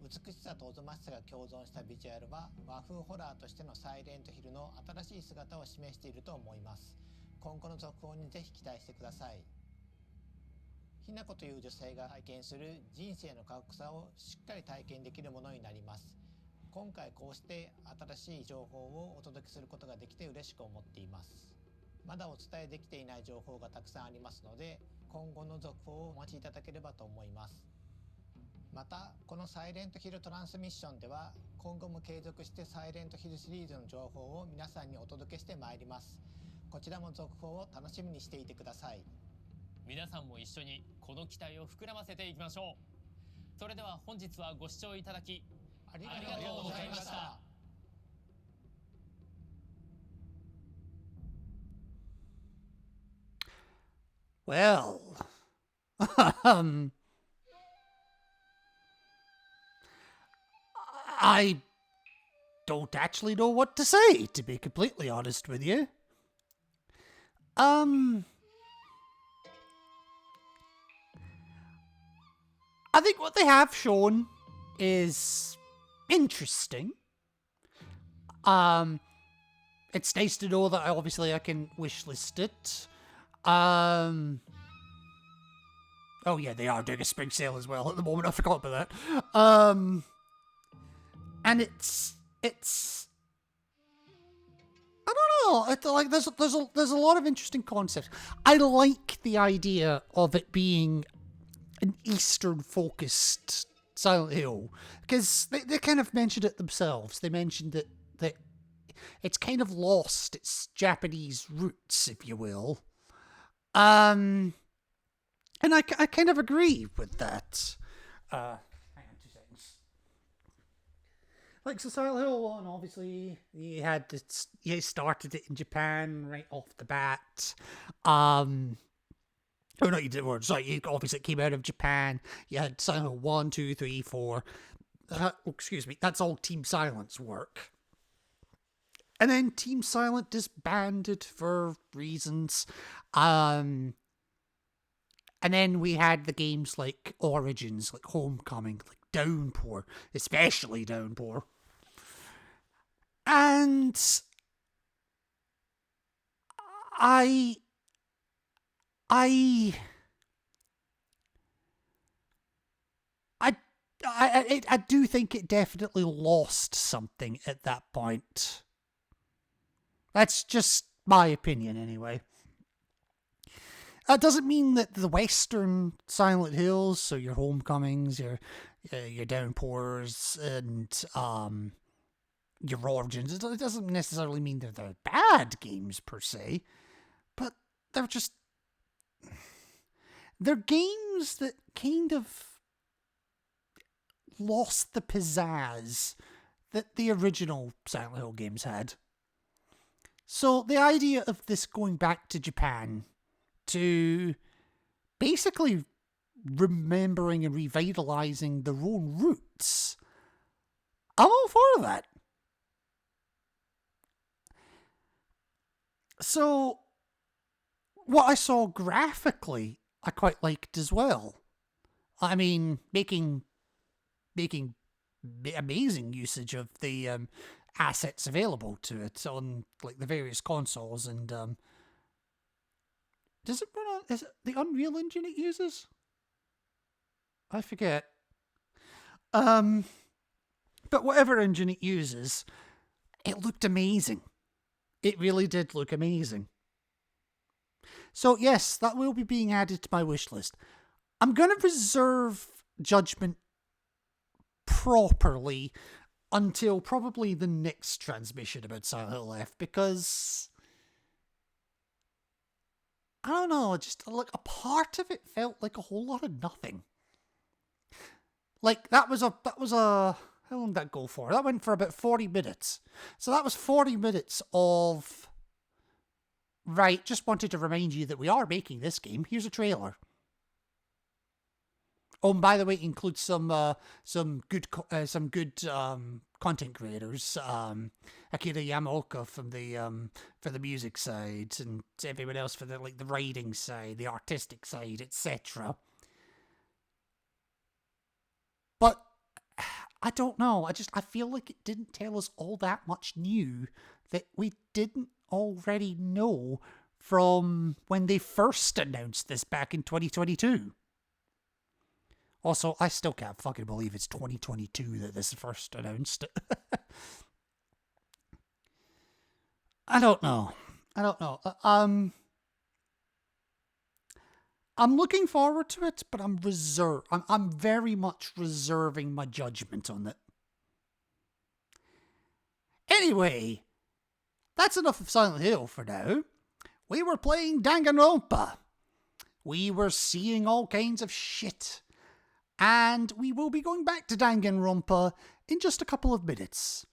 美しさとおぞましさが共存したビジュアルは和風ホラーとしてのサイレントヒルの新しい姿を示していると思います。今後の続報にぜひ期待してください。ひな子という女性が体験する人生の過酷さをしっかり体験できるものになります。今回こうして新しい情報をお届けすることができて嬉しく思っています。まだお伝えできていない情報がたくさんありますので、今後の続報をお待ちいただければと思います。またこのサイレントヒルトランスミッションでは今後も継続してサイレントヒルシリーズの情報を皆さんにお届けしてまいります。こちらも続報を楽しみにしていてください。皆さんも一緒にこの期待を膨らませていきましょう。それでは本日はご視聴いただきありがとうございました。Well, I don't actually know what to say, to be completely honest with you. I think what they have shown is interesting. It's nice to know that I can wishlist it. Oh yeah, they are doing a spring sale as well at the moment. I forgot about that. And it's I don't know. It's like there's a lot of interesting concepts. I like the idea of it being an Eastern focused Silent Hill, because they kind of mentioned it themselves. They mentioned that it's kind of lost its Japanese roots, if you will. And I kind of agree with that. Hang on 2 seconds. Like, so Silent Hill 1, obviously, you started it in Japan right off the bat. Oh, no, you didn't. Sorry, obviously it came out of Japan. You had Silent Hill 1, 2, 3, 4. Excuse me, that's all Team Silent's work. And then Team Silent disbanded for reasons. And then we had the games like Origins, like Homecoming, like Downpour, especially Downpour. And I do think it definitely lost something at that point. That's just my opinion, anyway. That doesn't mean that the Western Silent Hills, so your Homecomings, your Downpours, and your Origins, it doesn't necessarily mean that they're bad games per se, but they're games that kind of lost the pizzazz that the original Silent Hill games had. So the idea of this going back to Japan to basically remembering and revitalizing their own roots, I'm all for that. So what I saw graphically, I quite liked as well. I mean, making amazing usage of the assets available to it on like the various consoles, and does it run on, is it the Unreal Engine it uses? I forget. But whatever engine it uses, it looked amazing. It really did look amazing. So yes, that will be being added to my wish list. I'm going to reserve judgment properly until probably the next transmission about Silent Hill F, because I don't know, just like a part of it felt like a whole lot of nothing. Like that was a how long did that go for? That went for about 40 minutes. So that was 40 minutes of, right, just wanted to remind you that we are making this game. Here's a trailer. Oh, and by the way, it includes some good content creators. Akira Yamaoka from for the music side, and everyone else for the writing side, the artistic side, etc. But I don't know. I feel like it didn't tell us all that much new that we didn't already know from when they first announced this back in 2022. Also, I still can't fucking believe it's 2022 that this first announced. I don't know. I'm looking forward to it, but I'm very much reserving my judgment on it. Anyway, that's enough of Silent Hill for now. We were playing Danganronpa. We were seeing all kinds of shit. And we will be going back to Danganronpa in just a couple of minutes.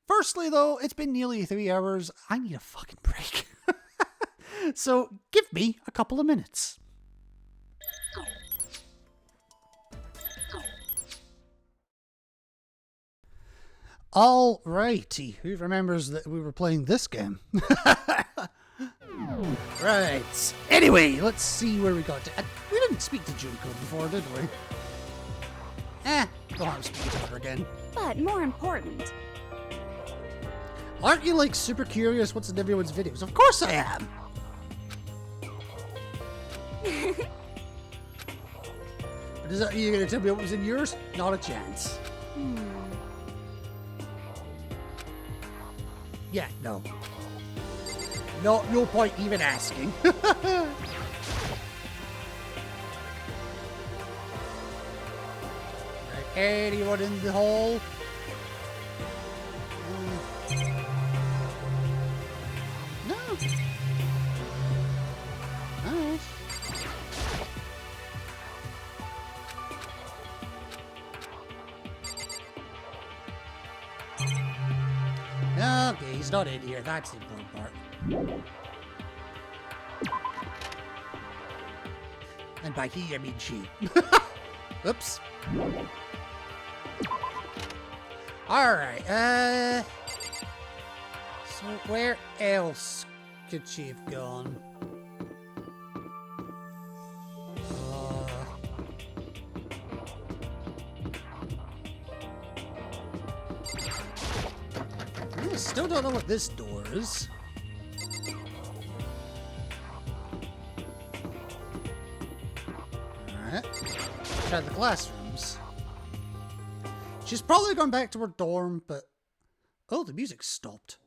Firstly, though, it's been nearly 3 hours. I need a fucking break. So, give me a couple of minutes. Alrighty, who remembers that we were playing this game? Right. Anyway, let's see where we got to. We didn't speak to Junko before, did we? Go on, speak to her again. But more important. Aren't you like super curious what's in everyone's videos? Of course I am! But is that you gonna tell me what was in yours? Not a chance. Yeah, no. No point even asking. Right, anyone in the hall? not in here. That's the important part. And by he, I mean she. Oops. Alright, so where else could she have gone? I still don't know what this door is. Alright. Try the classrooms. She's probably gone back to her dorm, but... Oh, the music stopped.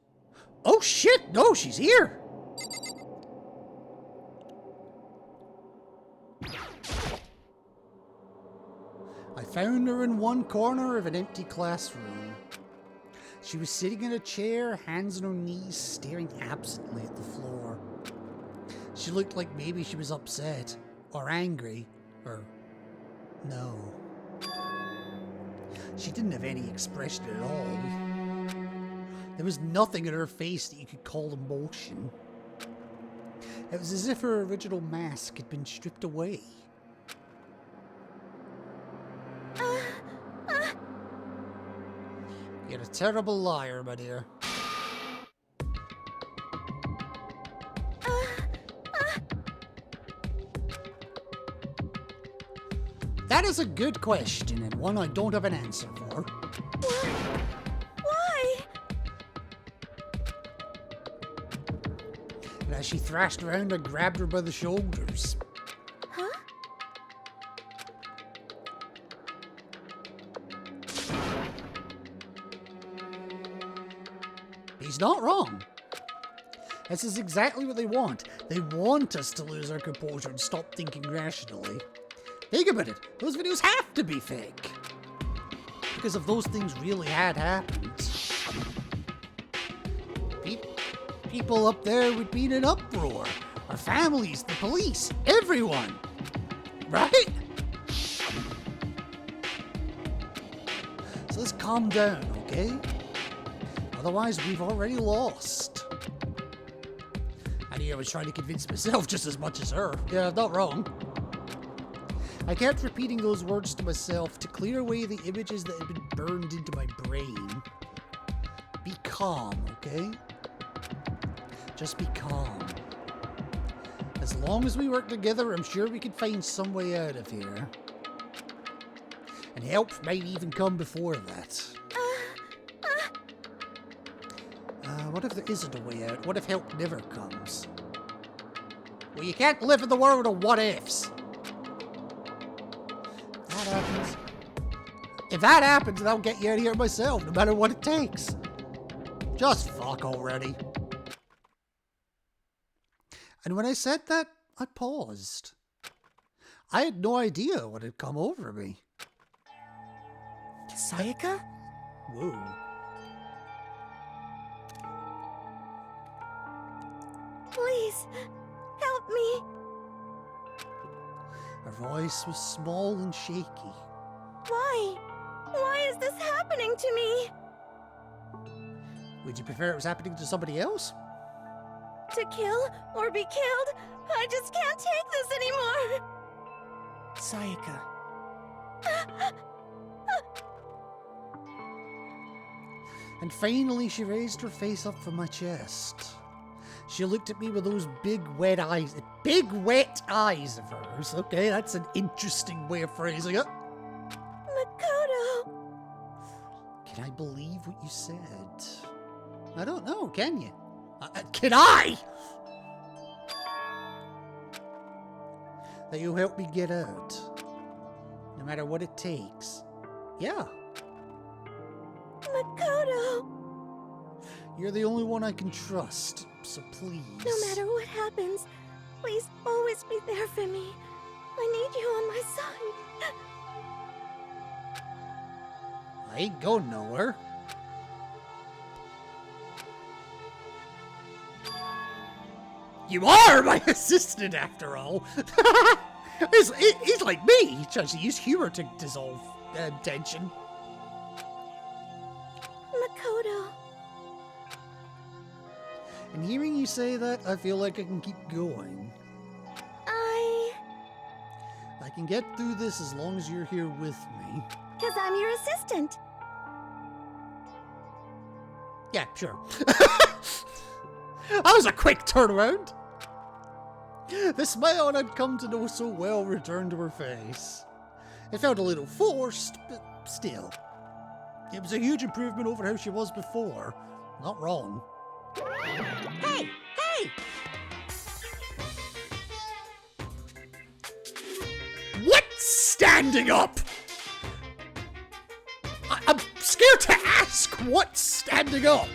Oh shit! No, she's here! I found her in one corner of an empty classroom. She was sitting in a chair, hands on her knees, staring absently at the floor. She looked like maybe she was upset, or angry, or... no. She didn't have any expression at all. There was nothing in her face that you could call emotion. It was as if her original mask had been stripped away. You're a terrible liar, my dear. That is a good question, and one I don't have an answer for. Why? And as she thrashed around, I grabbed her by the shoulders. Huh? He's not wrong. This is exactly what they want. They want us to lose our composure and stop thinking rationally. Think about it. Those videos have to be fake. Because if those things really had happened, people up there would be in an uproar. Our families, the police, everyone. Right? So let's calm down, okay? Otherwise, we've already lost. I knew I was trying to convince myself just as much as her. Yeah, not wrong. I kept repeating those words to myself to clear away the images that had been burned into my brain. Be calm, okay? Just be calm. As long as we work together, I'm sure we can find some way out of here. And help might even come before that. What if there isn't a way out? What if help never comes? Well, you can't live in the world of what-ifs. If that happens, then I'll get you out of here myself, no matter what it takes. Just fuck already. And when I said that, I paused. I had no idea what had come over me. Sayaka? Whoa. Please, help me. Her voice was small and shaky. Why? Why is this happening to me? Would you prefer it was happening to somebody else? To kill or be killed? I just can't take this anymore. Sayaka. And finally she raised her face up from my chest. She looked at me with those big wet eyes of hers. Okay, that's an interesting way of phrasing it. Makoto. Can I believe what you said? I don't know, can you? Can I? That you'll help me get out. No matter what it takes. Yeah. Makoto. You're the only one I can trust, so please. No matter what happens, please always be there for me. I need you on my side. I ain't going nowhere. You are my assistant, after all. He's like me. He tries to use humor to dissolve tension. Makoto. And hearing you say that, I feel like I can keep going. I can get through this as long as you're here with me. 'Cause I'm your assistant. Yeah, sure. That was a quick turnaround. The smile I'd come to know so well returned to her face. It felt a little forced, but still. It was a huge improvement over how she was before. Not wrong. Hey! Hey! What's standing up? I'm scared to ask what's standing up.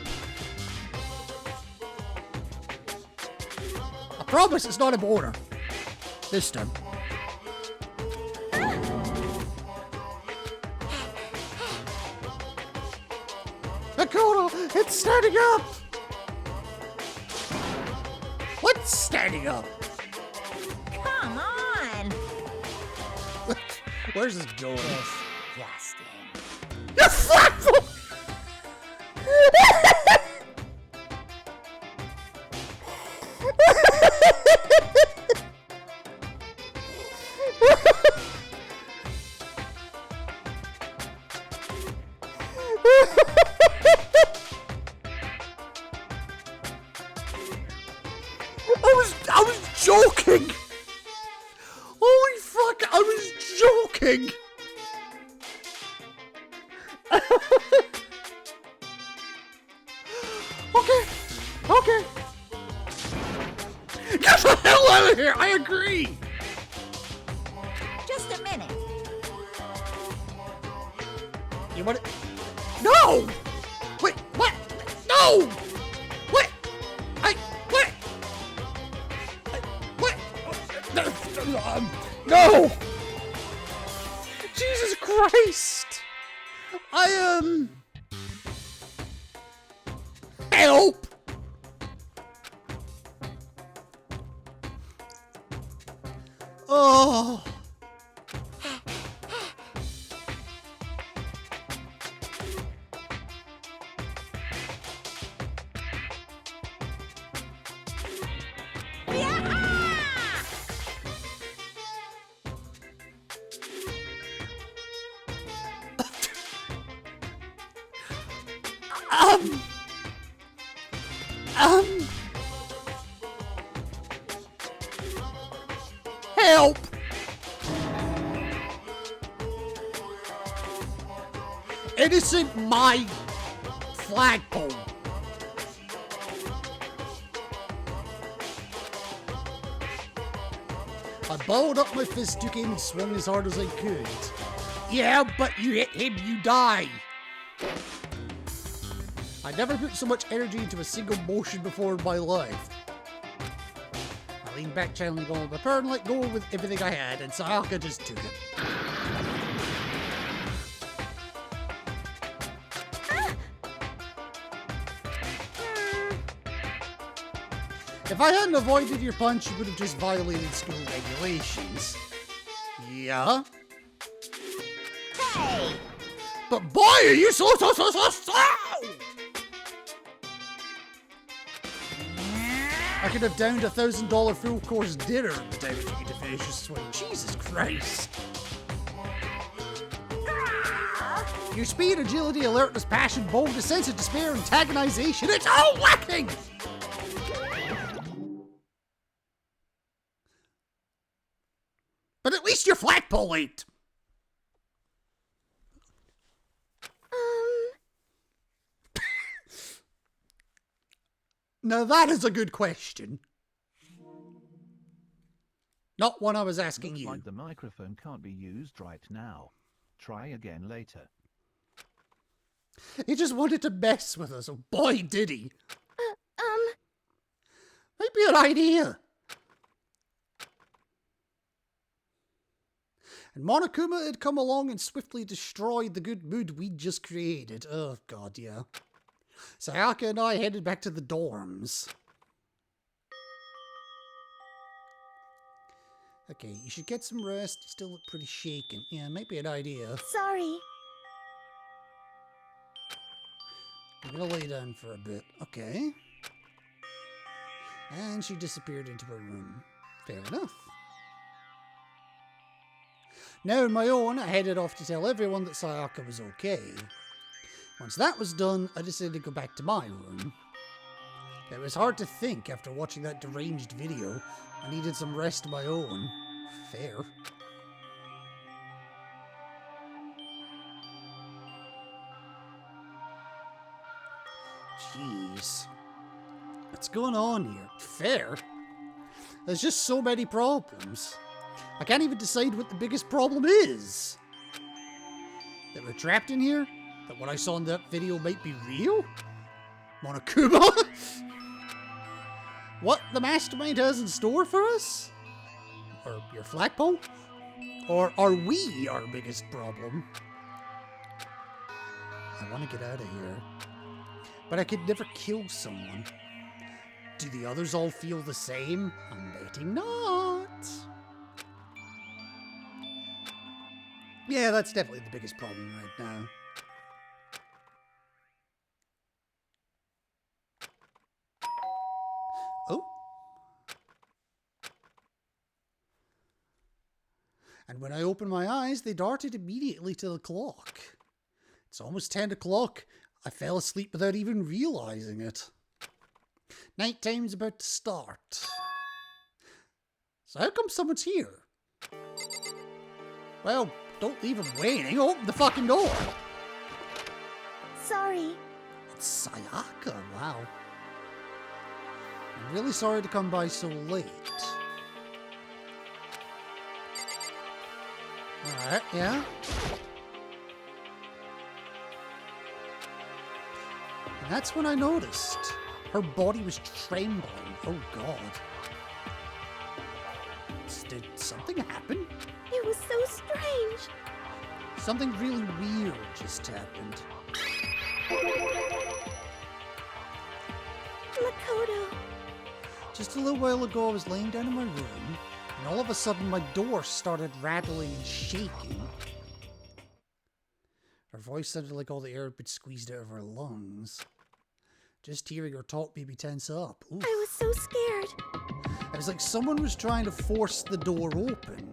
I promise it's not a boner. This time. Dakota, it's standing up! What's standing up? Come on! Where's this going? Disgusting. You flatfoot! I was joking! Holy fuck, I was joking! Okay. Get the hell out of here! I agree! Just a minute. You want it? No! Wait, what? No! What? What? No! Jesus Christ! Help! Oh. Help! It isn't my flagpole. I balled up my fist, took aim, and swung as hard as I could. Yeah, but you hit him, you die. I never put so much energy into a single motion before in my life. I leaned back, channeling all my power, and let go with everything I had, and Sayaka just took it. If I hadn't avoided your punch, you would have just violated school regulations. Yeah? Hey! But boy, are you so slow! I could have downed $1,000 full course dinner at the time it took you to finish your swing. Jesus Christ. Your speed, agility, alertness, passion, boldness, sense of despair, antagonization, it's all lacking! But at least your flagpole ain't. Now that is a good question. Not one I was asking you. Looks like the microphone can't be used right now. Try again later. He just wanted to mess with us, and boy did he. Might be an idea. And Monokuma had come along and swiftly destroyed the good mood we'd just created. Oh god, yeah. Sayaka and I headed back to the dorms. Okay, you should get some rest. You still look pretty shaken. Yeah, might be an idea. Sorry. I'm gonna lay down for a bit. Okay. And she disappeared into her room. Fair enough. Now on my own, I headed off to tell everyone that Sayaka was okay. Once that was done, I decided to go back to my room. It was hard to think after watching that deranged video. I needed some rest of my own. Fair. Jeez. What's going on here? Fair? There's just so many problems. I can't even decide what the biggest problem is. That we're trapped in here? That what I saw in that video might be real? Monokuma? What the mastermind has in store for us? Or your flagpole? Or are we our biggest problem? I want to get out of here. But I could never kill someone. Do the others all feel the same? I'm betting not. Yeah, that's definitely the biggest problem right now. Oh. And when I opened my eyes, they darted immediately to the clock. It's almost 10 o'clock. I fell asleep without even realizing it. Nighttime's about to start. So how come someone's here? Well, don't leave him waiting. Open the fucking door. Sorry. It's Sayaka. Wow. I'm really sorry to come by so late. Alright, yeah. And that's when I noticed her body was trembling. Oh god. Did something happen? It was so strange. Something really weird just happened. Makoto. Just a little while ago I was laying down in my room, and all of a sudden my door started rattling and shaking. Her voice sounded like all the air had been squeezed out of her lungs. Just hearing her talk made me tense up. Oof. I was so scared. It was like someone was trying to force the door open.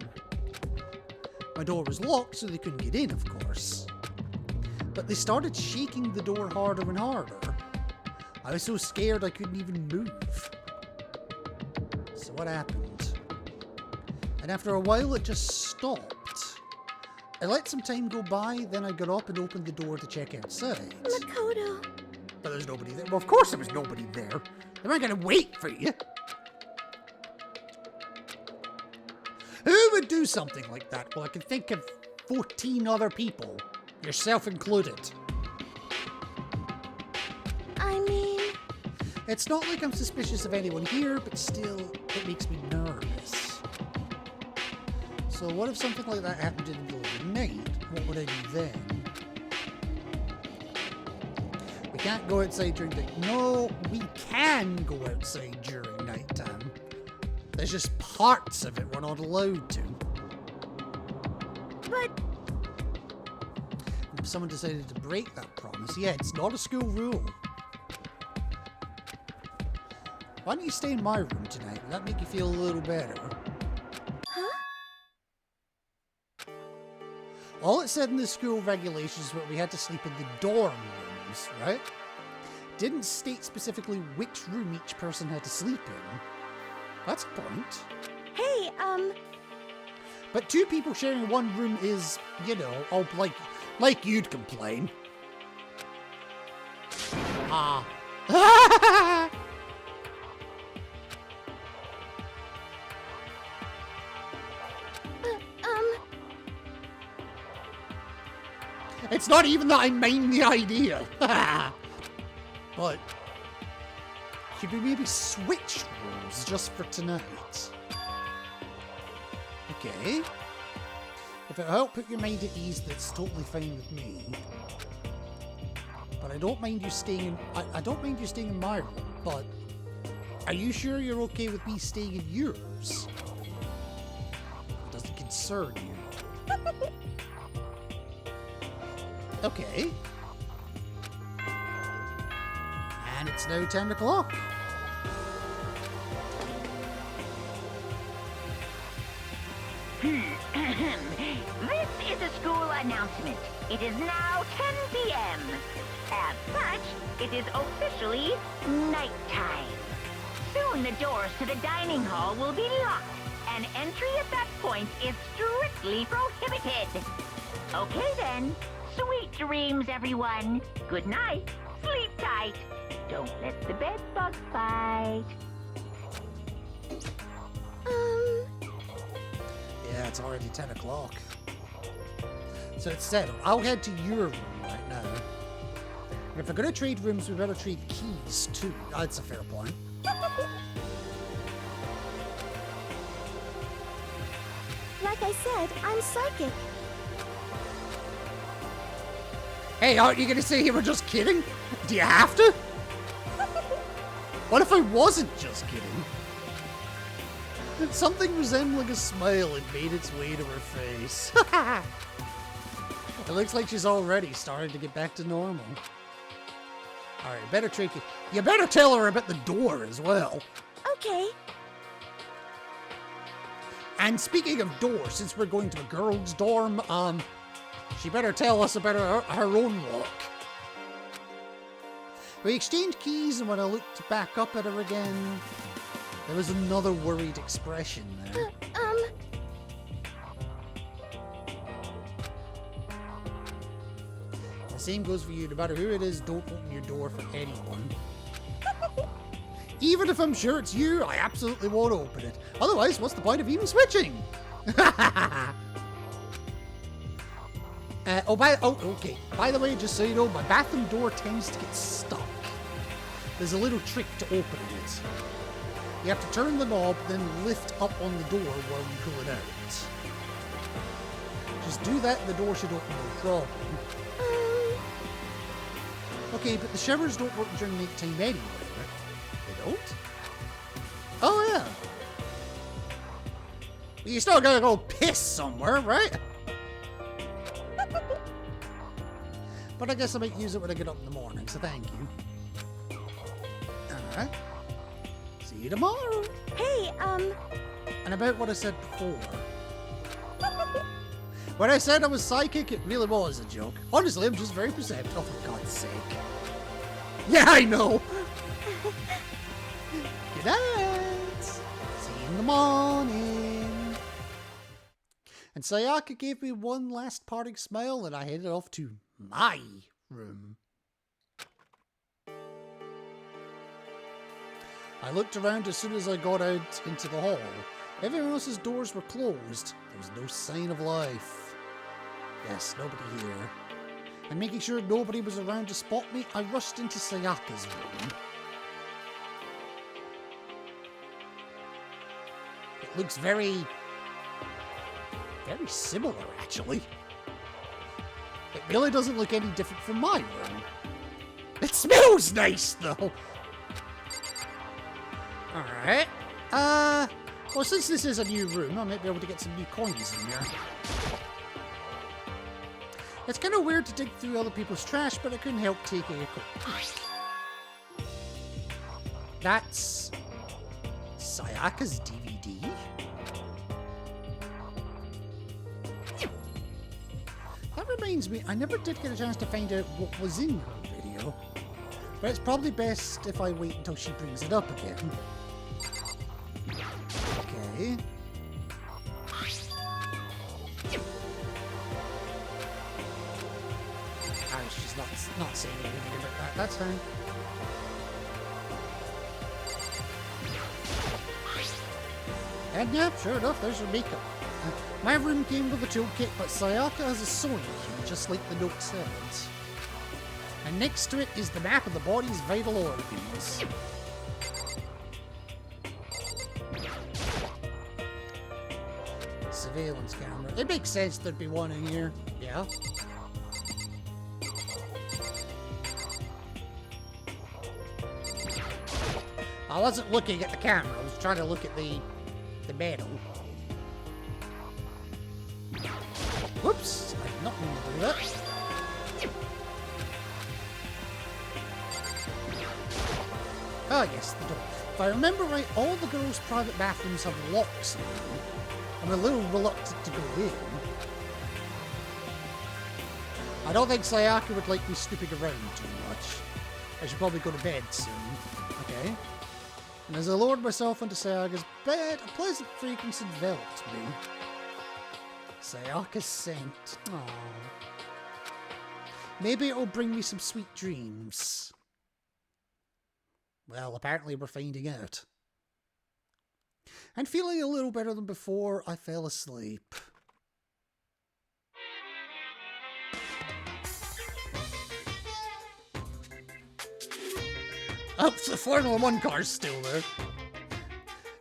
My door was locked, so they couldn't get in, of course. But they started shaking the door harder and harder. I was so scared I couldn't even move. So what happened? And after a while, it just stopped. I let some time go by, then I got up and opened the door to check outside. Makoto. But there's nobody there. Well, of course there was nobody there. They weren't going to wait for you. Who would do something like that? Well, I can think of 14 other people, yourself included. I mean... It's not like I'm suspicious of anyone here, but still, it makes me nervous. So what if something like that happened in the middle of the night? What would I do then? We can't go outside during the... No, we can go outside during nighttime. There's just parts of it we're not allowed to. But... If someone decided to break that promise, yeah, it's not a school rule. Why don't you stay in my room tonight? Will that make you feel a little better? Huh? All it said in the school regulations was we had to sleep in the dorm rooms, right? Didn't state specifically which room each person had to sleep in. That's a point. Hey, But two people sharing one room is, you know, all like you'd complain. Ah. It's not even that I mind the idea. But should we maybe switch rooms just for tonight? Okay. If it'll help put your mind at ease, that's totally fine with me. But I don't mind you staying in... I don't mind you staying in my room, but... Are you sure you're okay with me staying in yours? It doesn't concern you. Okay. And it's now 10 o'clock. This is a school announcement. It is now 10 p.m. As such, it is officially nighttime. Soon the doors to the dining hall will be locked, and entry at that point is strictly prohibited. Okay then. Sweet dreams, everyone. Good night. Sleep tight. Don't let the bed bug bite. Yeah, it's already 10 o'clock. So it's settled. I'll head to your room right now. And if we're gonna trade rooms, we better trade keys too. That's a fair point. Like I said, I'm psychic. Hey, aren't you gonna say you were just kidding? Do you have to? What if I wasn't just kidding? Something resembling a smile had made its way to her face. It looks like she's already starting to get back to normal. Alright, better trick you. You better tell her about the door as well. Okay. And speaking of doors, since we're going to a girls' dorm, she better tell us about her own walk. We exchanged keys, and when I looked back up at her again, there was another worried expression there. The same goes for you. No matter who it is, don't open your door for anyone. Even if I'm sure it's you, I absolutely won't open it. Otherwise, what's the point of even switching? Okay. By the way, just so you know, my bathroom door tends to get stuck. There's a little trick to opening it. You have to turn the knob, then lift up on the door while you pull it out. Just do that and the door should open no problem. Okay, but the showers don't work during nighttime anyway. They don't? Oh, yeah. Well, you still gotta go piss somewhere, right? But I guess I might use it when I get up in the morning, so thank you. Alright. See you tomorrow. Hey, And about what I said before. When I said I was psychic, it really was a joke. Honestly, I'm just very perceptive. Oh, for God's sake. Yeah, I know. Good night. See you in the morning. And Sayaka gave me one last parting smile, and I headed off to my room. I looked around as soon as I got out into the hall. Everyone else's doors were closed. There was no sign of life. Yes, nobody here. And making sure nobody was around to spot me, I rushed into Sayaka's room. It looks very similar, actually. It really doesn't look any different from my room. It smells nice, though. Alright. Well, since this is a new room, I might be able to get some new coins in here. It's kind of weird to dig through other people's trash, but I couldn't help taking a quick peek. That's Sayaka's DVD? That reminds me, I never did get a chance to find out what was in her video. But it's probably best if I wait until she brings it up again. Okay. She's not saying anything about that. That's fine. And yeah, sure enough, there's her makeup. My room came with a toolkit, but Sayaka has a sewing kit, just like the note said. And next to it is the map of the body's vital organs. Surveillance camera. It makes sense there'd be one in here. Yeah. I wasn't looking at the camera, I was trying to look at the metal. Whoops, I did not mean to do that. Oh yes, the door. If I remember right, all the girls' private bathrooms have locks on them. I'm a little reluctant to go in. I don't think Sayaka would like me snooping around too much. I should probably go to bed soon. Okay. And as I lowered myself into Sayaka's bed, a pleasant fragrance enveloped me. Sayaka's scent. Aww. Maybe it'll bring me some sweet dreams. Well, apparently we're finding out. And feeling a little better than before, I fell asleep. Oh, the Formula 1 car's still there.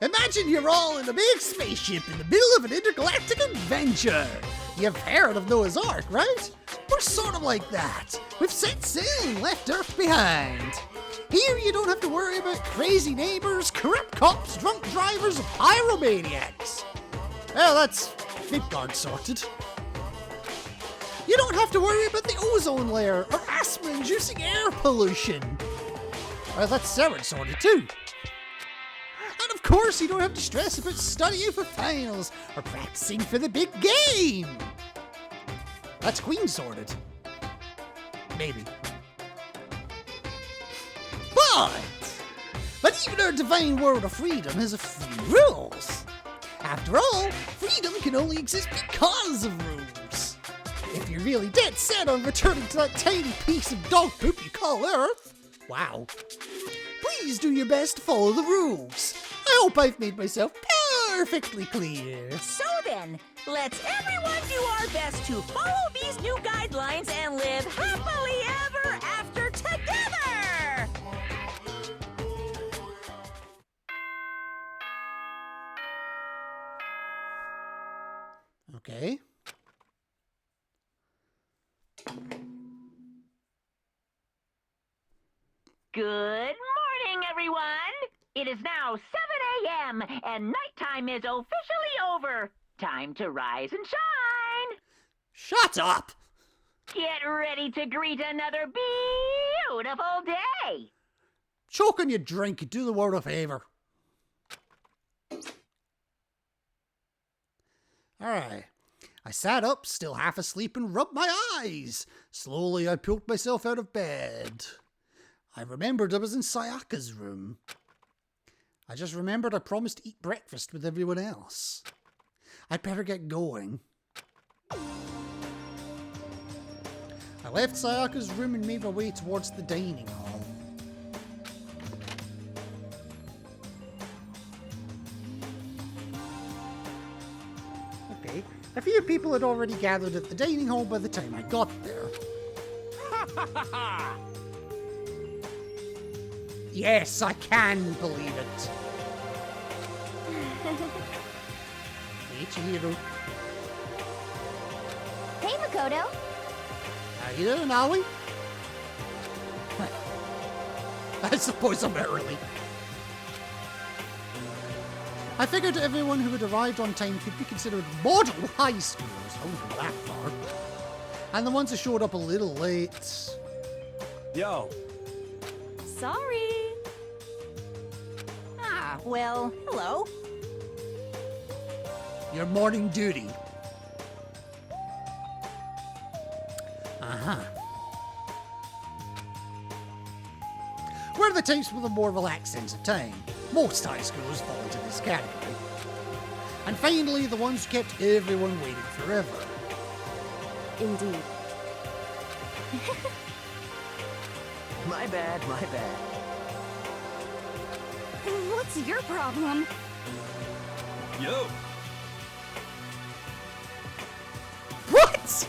Imagine you're all in a big spaceship in the middle of an intergalactic adventure. You've heard of Noah's Ark, right? We're sort of like that. We've set sail and left Earth behind. Here you don't have to worry about crazy neighbors, corrupt cops, drunk drivers, and pyromaniacs. Well, that's Midgard sorted. You don't have to worry about the ozone layer or asthma-inducing air pollution. Well, that's Seren sorted too. And of course, you don't have to stress about studying for finals or practicing for the big game. That's Queen sorted. Maybe. But even our divine world of freedom has a few rules. After all, freedom can only exist because of rules. If you're really dead set on returning to that tiny piece of dog poop you call Earth, wow, please do your best to follow the rules. I hope I've made myself perfectly clear. So then, let's everyone do our best to follow these new guidelines and live happily ever after together! Okay. Good morning, everyone! It is now 7 a.m. and nighttime is officially over. Time to rise and shine! Shut up! Get ready to greet another beautiful day! Choke on your drink and do the world a favour. Alright. I sat up, still half asleep, and rubbed my eyes. Slowly I pulled myself out of bed. I remembered I was in Sayaka's room. I just remembered I promised to eat breakfast with everyone else. I'd better get going. I left Sayaka's room and made my way towards the dining hall. Okay, a few people had already gathered at the dining hall by the time I got there. Yes, I can believe it. Hey, Chihiro. Hey, Makoto. How you doing, Aoi? I suppose I'm early. I figured everyone who had arrived on time could be considered model high schoolers. I wouldn't go that far. And the ones who showed up a little late. Yo. Sorry. Ah, well, hello. Your morning duty. Uh-huh. We're the types with a more relaxed sense of time. Most high schoolers fall into this category. And finally, the ones who kept everyone waiting forever. Indeed. My bad, my bad. What's your problem? Yo! What?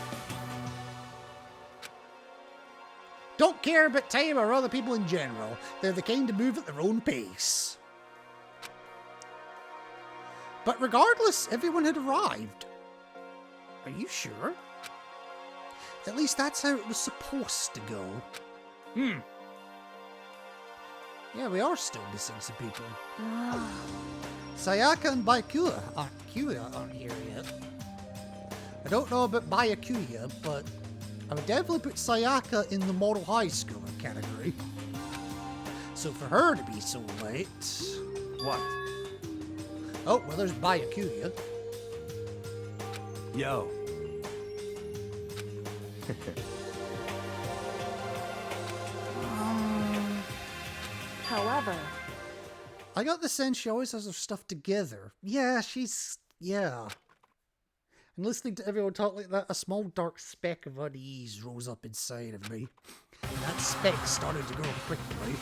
Don't care about time or other people in general. They're the kind to move at their own pace. But regardless, everyone had arrived. Are you sure? At least that's how it was supposed to go. Yeah, we are still missing some people. Sayaka and Byakuya aren't here yet. I don't know about Byakuya, but I would definitely put Sayaka in the model high schooler category. So for her to be so late... What? Oh, well, there's Byakuya. Yo. However, I got the sense she always has her stuff together. Yeah, yeah. And listening to everyone talk like that, a small dark speck of unease rose up inside of me. And that speck started to grow quickly.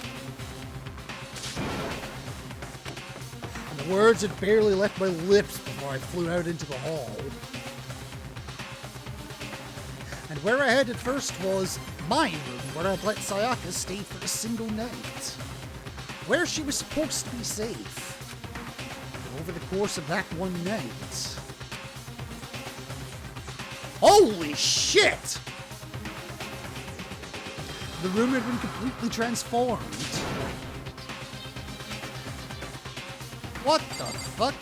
And the words had barely left my lips before I flew out into the hall. And where I headed first was my room, where I'd let Sayaka stay for a single night. Where she was supposed to be safe. And over the course of that one night... Holy shit! The room had been completely transformed. What the fuck?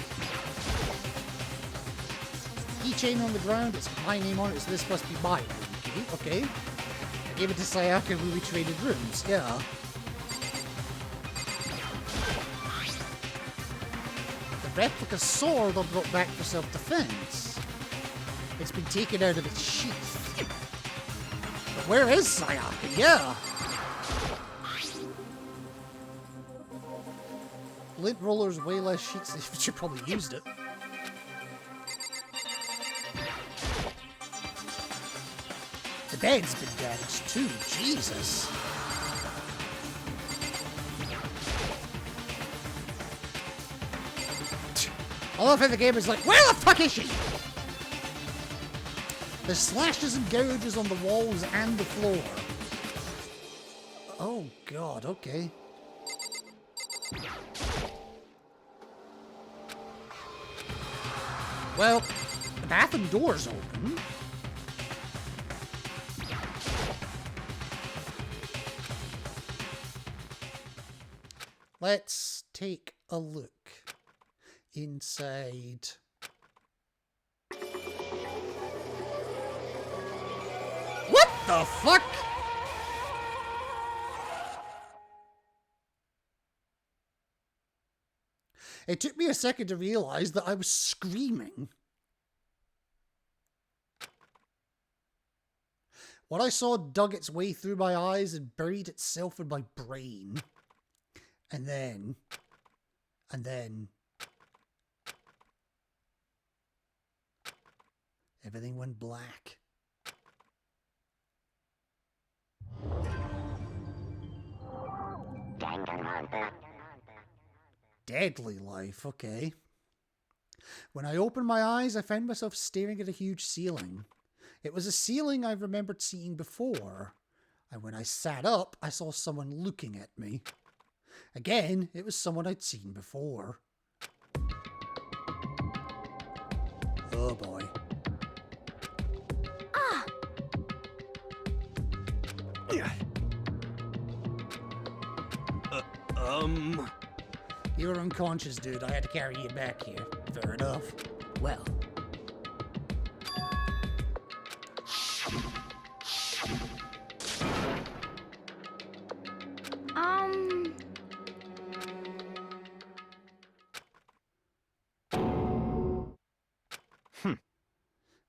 Keychain on the ground, it's my name on it, so this must be my room. Okay. I gave it to Sayaka when we traded rooms, yeah. The replica sword I brought back for self-defense. It's been taken out of its sheath. But where is Sayaka? Yeah. Lint rollers way less sheets than she probably used it. The bed's been damaged too, Jesus. I love how the game is like, where the fuck is she? There's slashes and gouges on the walls and the floor. Oh god, okay. Well, the bathroom door's open. Let's take a look inside. What the fuck? It took me a second to realize that I was screaming. What I saw dug its way through my eyes and buried itself in my brain. And then... everything went black. Deadly life, okay. When I opened my eyes, I found myself staring at a huge ceiling. It was a ceiling I remembered seeing before, and when I sat up, I saw someone looking at me. Again, it was someone I'd seen before. Oh boy. You were unconscious, dude. I had to carry you back here. Fair enough. Well.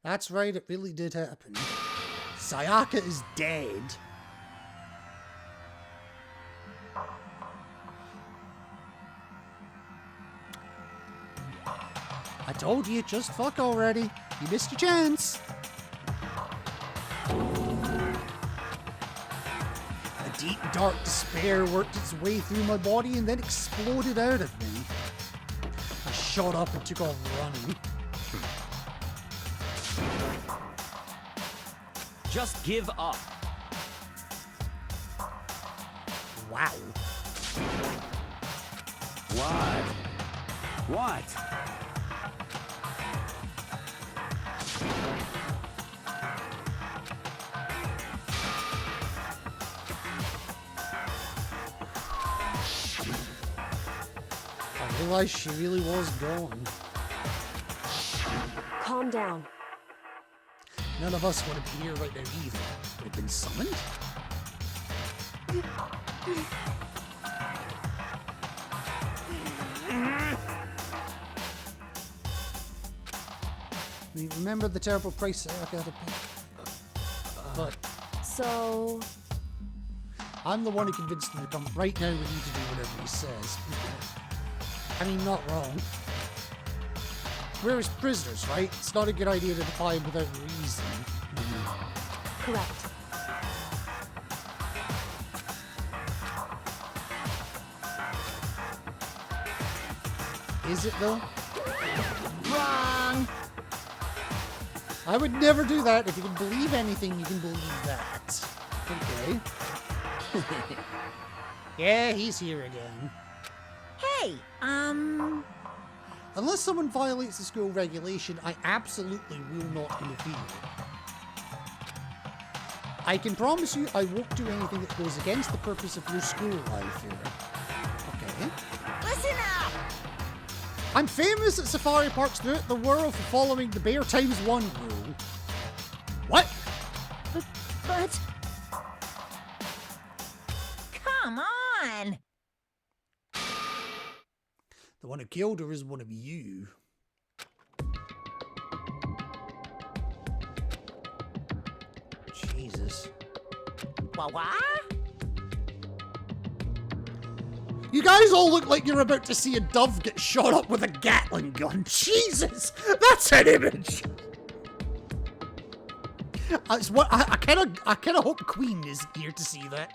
That's right, it really did happen. Sayaka is dead. I told you, just fuck already. You missed your chance. A deep, dark despair worked its way through my body and then exploded out of me. I shot up and took off running. Just give up. Wow. What? What? I realized she really was gone. Calm down. None of us would be here right now either. Would have been summoned? We remember the terrible price Sayaka had to pay. But So... I'm the one who convinced him to come. Right now we need to do whatever he says. I mean, not wrong. We're his prisoners, right? It's not a good idea to defy him without reason. Correct. Is it though? Wrong. I would never do that. If you can believe anything, you can believe that. Okay. Yeah, he's here again. Hey, Unless someone violates the school regulation, I absolutely will not interfere. I can promise you I won't do anything that goes against the purpose of your school life here. Okay. listen up. I'm famous at safari parks throughout the world for following the Bear Times 1 rule. What? But... Come on. The one who killed her is one of you. Jesus. What? You guys all look like you're about to see a dove get shot up with a Gatling gun. Jesus! That's an image! It's what I kind of hope Queen is here to see that.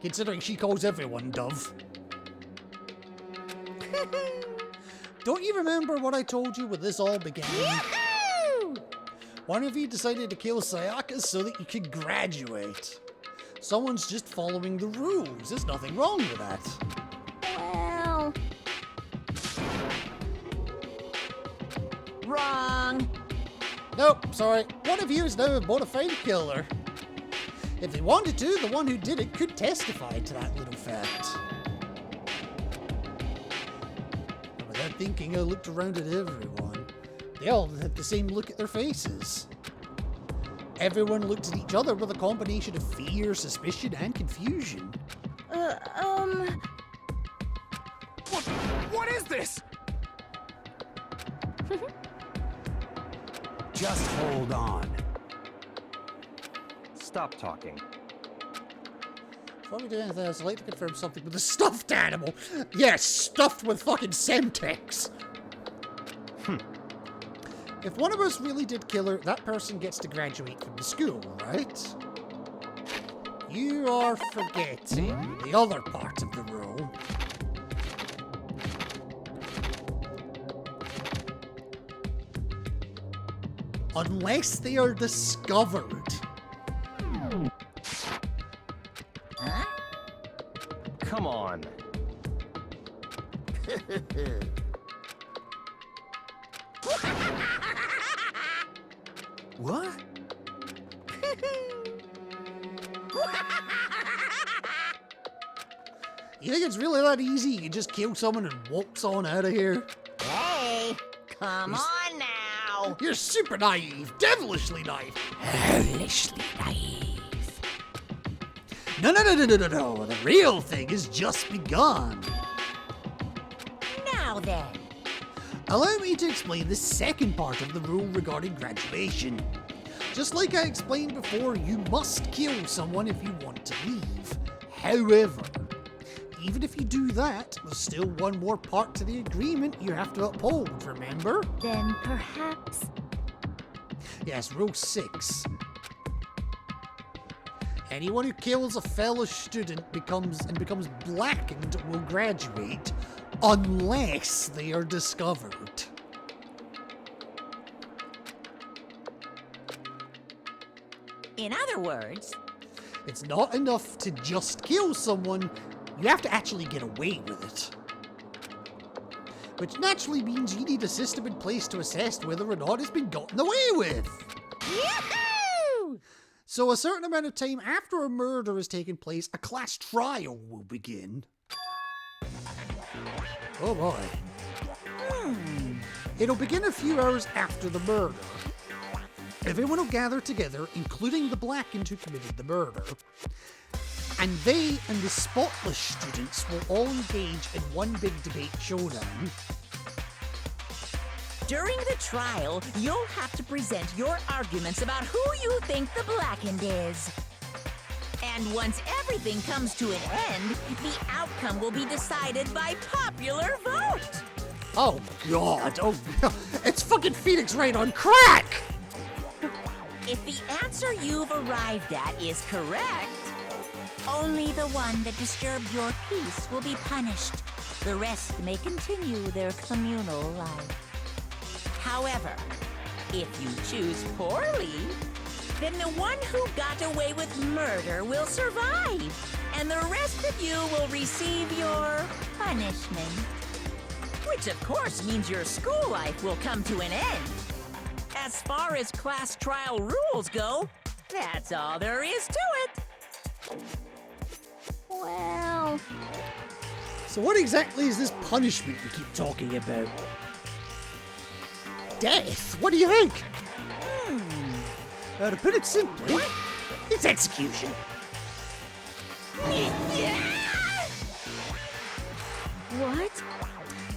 Considering she calls everyone Dove. Don't you remember what I told you when this all began? Yahoo! One of you decided to kill Sayaka so that you could graduate. Someone's just following the rules. There's nothing wrong with that. Well... Wrong. Nope, sorry. One of you is now a bona fide killer. If they wanted to, the one who did it could testify to that little fact. And without thinking, I looked around at everyone. They all had the same look at their faces. Everyone looked at each other with a combination of fear, suspicion, and confusion. What is this? Just hold on. Stop talking. Before we do anything else, I'd like to confirm something with the stuffed animal. Yes, stuffed with fucking Semtex. If one of us really did kill her, that person gets to graduate from the school, right? You are forgetting the other part of the rule. Unless they are discovered. Huh? Come on. What? You think it's really that easy? You can just kill someone and waltz on out of here? Hey, come on now. You're super naive, devilishly naive, hellishly naive. No. The real thing has just begun. Now then. Allow me to explain the second part of the rule regarding graduation. Just like I explained before, you must kill someone if you want to leave. However, even if you do that, there's still one more part to the agreement you have to uphold, remember? Then perhaps... Yes, Rule 6. Anyone who kills a fellow student becomes blackened will graduate unless they are discovered. In other words... It's not enough to just kill someone, you have to actually get away with it. Which naturally means you need a system in place to assess whether or not it's been gotten away with. Yahoo! So a certain amount of time after a murder has taken place, a class trial will begin. Oh boy. It'll begin a few hours after the murder. Everyone will gather together, including the blackened who committed the murder. And they and the spotless students will all engage in one big debate showdown. During the trial, you'll have to present your arguments about who you think the Blackened is. And once everything comes to an end, the outcome will be decided by popular vote. Oh God! Oh, it's fucking Phoenix Wright on crack! If the answer you've arrived at is correct, only the one that disturbed your peace will be punished. The rest may continue their communal life. However, if you choose poorly, then the one who got away with murder will survive, and the rest of you will receive your punishment. Which of course means your school life will come to an end. As far as class trial rules go, that's all there is to it. Well... So what exactly is this punishment we keep talking about? Death? What do you think? To put it simply, it's execution. What?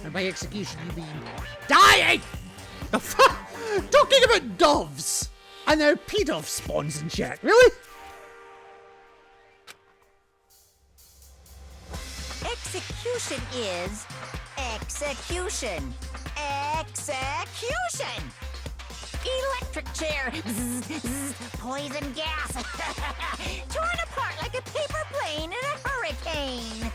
And by execution you mean dying! Talking about doves! And now P-Dove spawns in chat, really? Execution is execution. Execution! Electric chair. Zzz, zzz, poison gas. Torn apart like a paper plane in a hurricane.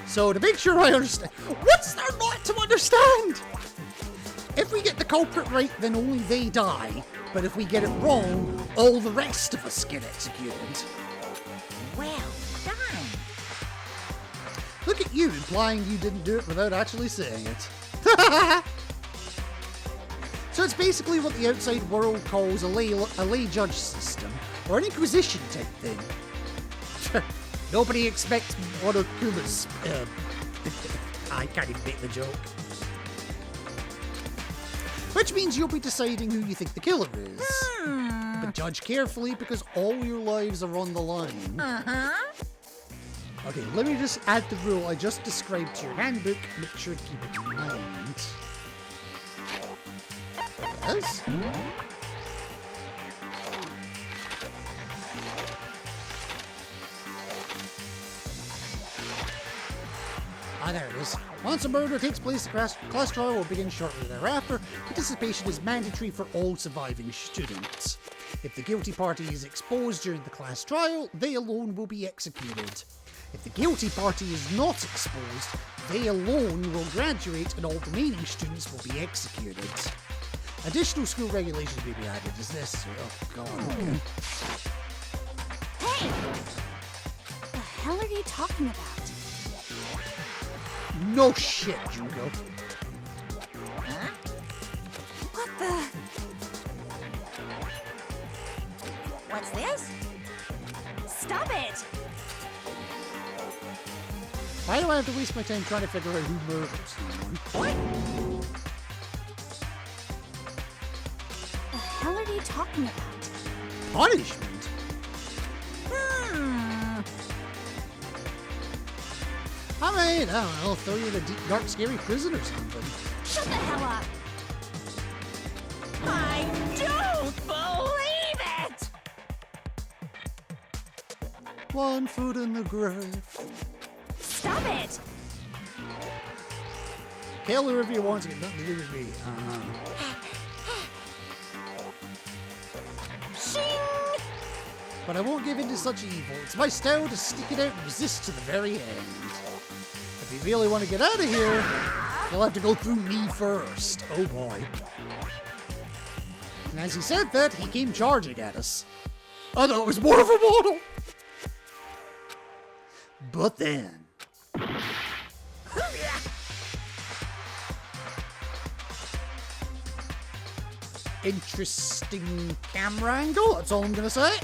So to make sure I understand, what's there not to understand? If we get the culprit right, then only they die. But if we get it wrong, all the rest of us get executed. Well done. Look at you, implying you didn't do it without actually saying it. So it's basically what the outside world calls a lay judge system, or an inquisition type thing. Nobody expects Monokuma's... I can't even make the joke. Which means you'll be deciding who you think the killer is. But judge carefully, because all your lives are on the line. Okay, let me just add the rule I just described to your handbook. Make sure to keep it in mind. Yes? Ah, there it is. Once a murder takes place, the class trial will begin shortly thereafter. Participation is mandatory for all surviving students. If the guilty party is exposed during the class trial, they alone will be executed. If the guilty party is not exposed, they alone will graduate and all remaining students will be executed. Additional school regulations may be added as necessary. Oh, God. Okay. Hey! The hell are you talking about? No shit, Junko. Huh? What the? What's this? Stop it! Why do I have to waste my time trying to figure out who murders someone? What? The hell are you talking about? Punishment? I mean, I don't know, throw you in a deep, dark, scary prison or something. Shut the hell up! I don't believe it! One foot in the grave. Stop it! Kill whoever you want to get nothing to do with me. Shing! But I won't give in to such evil. It's my style to stick it out and resist to the very end. If you really want to get out of here, you'll have to go through me first. Oh boy. And as he said that, he came charging at us. I thought it was more of a model. But then... Interesting camera angle, that's all I'm gonna say.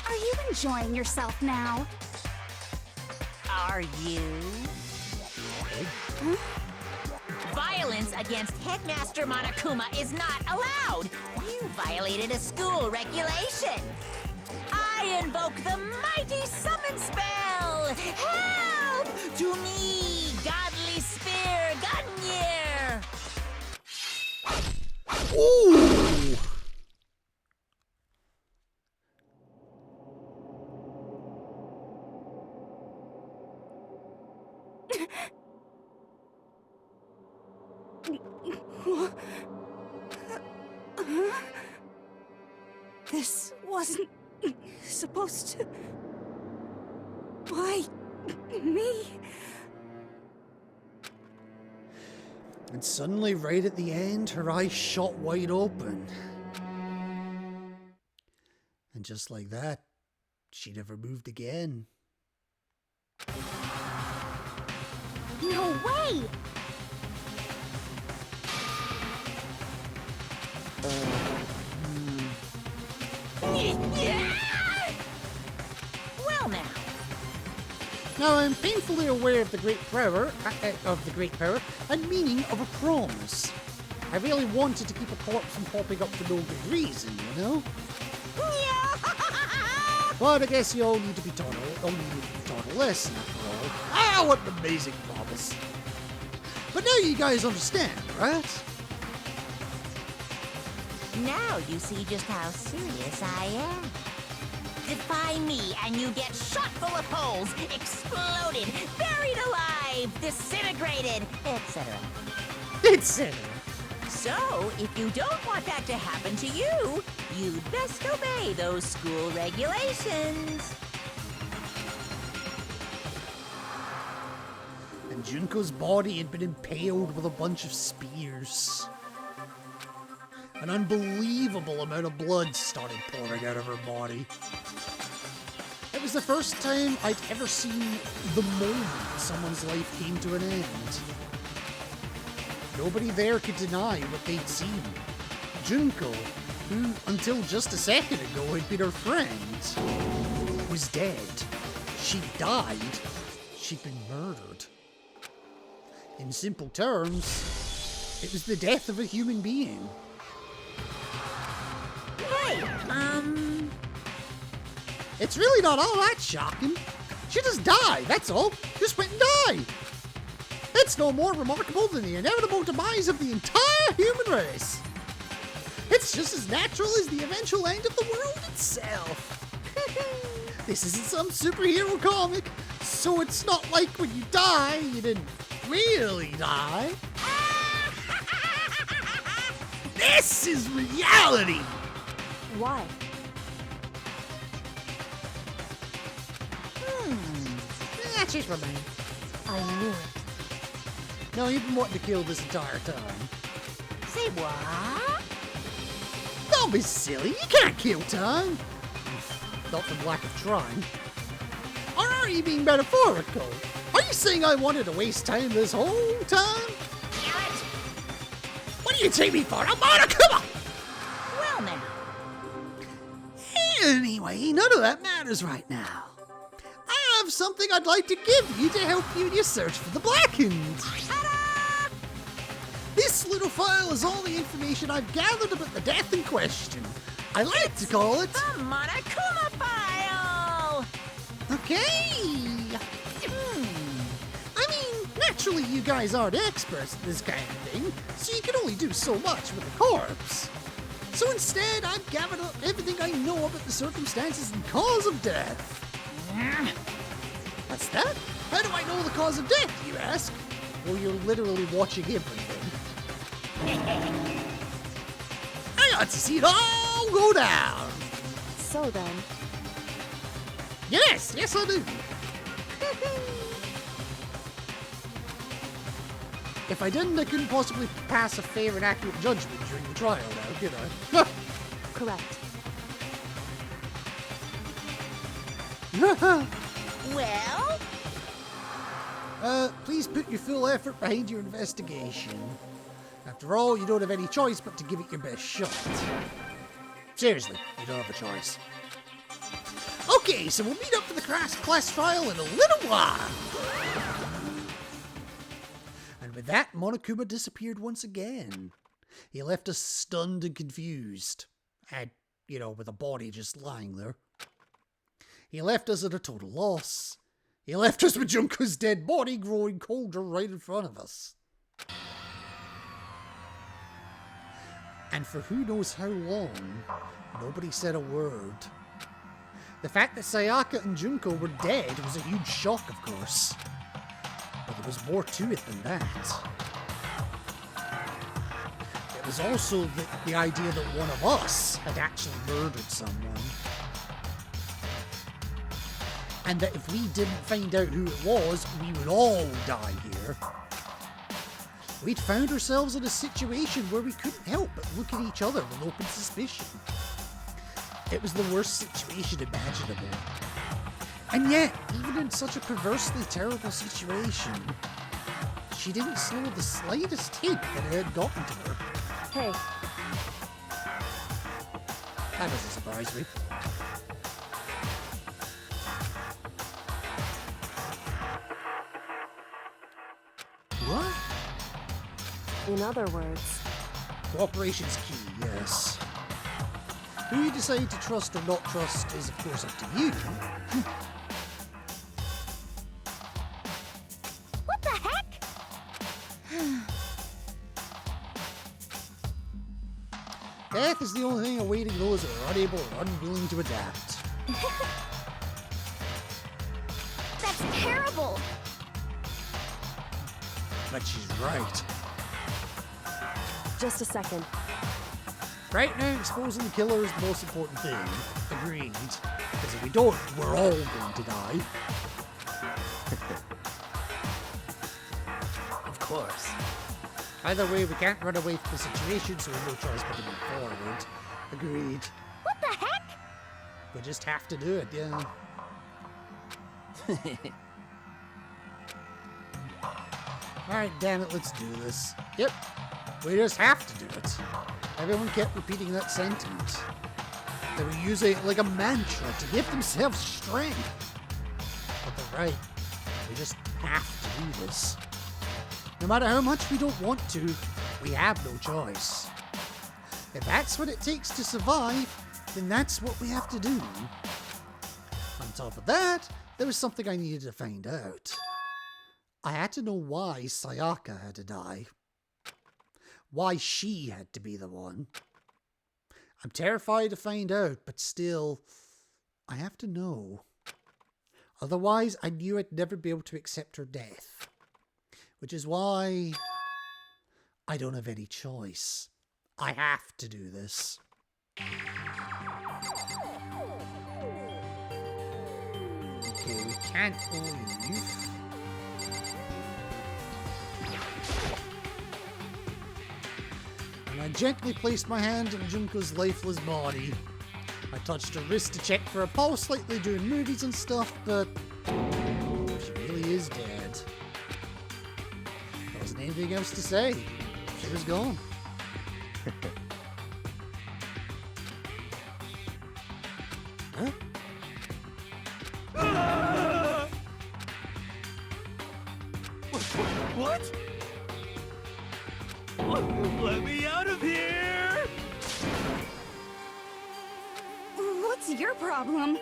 Are you enjoying yourself now? Are you? Violence against Headmaster Monokuma is not allowed. You violated a school regulation. I invoke the mighty summon spell. Help to me, godly spear, Gungnir! Ooh! This wasn't supposed to. Why me? And suddenly, right at the end, her eyes shot wide open. And just like that, she never moved again. No way! Well now. Now, I'm painfully aware of the great power, and meaning of a promise. I really wanted to keep a corpse from popping up for no good reason, you know? But I guess you all need to be taught a lesson after all. Ah, what an amazing promise. But now you guys understand, right? Now you see just how serious I am. Defy me and you get shot full of holes, exploded, buried alive, disintegrated, etc. Etc. So, if you don't want that to happen to you, you'd best obey those school regulations. And Junko's body had been impaled with a bunch of spears. An unbelievable amount of blood started pouring out of her body. It was the first time I'd ever seen the moment someone's life came to an end. Nobody there could deny what they'd seen. Junko, who until just a second ago had been her friend, was dead. She died. She'd been murdered. In simple terms, it was the death of a human being. Hey, It's really not all that shocking. She just died, that's all. Just went and died. It's no more remarkable than the inevitable demise of the entire human race. It's just as natural as the eventual end of the world itself. This isn't some superhero comic, so it's not like when you die, you didn't really die. This is reality! Why? She's for me. I knew it. No, you've been wanting to kill this entire time. Say what? Don't be silly, you can't kill time. Not from lack of trying. Or are you being metaphorical? Are you saying I wanted to waste time this whole time? What do you take me for, a Monokuma? Well now. Anyway, none of that matters right now. I have something I'd like to give you to help you in your search for the Blackened. Ta-da! This little file is all the information I've gathered about the death in question. I like to call it... The Monokuma File! Okay. I mean, naturally you guys aren't experts at this kind of thing, so you can only do so much with a corpse. So instead, I've gathered up everything I know about the circumstances and cause of death. What's that? How do I know the cause of death, you ask? Well, you're literally watching everything. I got to see it all go down. So then. Yes, I do. If I didn't, I couldn't possibly pass a fair and accurate judgment during the trial now, could I? Correct. Well? Please put your full effort behind your investigation. After all, you don't have any choice but to give it your best shot. Seriously, you don't have a choice. Okay, so we'll meet up for the class trial in a little while. And with that, Monokuma disappeared once again. He left us stunned and confused. And, with a body just lying there. He left us at a total loss. He left us with Junko's dead body growing colder right in front of us. And for who knows how long, nobody said a word. The fact that Sayaka and Junko were dead was a huge shock, of course. But there was more to it than that. It was also the idea that one of us had actually murdered someone. And that if we didn't find out who it was, we would all die here. We'd found ourselves in a situation where we couldn't help but look at each other with open suspicion. It was the worst situation imaginable. And yet, even in such a perversely terrible situation, she didn't show the slightest hint that it had gotten to her. Hey. That doesn't surprise me. What? In other words, cooperation's key, yes. Who you decide to trust or not trust is, of course, up to you. What the heck? Death is the only thing awaiting those who are unable or unwilling to adapt. That's terrible! But she's right. just a second. Right now, exposing the killer is the most important thing. Agreed. Because if we don't, we're all going to die. Of course. Either way, we can't run away from the situation, so we have no choice but to move forward. Agreed. What the heck? We just have to do it, yeah. Alright, damn it, let's do this. Yep, we just have to do it. Everyone kept repeating that sentence. They were using it like a mantra to give themselves strength. But they're right. We just have to do this. No matter how much we don't want to, we have no choice. If that's what it takes to survive, then that's what we have to do. On top of that, there was something I needed to find out. I had to know why Sayaka had to die. Why she had to be the one. I'm terrified to find out, but still, I have to know. Otherwise, I knew I'd never be able to accept her death. Which is why I don't have any choice. I have to do this. Okay, we can't leave. And I gently placed my hand on Junko's lifeless body. I touched her wrist to check for a pulse like they do in movies and stuff, but she really is dead. There wasn't anything else to say. She was gone. Huh? What? Let me out of here! What's your problem?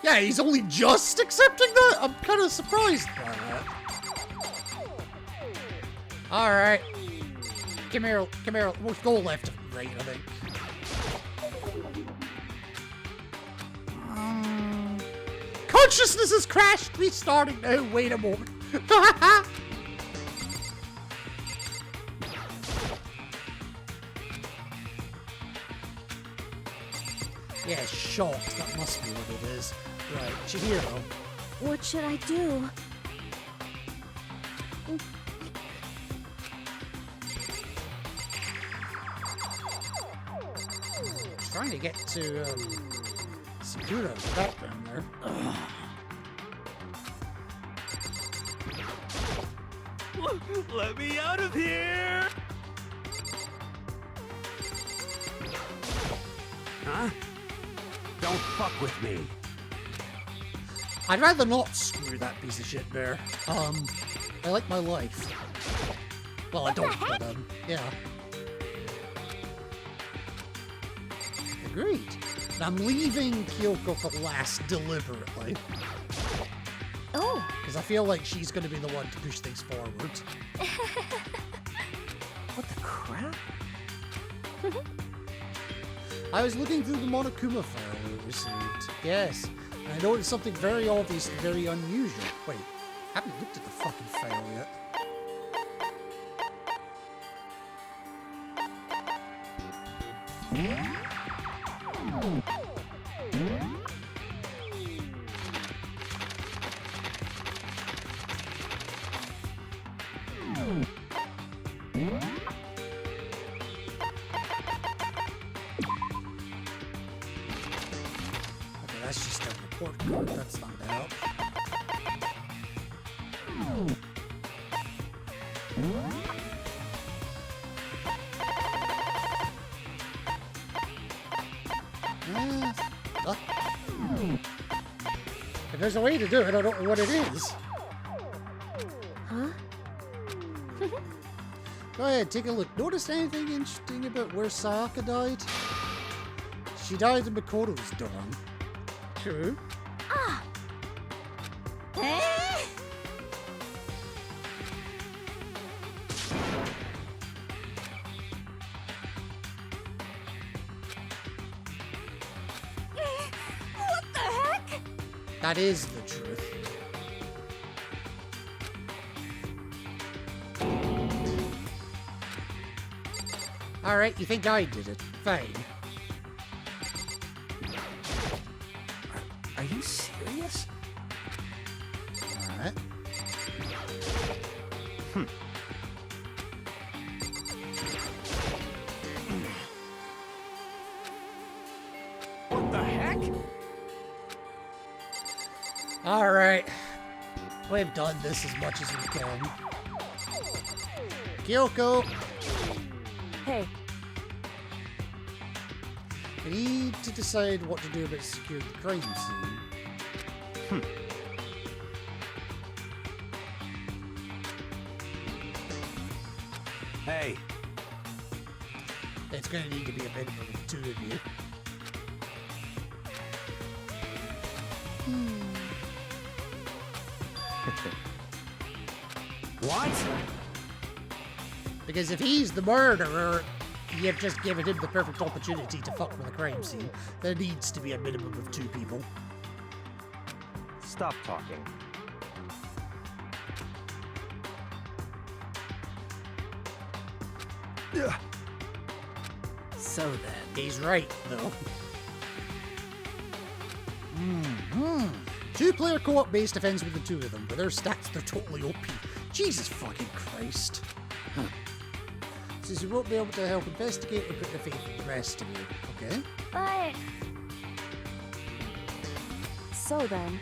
Yeah, he's only just accepting that? I'm kind of surprised by that. Alright. Come here. We'll go left and right, I think. Consciousness has crashed! Restarting now. Wait a moment. Yeah, shocked. That must be what it is. Right, Chihiro. What should I do? Trying to get to Sakura in the background there. Let me out of here! Huh? Don't fuck with me. I'd rather not screw that piece of shit bear. I like my life. Well, I don't, but yeah. Agreed. And I'm leaving Kyoko for last deliberately. Oh. Because I feel like she's going to be the one to push things forward. What the crap? I was looking through the Monokuma file we received. Yes. And I noticed something very obvious and very unusual. Wait, I haven't looked at the fucking file yet. Okay, that's just a report card. That's not gonna help. If there's a way to do it, I don't know what it is. Huh? Go ahead, take a look. Notice anything interesting about where Sayaka died? She died in Makoto's dorm. True. Ah. Eh? What the heck? That is the truth. Alright, you think I did it. Fine. Are you serious? Alright. What the heck? Alright. We've done this as much as we can. Kyoko! Hey. We need to decide what to do about securing the crime scene. Hey, It's going to need to be a minimum of 2 of you. what? Because if he's the murderer, you've just given him the perfect opportunity to fuck with a crime scene. There needs to be a minimum of 2 people. Stop talking. So then, he's right, though. 2-player co-op based defense with the 2 of them. With their stats, they're totally OP. Jesus fucking Christ. Says you won't be able to help investigate or put the faith in the rest of you, okay? But So then.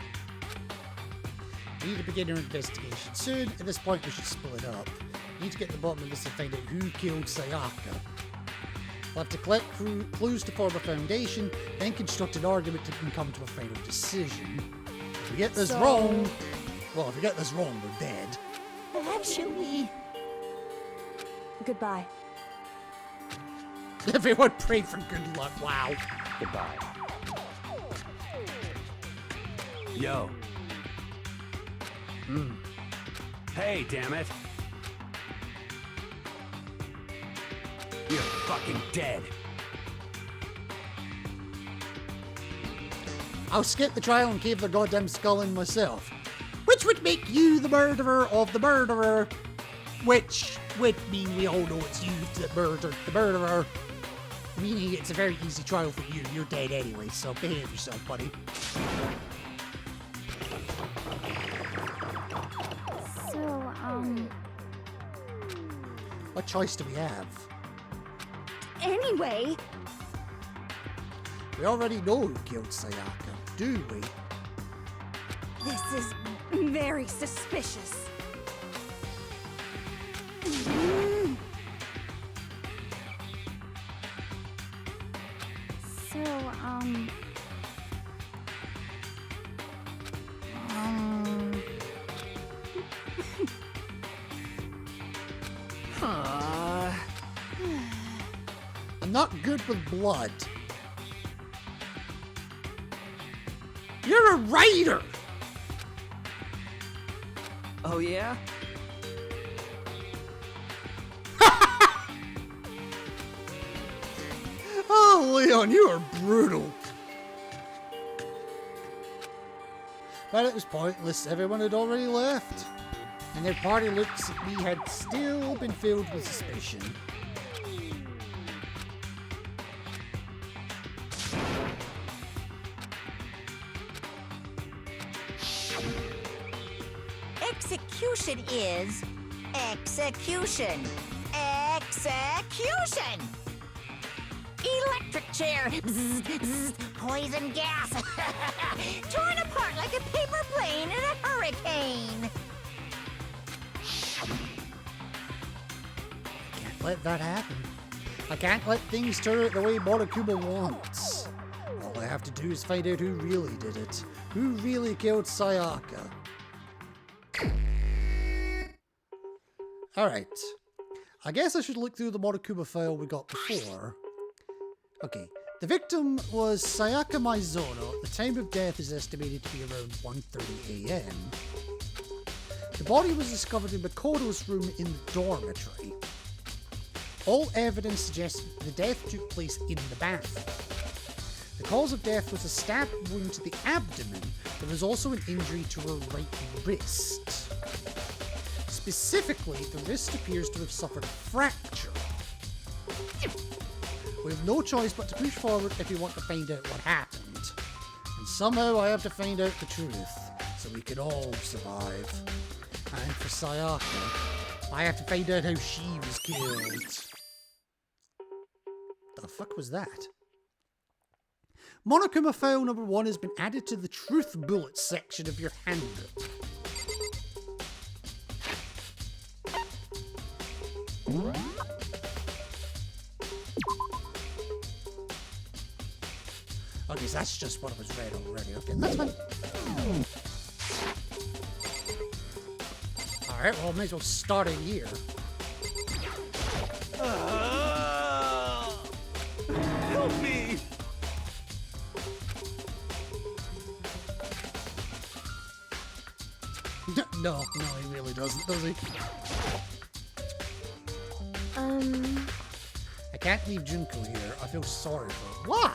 We need to begin our investigation soon. At this point, we should split up. We need to get to the bottom of this and find out who killed Sayaka. We'll have to collect clues to form a foundation, then construct an argument to come to a final decision. If we get this wrong, well, if we get this wrong, we're dead. Actually, Goodbye. Everyone pray for good luck. Wow. Goodbye. Yo. Hey, damn it. You're fucking dead. I'll skip the trial and cave their goddamn skull in myself. Which would make you the murderer of the murderer. Which would mean we all know it's you that murdered the murderer. Meaning it's a very easy trial for you. You're dead anyway, so behave yourself, buddy. so, What choice do we have? anyway, We already know who killed Sayaka, do we? this is very suspicious. So, I'm not good with blood. You're a writer! Oh, yeah? Oh, Leon, you are brutal. But it was pointless. Everyone had already left. And their party looks at me had still been filled with suspicion. Execution is execution. Execution! Electric chair. Bzz, bzz, poison gas. Torn apart like a paper plane in a hurricane. Can't let that happen. I can't let things turn out the way Monokuma wants. All I have to do is find out who really did it. Who really killed Sayaka. Alright. I guess I should look through the Monokuma file we got before. Okay. The victim was Sayaka Maizono. The time of death is estimated to be around 1:30 a.m. The body was discovered in Makoto's room in the dormitory. All evidence suggests the death took place in the bathroom. The cause of death was a stab wound to the abdomen. There was also an injury to her right wrist. Specifically, the wrist appears to have suffered a fracture. We have no choice but to push forward if we want to find out what happened. And somehow I have to find out the truth, so we can all survive. And for Sayaka, I have to find out how she was killed. The fuck was that? Monokuma file number 1 has been added to the truth bullets section of your handbook. Okay, so that's just what was read already. Okay, that's fine. Alright, well, may as well start in here. Help me! No, he really doesn't, does he? I can't leave Junko here. I feel sorry for her. Why?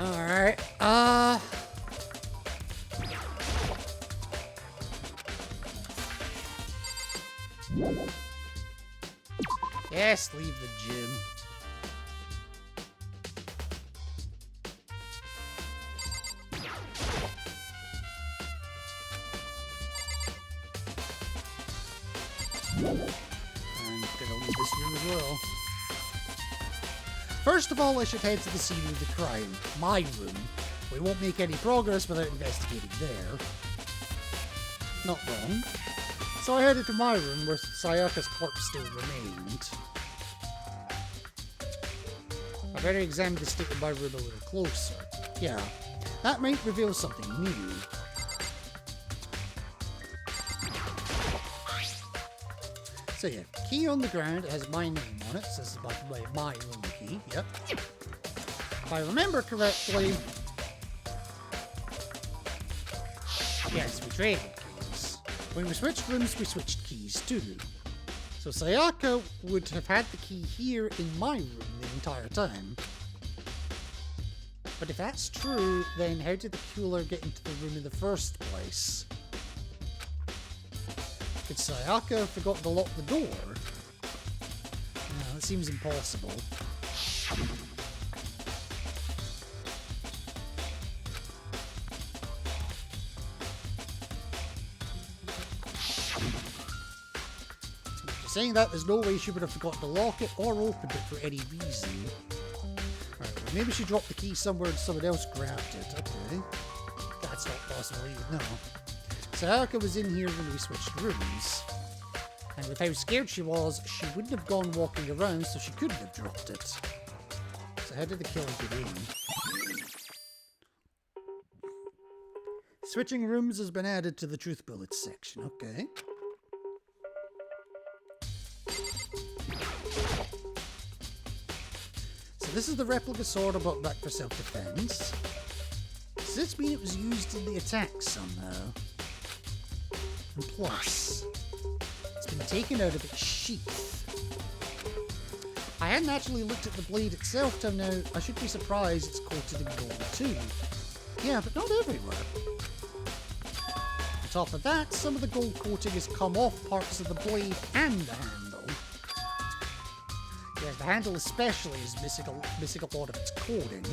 Alright, yes, leave the gym. And gonna leave this room as well. First of all, I should head to the scene of the crime, my room. We won't make any progress without investigating there. Not wrong. So I headed to my room where Sayaka's corpse still remained. I better examine the state of my room a little closer. Yeah, that might reveal something new. So yeah, key on the ground, it has my name on it, so this is my room key, yep. If I remember correctly, yes, we traded keys. When we switched rooms, we switched keys too. So Sayaka would have had the key here in my room the entire time. But if that's true, then how did the killer get into the room in the first place? Could Sayaka have forgotten to lock the door? No, that seems impossible. Saying that, there's no way she would have forgotten to lock it or opened it for any reason. Right, well, maybe she dropped the key somewhere and someone else grabbed it. Okay. That's not possible either, no. Sayaka was in here when we switched rooms. And with how scared she was, she wouldn't have gone walking around, so she couldn't have dropped it. So how did the killer get in? Switching rooms has been added to the truth bullets section. Okay. So this is the replica sword I brought back for self-defense. Does this mean it was used in the attack somehow? And plus, it's been taken out of its sheath. I hadn't actually looked at the blade itself till now. I should be surprised it's coated in gold too. Yeah, but not everywhere. On top of that, some of the gold coating has come off parts of the blade and the handle. Yes, the handle especially is missing a lot of its coating.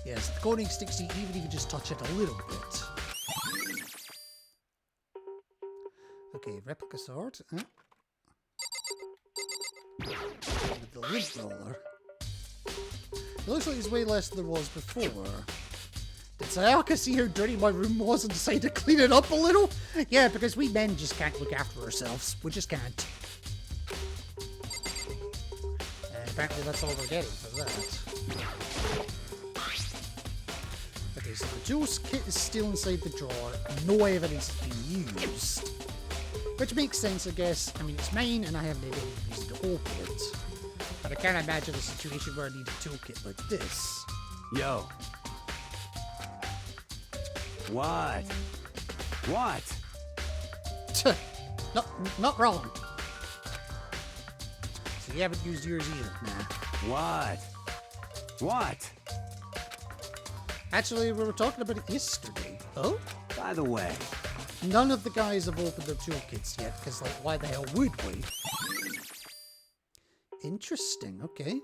Yes, the coating sticks to you even if you just touch it a little bit. Okay, replica sword. With the lint roller. It looks like it's way less than there was before. Did Sayaka see how dirty my room was and decide to clean it up a little? Yeah, because we men just can't look after ourselves. We just can't. And apparently that's all we're getting for that. Okay, so the Jules kit is still inside the drawer. No evidence has been used. Which makes sense, I guess. I mean, it's mine and I haven't had any reason to open it. But I can't imagine a situation where I need a toolkit like this. Yo. What? What? Not wrong. So you haven't used yours either, nah. What? What? Actually, we were talking about it yesterday. Oh? By the way. None of the guys have opened their toolkits yet, because, like, why the hell would we? Interesting, okay.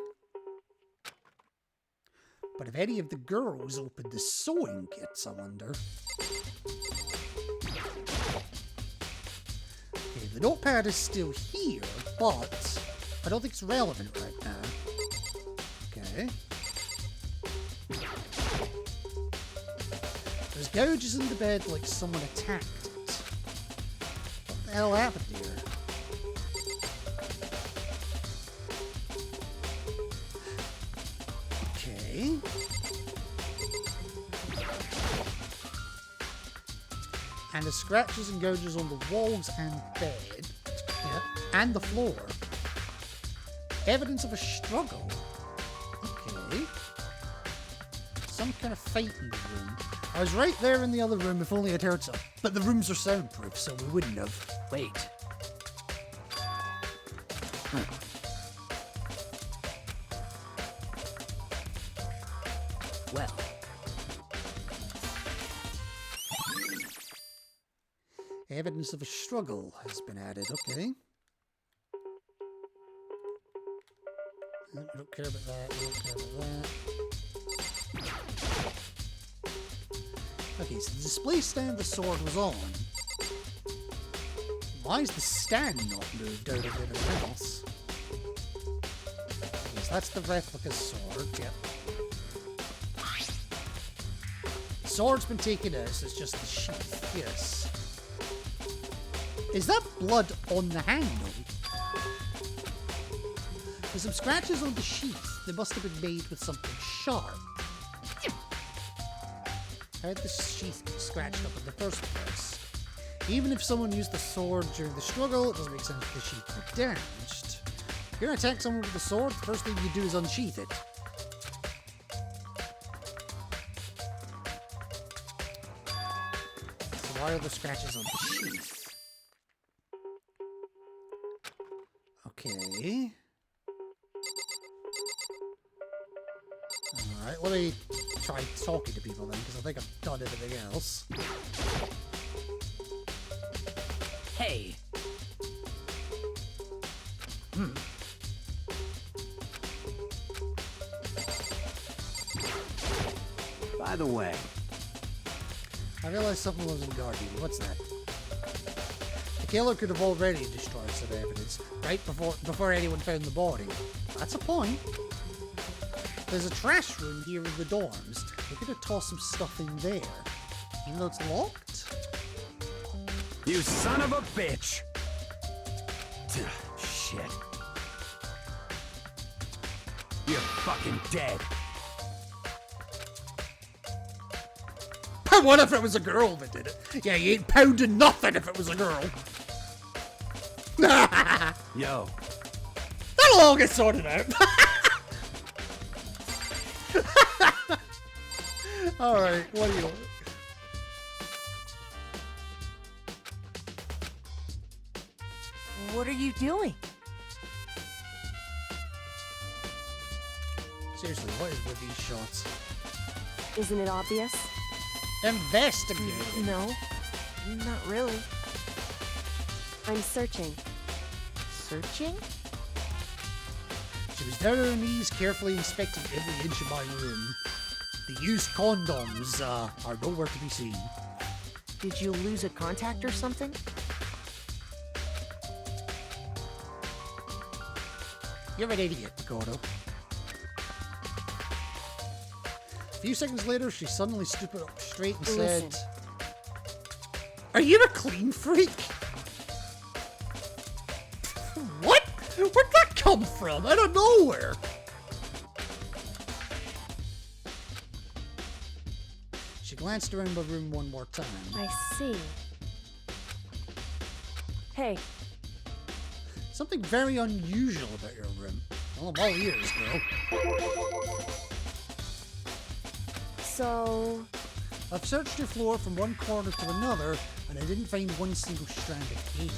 But if any of the girls opened the sewing kits, I wonder. Okay, the notepad is still here, but I don't think it's relevant right now. Okay. There's gouges in the bed like someone attacked it. What the hell happened here? Okay. And the scratches and gouges on the walls and bed. Yeah. And the floor. Evidence of a struggle. Okay. Some kind of fight in the room. I was right there in the other room if only I'd heard some. But the rooms are soundproof, so we wouldn't have. Wait. Well. Evidence of a struggle has been added, okay. We don't care about that, we don't care about that. Okay, so the display stand the sword was on. Why is the stand not moved out of anything else? Yes, that's the replica sword, yep. The sword's been taken out, so it's just the sheath, yes. Is that blood on the handle? There's some scratches on the sheath. They must have been made with something sharp. How did the sheath get scratched up in the first place? Even if someone used the sword during the struggle, it doesn't make sense if the sheath got damaged. If you're gonna attack someone with a sword, the first thing you do is unsheath it. So why are there scratches on the sheath? Okay. Alright, let me try talking to people then, because I think I've done everything else. Hey! By the way. I realized something wasn't guarding. What's that? The killer could have already destroyed some evidence, right before anyone found the body. That's a point. There's a trash room here in the dorms. We could have tossed some stuff in there. Even though it's locked? You son of a bitch! Shit. You're fucking dead. What if it was a girl that did it? Yeah, you ain't pounding nothing if it was a girl. Yo. That'll all get sorted out. Alright, what do you want? What are you doing? Seriously, what is with these shots? Isn't it obvious? Investigating. No, not really. I'm searching. Searching? She was down on her knees, carefully inspecting every inch of my room. The used condoms are nowhere to be seen. Did you lose a contact or something? You're an idiot, Makoto. A few seconds later, she suddenly stood up straight and Listen. said, "Are you a clean freak?" What? Where'd that come from? Out of nowhere. She glanced around my room one more time. I see. Hey, Something very unusual about your room. Well, I'm all ears, girl. so... I've searched your floor from one corner to another, and I didn't find one single strand of hair.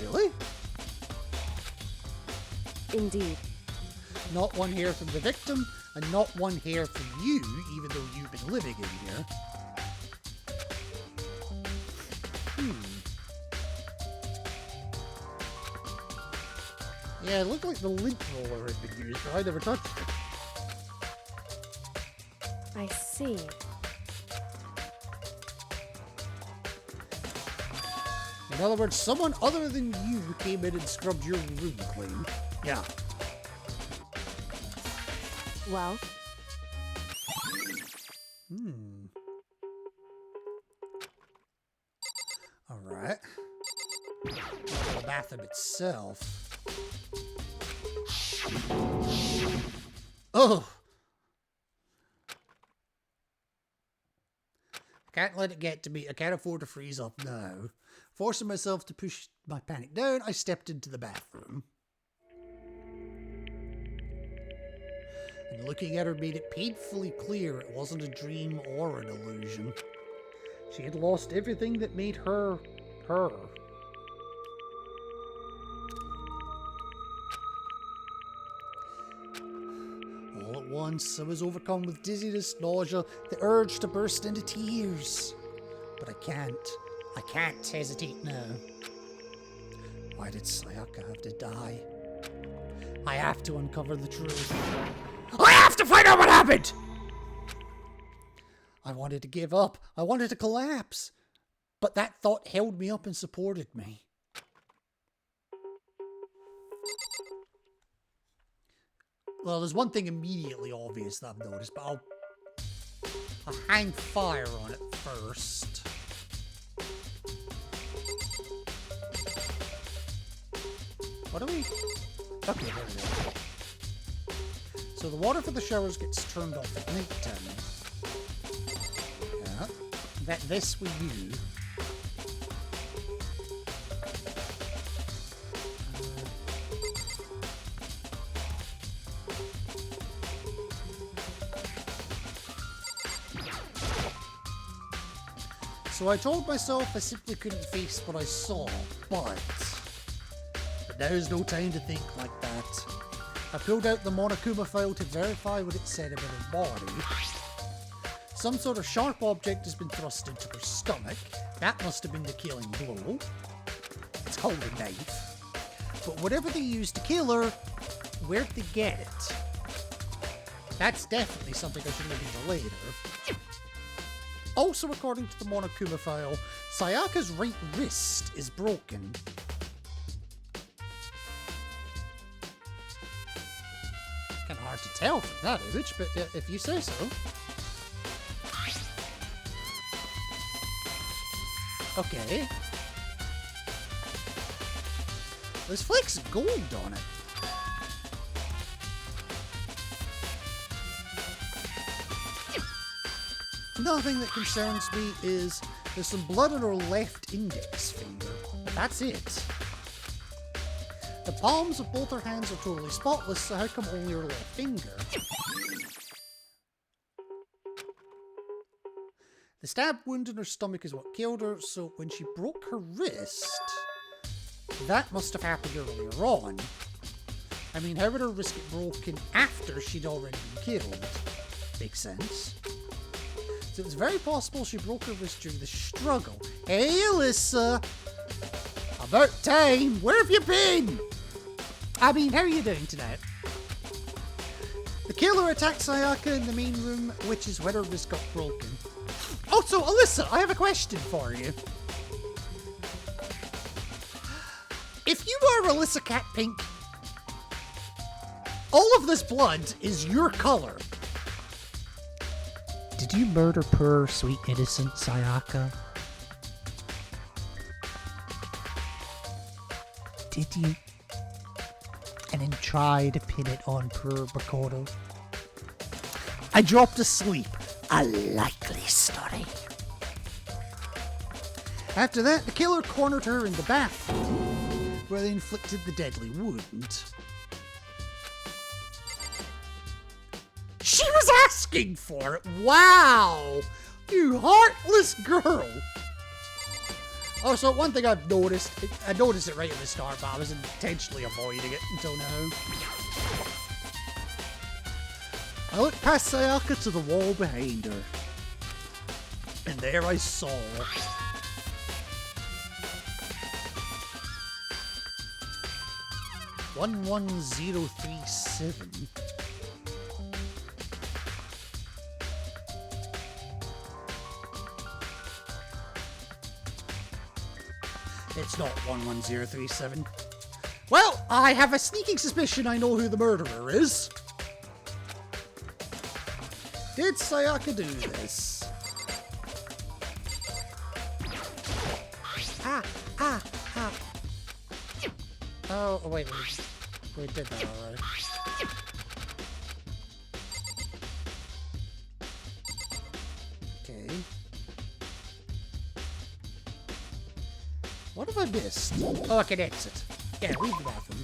Really? Indeed. Not one hair from the victim, and not one hair from you, even though you've been living in here. Yeah, it looked like the lint roller had been used, but I never touched it. I see. In other words, someone other than you came in and scrubbed your room clean. Yeah. Well, Alright. The bathroom itself. Oh! I can't let it get to me. I can't afford to freeze up now. Forcing myself to push my panic down, I stepped into the bathroom. And looking at her made it painfully clear it wasn't a dream or an illusion. She had lost everything that made her, her. All at once, I was overcome with dizziness, nausea, the urge to burst into tears. But I can't hesitate now. Why did Sayaka have to die? I have to uncover the truth. I have to find out what happened! I wanted to give up. I wanted to collapse. But that thought held me up and supported me. Well, there's one thing immediately obvious that I've noticed, but I'll hang fire on it first. What do we... Okay, there we go. So the water for the showers gets turned off at night time. Yeah. This we use. So I told myself I simply couldn't face what I saw, but now's no time to think like that. I pulled out the Monokuma file to verify what it said about her body. Some sort of sharp object has been thrust into her stomach. That must have been the killing blow. It's called a knife. But whatever they used to kill her, where'd they get it? That's definitely something I should look into later. Also, according to the Monokuma file, Sayaka's right wrist is broken. Kind of hard to tell from that image, but if you say so. Okay. There's flakes of gold on it. Another thing that concerns me is there's some blood on her left index finger. But that's it. The palms of both her hands are totally spotless, so how come only her left finger? The stab wound in her stomach is what killed her, so when she broke her wrist, that must have happened earlier on. I mean, how would her wrist get broken after she'd already been killed? Makes sense. So it's very possible she broke her wrist during the struggle. Hey, Alyssa! About time! Where have you been? I mean, how are you doing tonight? The killer attacked Sayaka in the main room, which is where her wrist got broken. Also, Alyssa, I have a question for you. If you are Alyssa Cat Pink, all of this blood is your color. Did you murder poor, sweet, innocent Sayaka? Did you? And then try to pin it on poor Makoto? I dropped asleep. A likely story. After that, the killer cornered her in the bathroom, where they inflicted the deadly wound. She was asking for it! Wow! You heartless girl! Oh, so one thing I've noticed, I noticed it right at the start, but I was intentionally avoiding it until now. I looked past Sayaka to the wall behind her, and there I saw 11037. It's not 11037. Well, I have a sneaking suspicion I know who the murderer is. Did Sayaka do this? Ah. Oh, wait, we did that already. Okay. What have I missed? Oh, I can exit. Yeah, leave the bathroom.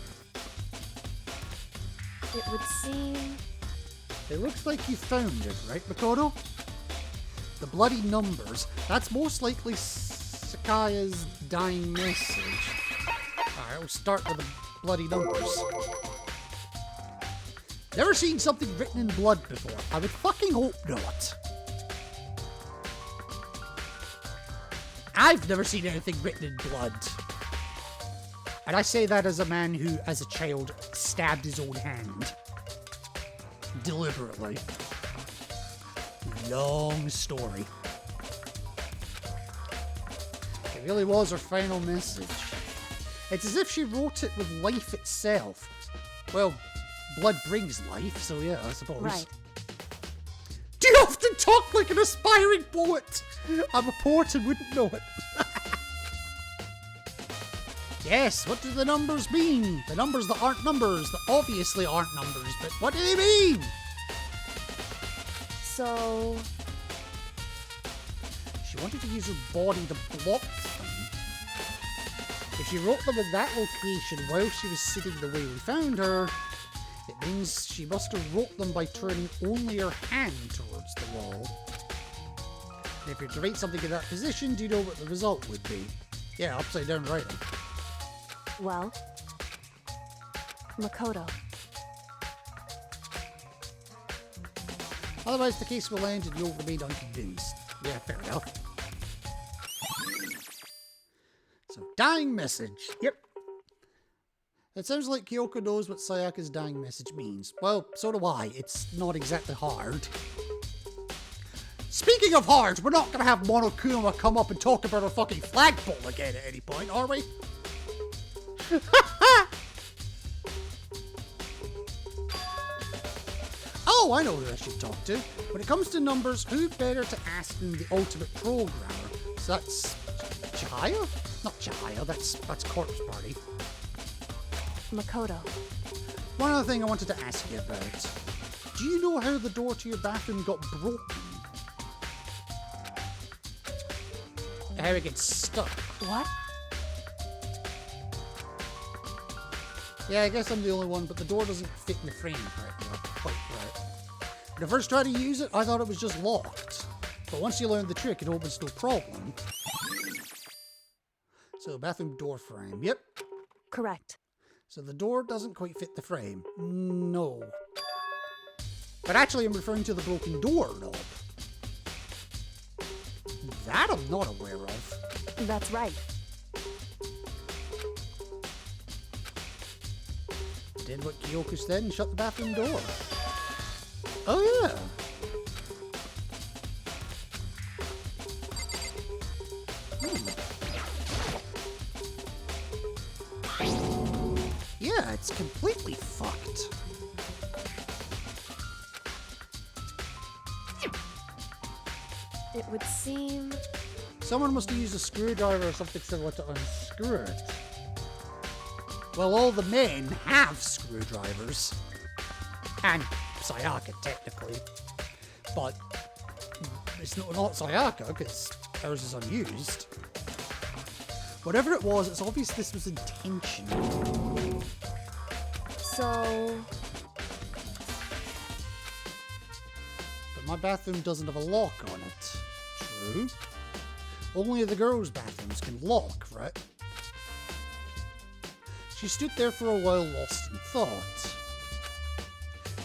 It would seem... It looks like you found it, right, Makoto? The bloody numbers. That's most likely Sakaya's dying message. Alright, we'll start with the bloody numbers. Never seen something written in blood before. I would fucking hope not. I've never seen anything written in blood. And I say that as a man who, as a child, stabbed his own hand. Deliberately. Long story. It really was her final message. It's as if she wrote it with life itself. Well, blood brings life, so yeah, I suppose. Right. Do you often talk like an aspiring poet? I'm a poet and wouldn't know it. Yes, what do the numbers mean? The numbers that aren't numbers, that obviously aren't numbers, but what do they mean? So... She wanted to use her body to block them. If she wrote them in that location while she was sitting the way we found her, it means she must have wrote them by turning only her hand towards the wall. And if you're to write something in that position, do you know what the result would be? Yeah, upside down writing. Well... Makoto. Otherwise the case will end and you'll remain unconvinced. Yeah, fair enough. So, dying message. Yep. It sounds like Kyoko knows what Sayaka's dying message means. Well, so do I. It's not exactly hard. Speaking of hard, we're not going to have Monokuma come up and talk about her fucking flagpole again at any point, are we? Oh, I know who I should talk to. When it comes to numbers, who better to ask than the ultimate programmer? So that's Chihaya? Not Chihaya, that's Corpse Party. Makoto. One other thing I wanted to ask you about. Do you know how the door to your bathroom got broken? how it gets stuck. What? Yeah, I guess I'm the only one, but the door doesn't fit in the frame quite right. When I first tried to use it, I thought it was just locked. But once you learn the trick, it opens no problem. So, bathroom door frame. Yep. Correct. So the door doesn't quite fit the frame. No. But actually, I'm referring to the broken door knob. That I'm not aware of. That's right. Did what Kyoko said and shut the bathroom door. Oh yeah. Yeah, it's completely fucked. It would seem... Someone must have used a screwdriver or something similar to unscrew it. Well, all the men have screwdrivers. And Sayaka, technically. But it's not Sayaka, because ours is unused. Whatever it was, it's obvious this was intentional. So... But my bathroom doesn't have a lock on it. True. Only the girls' bathrooms can lock, right? She stood there for a while lost in thought.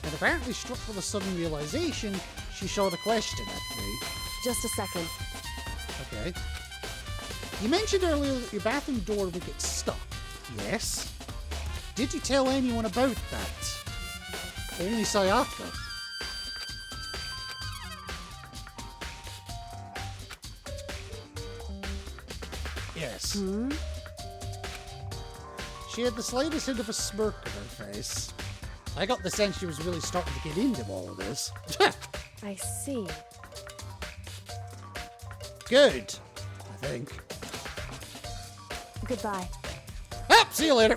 And apparently struck with a sudden realization, she shot a question at me. Just a second. Okay. You mentioned earlier that your bathroom door would get stuck. Yes. Did you tell anyone about that? Only Sayaka. Yes. Hmm? She had the slightest hint of a smirk on her face. I got the sense she was really starting to get into all of this. I see. Good, I think. Goodbye. Ah, see you later.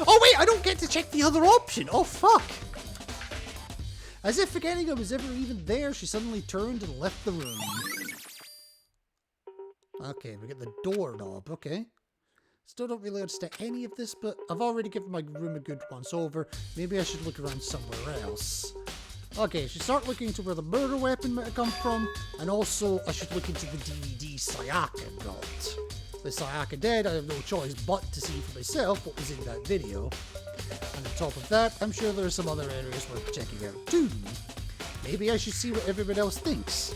Oh wait, I don't get to check the other option. Oh fuck. As if forgetting I was ever even there, she suddenly turned and left the room. Okay, we get the doorknob, okay. Still don't really understand any of this, but I've already given my room a good once over. Maybe I should look around somewhere else. Okay, I should start looking into where the murder weapon might have come from, and also I should look into the DVD Sayaka got. With Sayaka dead, I have no choice but to see for myself what was in that video. And on top of that, I'm sure there are some other areas worth checking out too. Maybe I should see what everyone else thinks.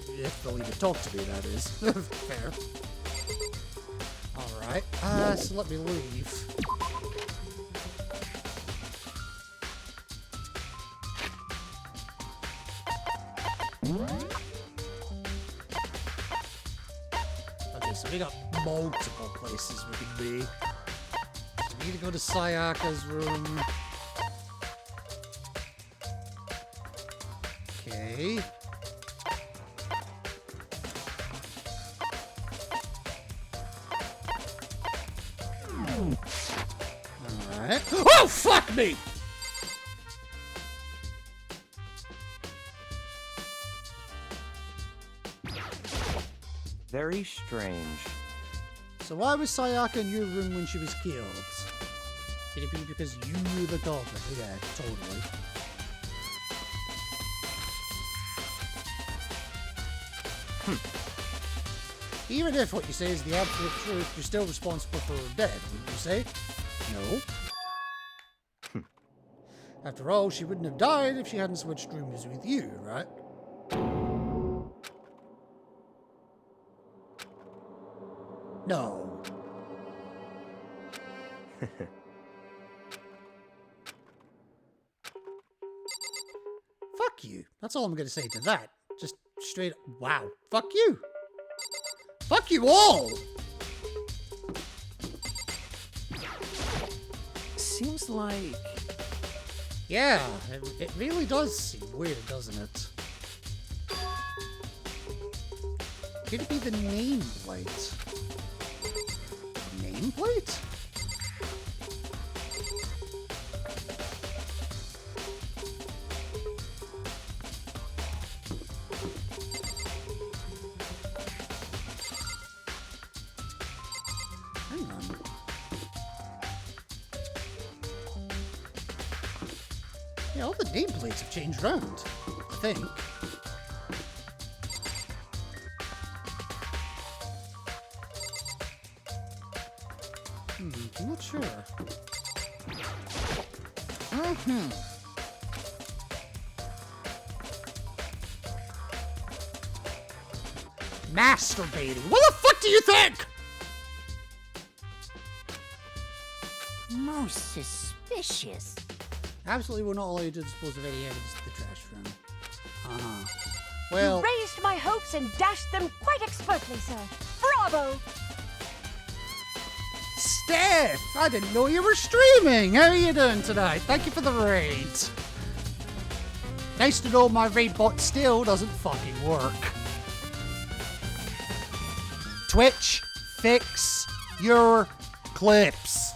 If they'll even talk to me, that is. Fair. Alright, so let me leave. Okay, so we got multiple places we can be. So we need to go to Sayaka's room. Okay. Alright. Oh, fuck me! Very strange. So why was Sayaka in your room when she was killed? Did it be because you knew the culprit? Yeah, totally. Even if what you say is the absolute truth, you're still responsible for her death, wouldn't you say? No. After all, she wouldn't have died if she hadn't switched rooms with you, right? No. Fuck you. That's all I'm going to say to that. Just straight up. Wow. Fuck you. Fuck you all! Seems like... Yeah, it really does seem weird, doesn't it? Could it be the nameplate? Nameplate? Yeah, all the nameplates have changed around, I think. I'm not sure. Masturbating. What the fuck do you think? Most suspicious. Absolutely, we're not allowed to dispose of any evidence to the trash room. Well, You raised my hopes and dashed them quite expertly, sir. Bravo! Steph, I didn't know you were streaming. How are you doing tonight? Thank you for the raid. Nice to know my raid bot still doesn't fucking work. Twitch, fix your clips.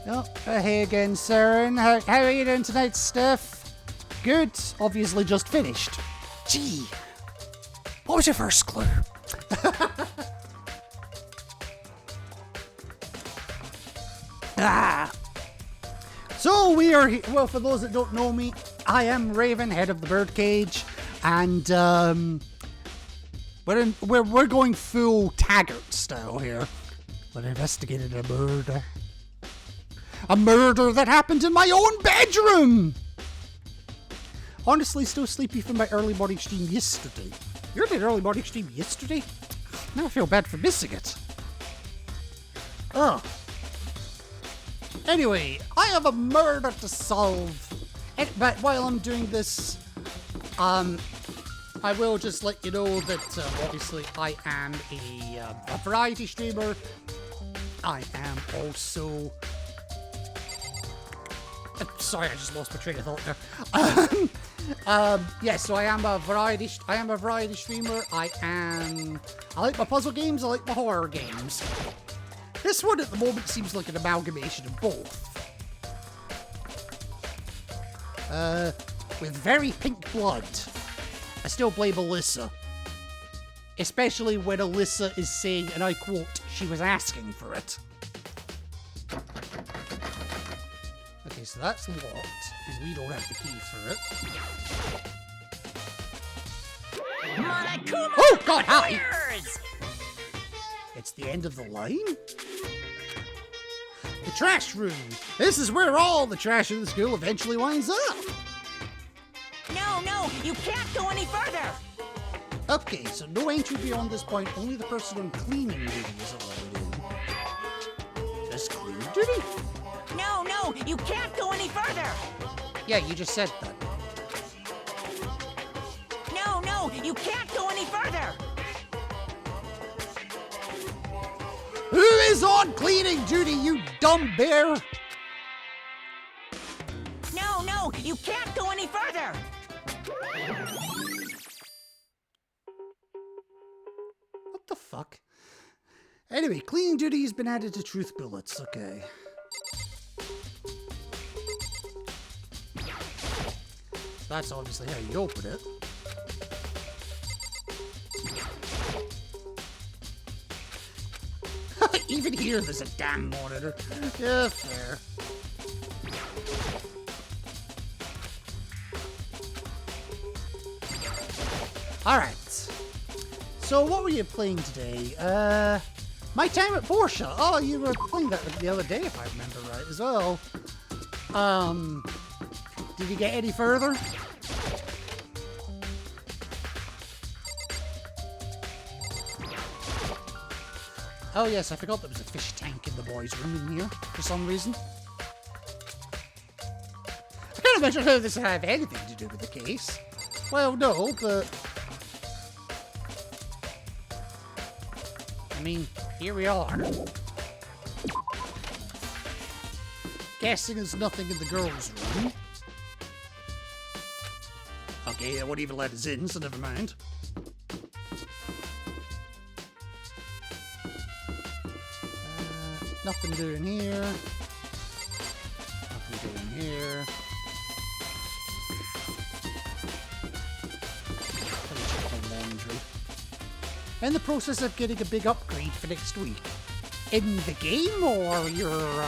Oh, hey again, Saren. How are you doing tonight, Steph? Good. Obviously just finished. Gee. What was your first clue? So we are here. Well, for those that don't know me, I am Raven, head of the Birdcage, and we're going full Taggart style here. We're investigating a murder. A murder that happened in my own bedroom! Honestly, still sleepy from my early morning stream yesterday. You did early morning stream yesterday? Now I feel bad for missing it. Oh. Anyway, I have a murder to solve. But while I'm doing this, I will just let you know that obviously I am a variety streamer. I am also... sorry, I just lost my train of thought there. Yeah, so I am a variety streamer. I like my puzzle games, I like my horror games. This one at the moment seems like an amalgamation of both. With very pink blood. I still blame Alyssa. Especially when Alyssa is saying, and I quote, she was asking for it. Okay, so that's locked, and we don't have the key for it. Monokuma Oh, God, hi! Warriors! It's the end of the line? The trash room. This is where all the trash in the school eventually winds up. No, you can't go any further! Okay, so no entry beyond this point. Only the person on cleaning duty is allowed in. Just cleaning duty? No, you can't go any further! Yeah, you just said that. No, you can't go any further! Who is on cleaning duty, you dumb bear? No, you can't go any further! What the fuck? Anyway, cleaning duty has been added to truth bullets. Okay. That's obviously how you open it. Even here, there's a damn monitor. Yeah, fair. Alright. So, what were you playing today? My Time at Porsche. Oh, you were playing that the other day, if I remember right, as well. Did you get any further? Oh yes, I forgot there was a fish tank in the boys' room in here, for some reason. I can't imagine how this would have anything to do with the case. Well, no, but... I mean, here we are. Guessing there's nothing in the girls' room. Okay, they won't even let us in, so never mind. Nothing doing here. Nothing doing here. Let me check my laundry. In the process of getting a big upgrade for next week. In the game or your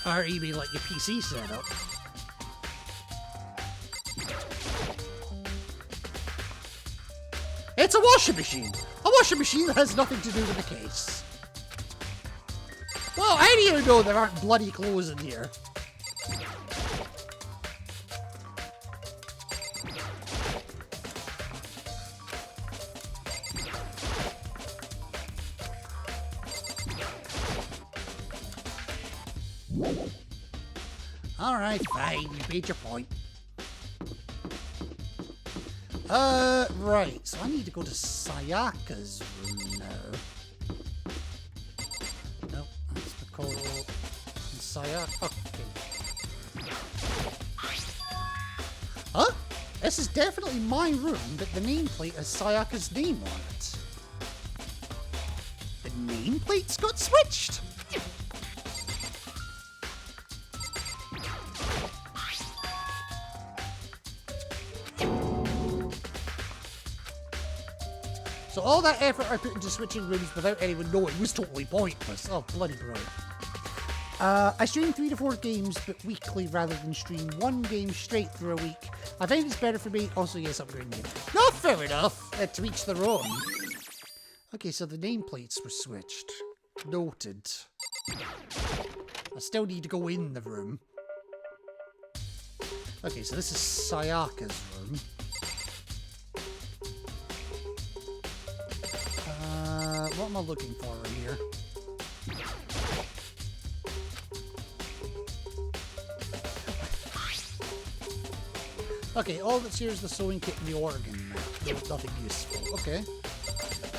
Or you mean like your PC setup? It's a washing machine! A washing machine that has nothing to do with the case. Well, how do you know there aren't bloody clothes in here? Alright, fine, you made your point. Right, so I need to go to Sayaka's room now. Nope, that's Piccolo and Sayaka. Okay. Huh? This is definitely my room, but the nameplate has Sayaka's name on it. The nameplate's got switched! So all that effort I put into switching rooms without anyone knowing was totally pointless. Oh, bloody brilliant. I stream 3 to 4 games, but weekly rather than stream 1 game straight through a week. I find it's better for me. Also, yes, upgrading game. Not fair enough. To each their own. Okay, so the nameplates were switched. Noted. I still need to go in the room. Okay, so this is Sayaka's room. What am I looking for in here? Okay, all that's here is the sewing kit and the organ. Nothing useful. Okay.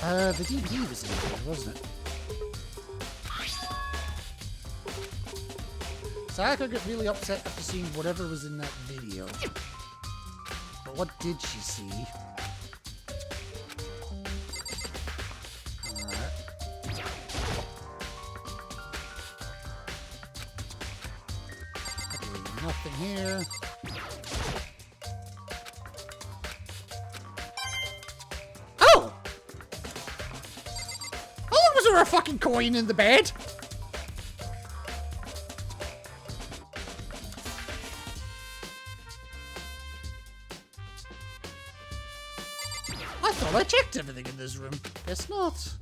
The DVD was in there, wasn't it? Sayaka got really upset after seeing whatever was in that video. But what did she see? Nothing here. Oh! How long was there a fucking coin in the bed? I thought I checked everything in this room. Guess not.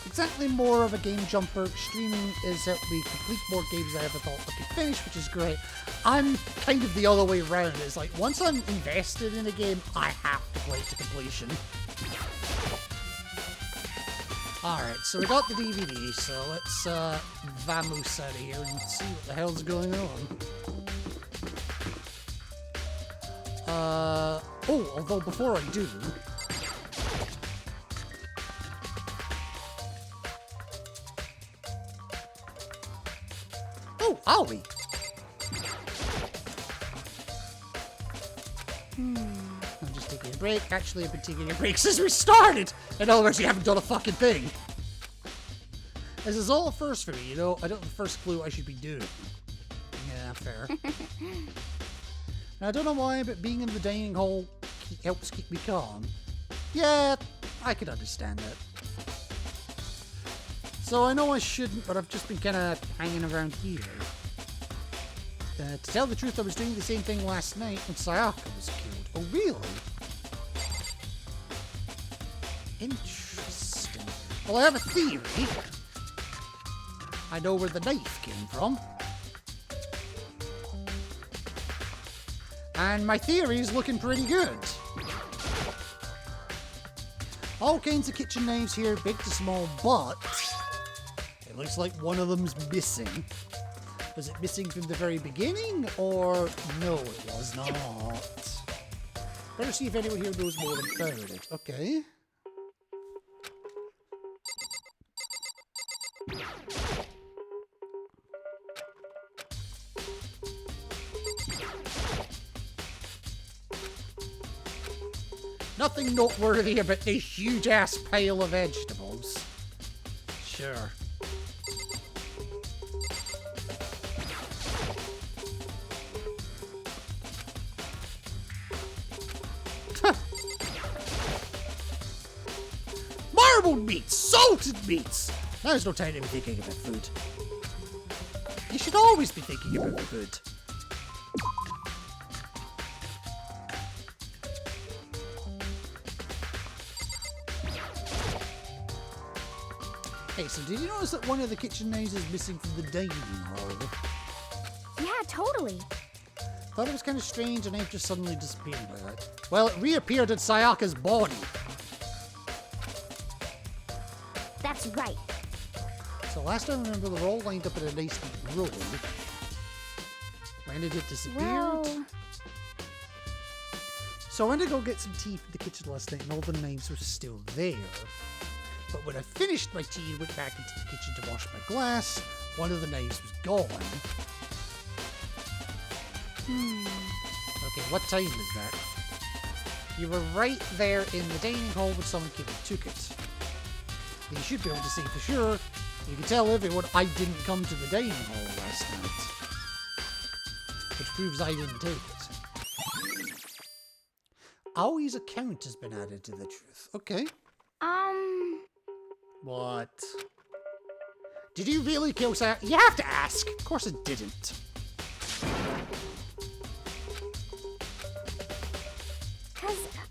Exactly more of a game jumper. Streaming is helped me complete more games I ever thought I could finish, which is great. I'm kind of the other way around. It's like, once I'm invested in a game, I have to play it to completion. Alright, so we got the DVD, so let's vamoose out of here and see what the hell's going on. Oh, although before I do... Oh, Ollie! I'm just taking a break. Actually, I've been taking a break since we started! In other words, you haven't done a fucking thing! This is all a first for me, you know? I don't have the first clue what I should be doing. Yeah, fair. Now, I don't know why, but being in the dining hall helps keep me calm. Yeah, I could understand that. So I know I shouldn't, but I've just been kind of hanging around here. To tell the truth, I was doing the same thing last night when Sayaka was killed. Oh, really? Interesting. Well, I have a theory. I know where the knife came from. And my theory is looking pretty good. All kinds of kitchen knives here, big to small, but it looks like one of them's missing. Was it missing from the very beginning, or no, it was not? Better see if anyone here knows more about it. Okay. Nothing noteworthy about this huge-ass pile of vegetables. Sure. marbled meats, salted meats. Now's no time to be thinking about food. You should always be thinking about food. Hey, so did you notice that one of the kitchen knives is missing from the dining hall? Yeah, totally. Thought it was kind of strange and knife just suddenly disappeared by that. Well, it reappeared in Sayaka's body. That's right. So last I remember, they were all lined up in a nice neat row. When did it disappear? Well... So I went to go get some tea from the kitchen last night and all the knives were still there. But when I finished my tea and went back into the kitchen to wash my glass, one of the knives was gone. Okay, what time is that? You were right there in the dining hall when someone came and took it. You should be able to say for sure. You can tell everyone I didn't come to the dining hall last night. Which proves I didn't take it. Aoi's account has been added to the truth. Okay. What? Did you really kill Sayaka? You have to ask. Of course it didn't.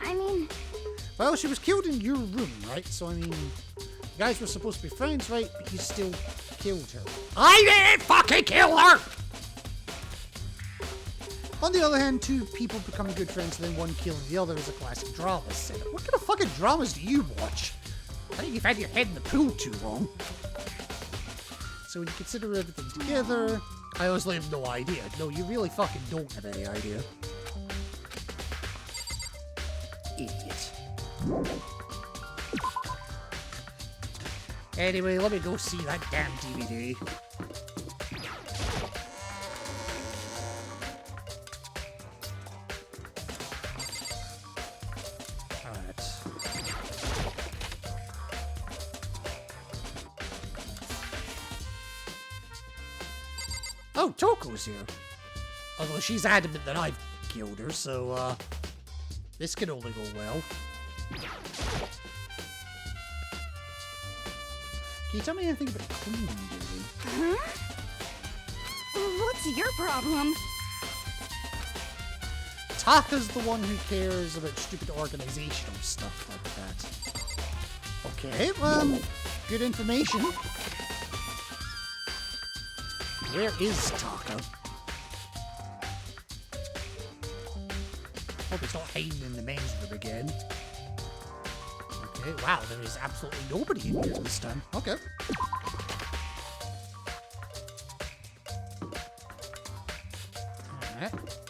I mean... Well, she was killed in your room, right? So, I mean, you guys were supposed to be friends, right? But you still killed her. I didn't fucking kill her! On the other hand, two people becoming good friends and then one killing the other is a classic drama setup. What kind of fucking dramas do you watch? I think you've had your head in the pool too long. So when you consider everything together, I honestly have no idea. No, you really fucking don't have any idea. Idiot. Anyway, let me go see that damn DVD. Alright. Oh, Toko's here. Although she's adamant that I've killed her, so, this can only go well. Can you tell me anything about cleaning duty? Huh? What's your problem? Taka's the one who cares about stupid organizational stuff like that. Okay, well, good information. Where is Taka? Hope he's not hiding in the men's room again. Okay, wow, there is absolutely nobody in here this time. Okay.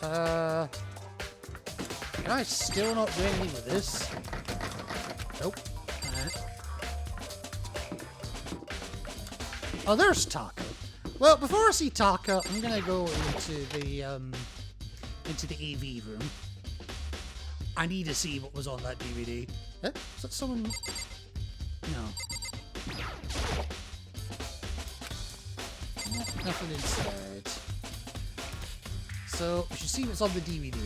Alright, can I still not do anything with this? Nope. Alright. Oh, there's Taka. Well, before I see Taka, I'm gonna go into the AV room. I need to see what was on that DVD. Eh? Is that someone? No. Nothing inside. So, we should see what's on the DVD.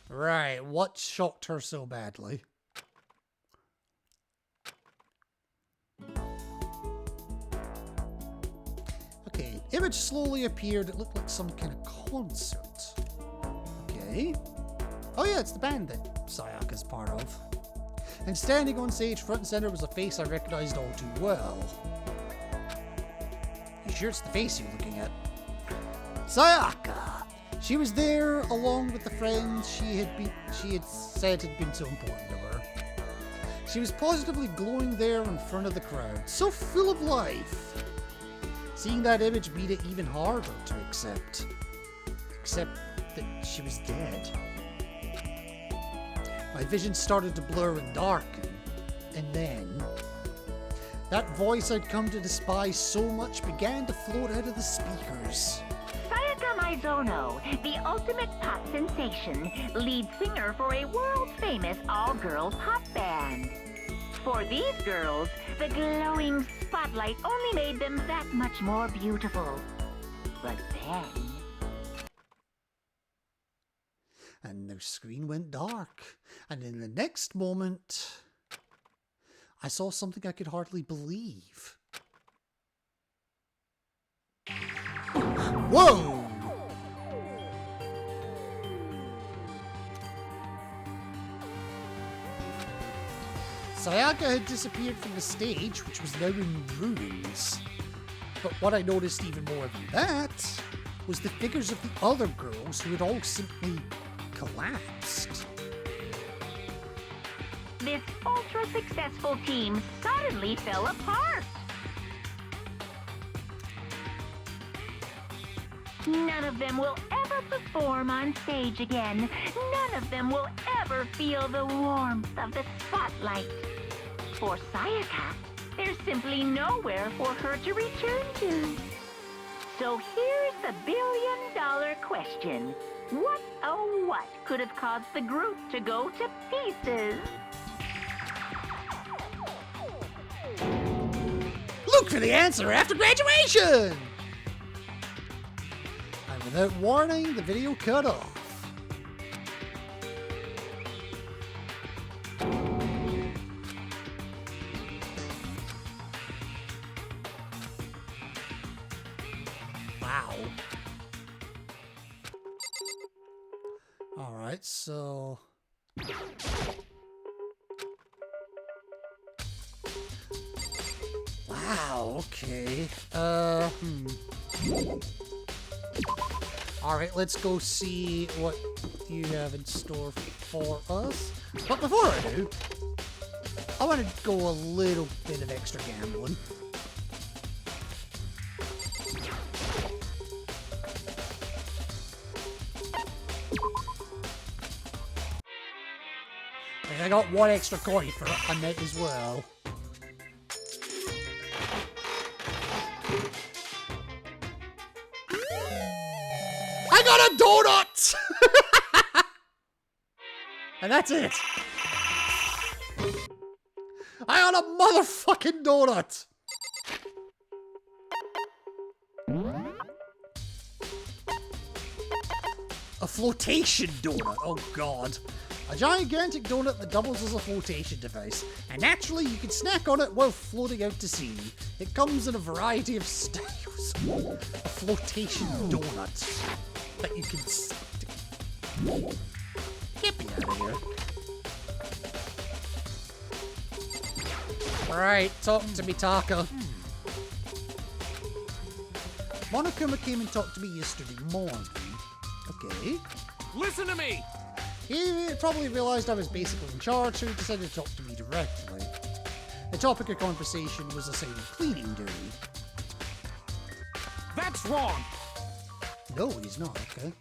Right, what shocked her so badly? Okay, image slowly appeared. It looked like some kind of concert. Okay. Oh yeah, it's the band that Sayaka's part of. And standing on stage front and center was a face I recognized all too well. You sure it's the face you're looking at? Sayaka! She was there along with the friends she had said had been so important to her. She was positively glowing there in front of the crowd, so full of life. Seeing that image made it even harder to accept. Except that she was dead. My vision started to blur and darken, and then that voice I'd come to despise so much began to float out of the speakers. Sayaka Maizono, the ultimate pop sensation, lead singer for a world-famous all-girls pop band. For these girls, the glowing spotlight only made them that much more beautiful. But then... and the screen went dark. And in the next moment, I saw something I could hardly believe. Whoa! Sayaka had disappeared from the stage, which was now in ruins. But what I noticed even more than that was the figures of the other girls who had all simply collapsed. This ultra-successful team suddenly fell apart. None of them will ever perform on stage again. None of them will ever feel the warmth of the spotlight. For Sayaka, there's simply nowhere for her to return to. So here's the billion-dollar question. What, oh what, could have caused the group to go to pieces? Look for the answer after graduation! And without warning, the video cut off. Wow. Alright, so... Wow, okay. Alright, let's go see what you have in store for us. But before I do, I want to go a little bit of extra gambling. And I got one extra coin for it, I might as well. I got a donut! And that's it. I got a motherfucking donut! A flotation donut, oh god. A gigantic donut that doubles as a flotation device, and naturally you can snack on it while floating out to sea. It comes in a variety of styles. A flotation donut that you can get me out of here. Right, talk to me, Taka. Monokuma came and talked to me yesterday morning. Okay. Listen to me! He probably realised I was basically in charge, so he decided to talk to me directly. The topic of conversation was assigned cleaning duty. That's wrong! No, he's not, okay.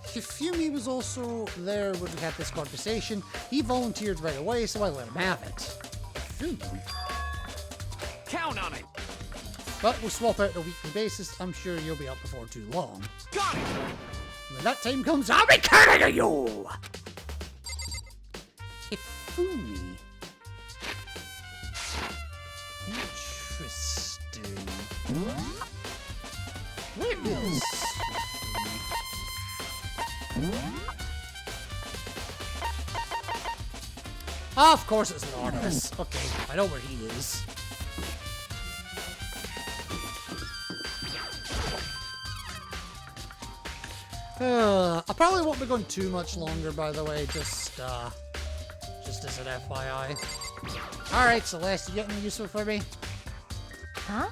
Hifumi was also there when we had this conversation. He volunteered right away, so I let him have it. Hifumi? Count on it! But we'll swap out on a weekly basis. I'm sure you'll be up before too long. Got it! When that time comes, I'll be killing you! Hifumi. Interesting. Where is Ah, of course it's Nardas. Okay, I know where he is. I probably won't be going too much longer, by the way, just as an FYI. Alright, Celeste, you got anything useful for me? Huh?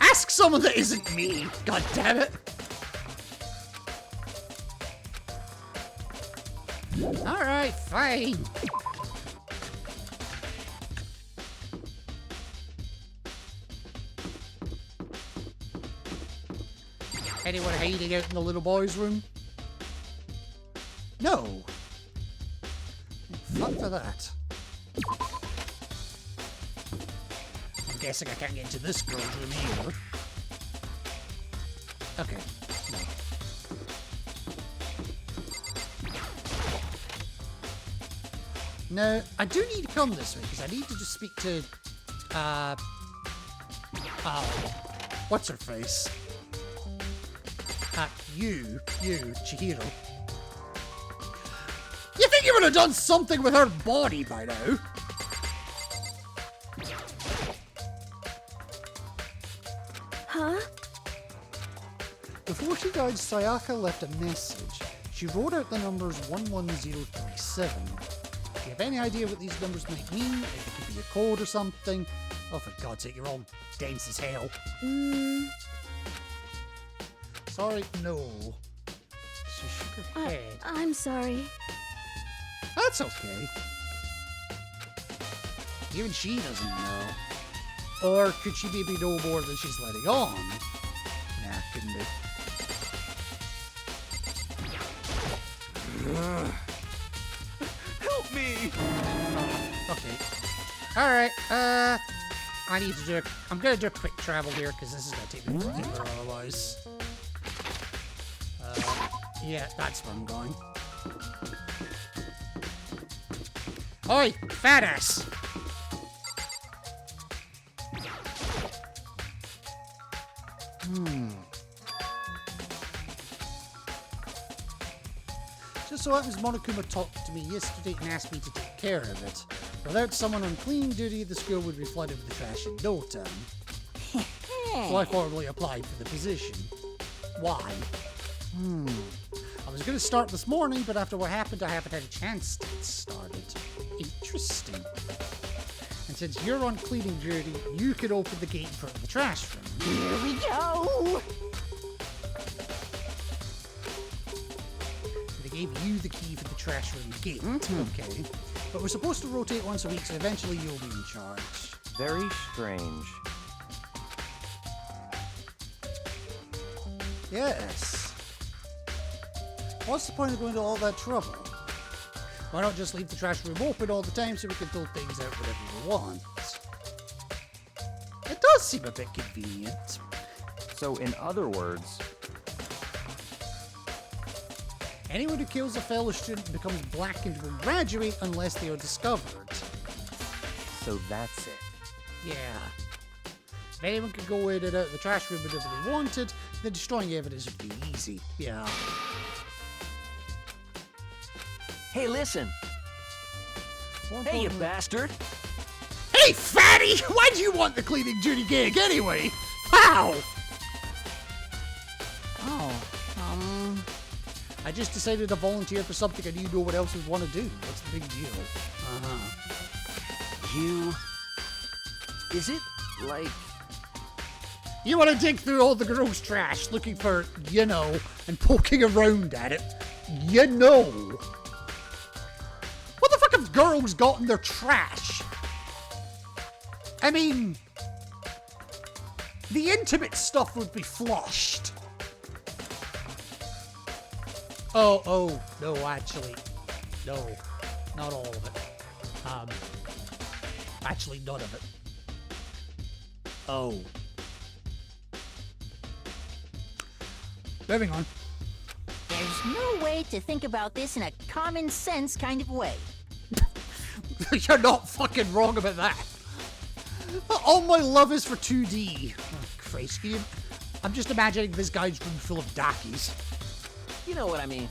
Ask someone that isn't me! God damn it! Alright, fine. Anyone hiding out in the little boy's room? No. Fuck for that. I'm guessing I can't get into this girl's room either. Okay. No. I do need to come this way, because I need to just speak to, what's her face? You, Chihiro. You think you would have done something with her body by now? Huh? Before she died, Sayaka left a message. She wrote out the numbers 11037. Do you have any idea what these numbers might mean? If it could be a code or something? Oh, for God's sake, you're all dense as hell. Sorry, no. She shook her head. I'm sorry. That's okay. Even she doesn't know. Or could she maybe know more than she's letting on? Nah, couldn't be. Help me! Okay. Alright, I need to do I'm gonna do a quick travel here, because this is gonna take me forever otherwise. Yeah, that's where I'm going. Oi, fat ass! Just so happens Monokuma talked to me yesterday and asked me to take care of it. Without someone on cleaning duty, the school would be flooded with trash in no time. So I formally applied for the position. Why? I was going to start this morning, but after what happened, I haven't had a chance to get started. Interesting. And since you're on cleaning duty, you could open the gate in front of the trash room. Here we go! They gave you the key for the trash room gate. Okay. But we're supposed to rotate once a week, so eventually you'll be in charge. Very strange. Yes. What's the point of going to all that trouble? Why not just leave the trash room open all the time so we can throw things out whenever we want? It does seem a bit convenient. So, in other words, anyone who kills a fellow student becomes black and will graduate unless they are discovered. so that's it. Yeah. If anyone could go in and out of the trash room whenever they wanted, then destroying evidence would be easy. Yeah. Hey, listen. Hey, you bastard. Hey, fatty! Why do you want the cleaning duty gig anyway? How? I just decided to volunteer for something I knew no one else would want to do. What's the big deal? Is it, like... You want to dig through all the gross trash looking for, you know, and poking around at it? You know. What the fuck have girls got in their trash? I mean, the intimate stuff would be flushed. Oh, no, actually, no, not all of it. Actually, none of it. Oh. Moving on. There's no way to think about this in a common sense kind of way. You're not fucking wrong about that. All my love is for 2D. Oh, Christ, I'm just imagining this guy's room full of dackies. You know what I mean.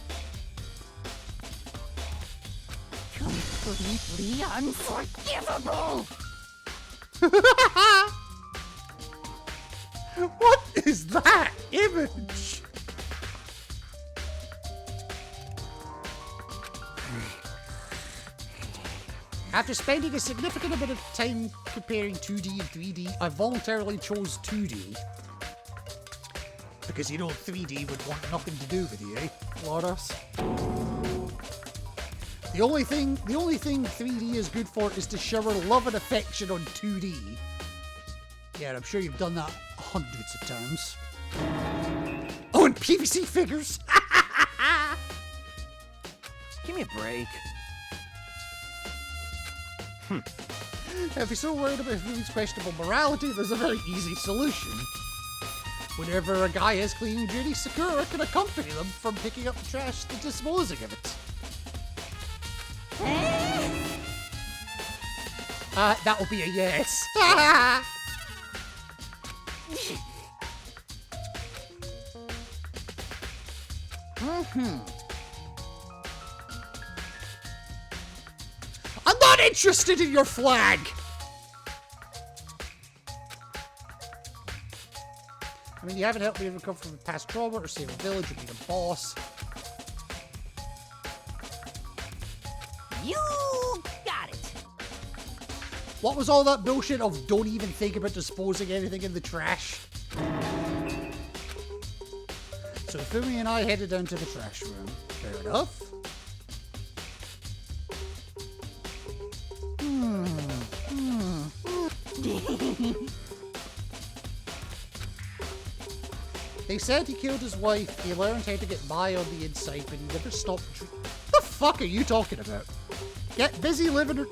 Completely unforgivable! What is that image? After spending a significant amount of time comparing 2D and 3D, I voluntarily chose 2D. Because, you know, 3D would want nothing to do with you, eh, Lotus? The only thing 3D is good for is to shower love and affection on 2D. Yeah, I'm sure you've done that hundreds of times. Oh, and PVC figures! Give me a break. If you're so worried about who's questionable morality, there's a very easy solution. Whenever a guy has cleaning duty, Sakura can accompany them from picking up the trash to disposing of it. That will be a yes. I'm not interested in your flag! I mean, you haven't helped me recover from past trauma or save a village or beat a boss. You got it. What was all that bullshit of don't even think about disposing anything in the trash? So Fumi and I headed down to the trash room. Fair enough. They said he killed his wife, he learned how to get by on the inside, but he never stopped. What the fuck are you talking about? Get busy living or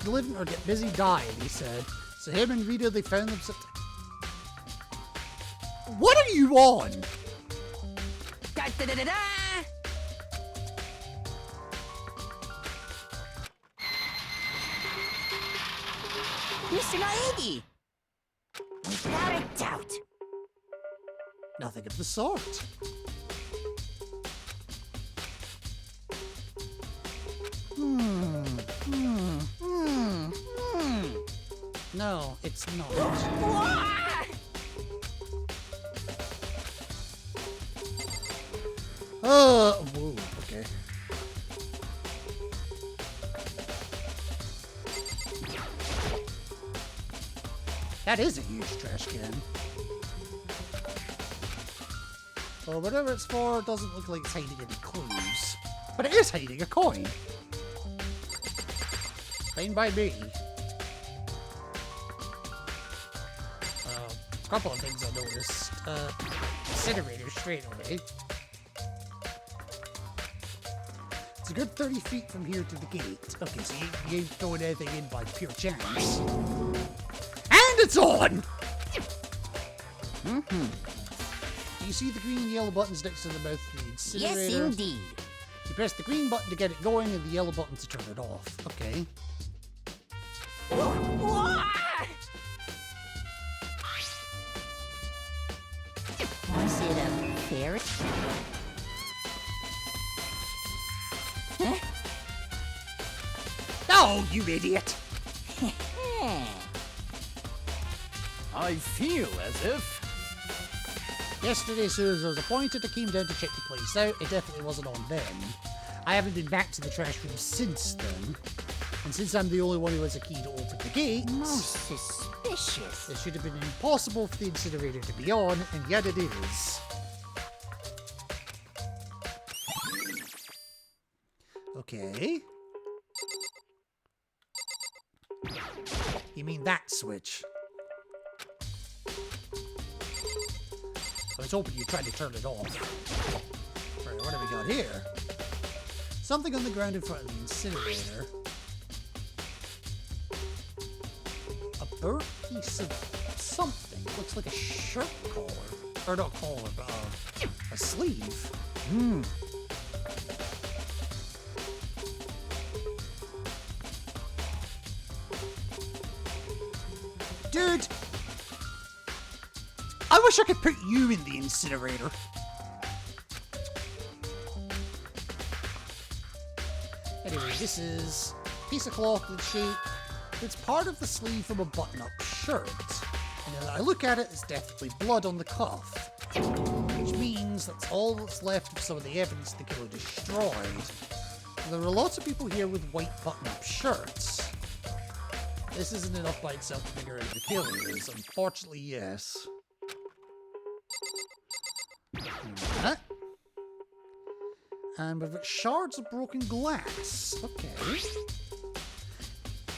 get busy dying, he said. So him and Rita, they found themselves. What are you on? Da-da-da-da-da! Mr. Naegi! Without a doubt. Nothing of the sort. No, it's not. Whoa, okay. That is a huge trash can. Well, whatever it's for, it doesn't look like it's hiding any clues. But it is hiding a coin. Fine by me. A couple of things I noticed. Incinerator straight away. It's a good 30 feet from here to the gate. Okay, so you ain't throwing anything in by pure chance. And it's on! Do you see the green and yellow buttons next to the mouth of the incinerator? Yes, indeed. You press the green button to get it going and the yellow button to turn it off. Okay. Was it a ferret? Huh? Oh, you idiot! I feel as if... Yesterday, as soon as I was appointed, I came down to check the place out. It definitely wasn't on then. I haven't been back to the trash room since then. And since I'm the only one who has a key to open the gates... Most suspicious. It should have been impossible for the incinerator to be on, and yet it is. Okay. You mean that switch? I was hoping you tried to turn it off. Right, what have we got here? Something on the ground in front of the incinerator. A burnt piece of something. Looks like a shirt collar. Or not collar, but a sleeve. Dude! I wish I could put you in the incinerator. Anyway, this is a piece of cloth that's shaped. It's part of the sleeve from a button-up shirt. And as I look at it, there's definitely blood on the cuff. Which means that's all that's left of some of the evidence the killer destroyed. And there are lots of people here with white button-up shirts. This isn't enough by itself to figure out who the killer is. Unfortunately, yes. That. And we've got shards of broken glass. Okay.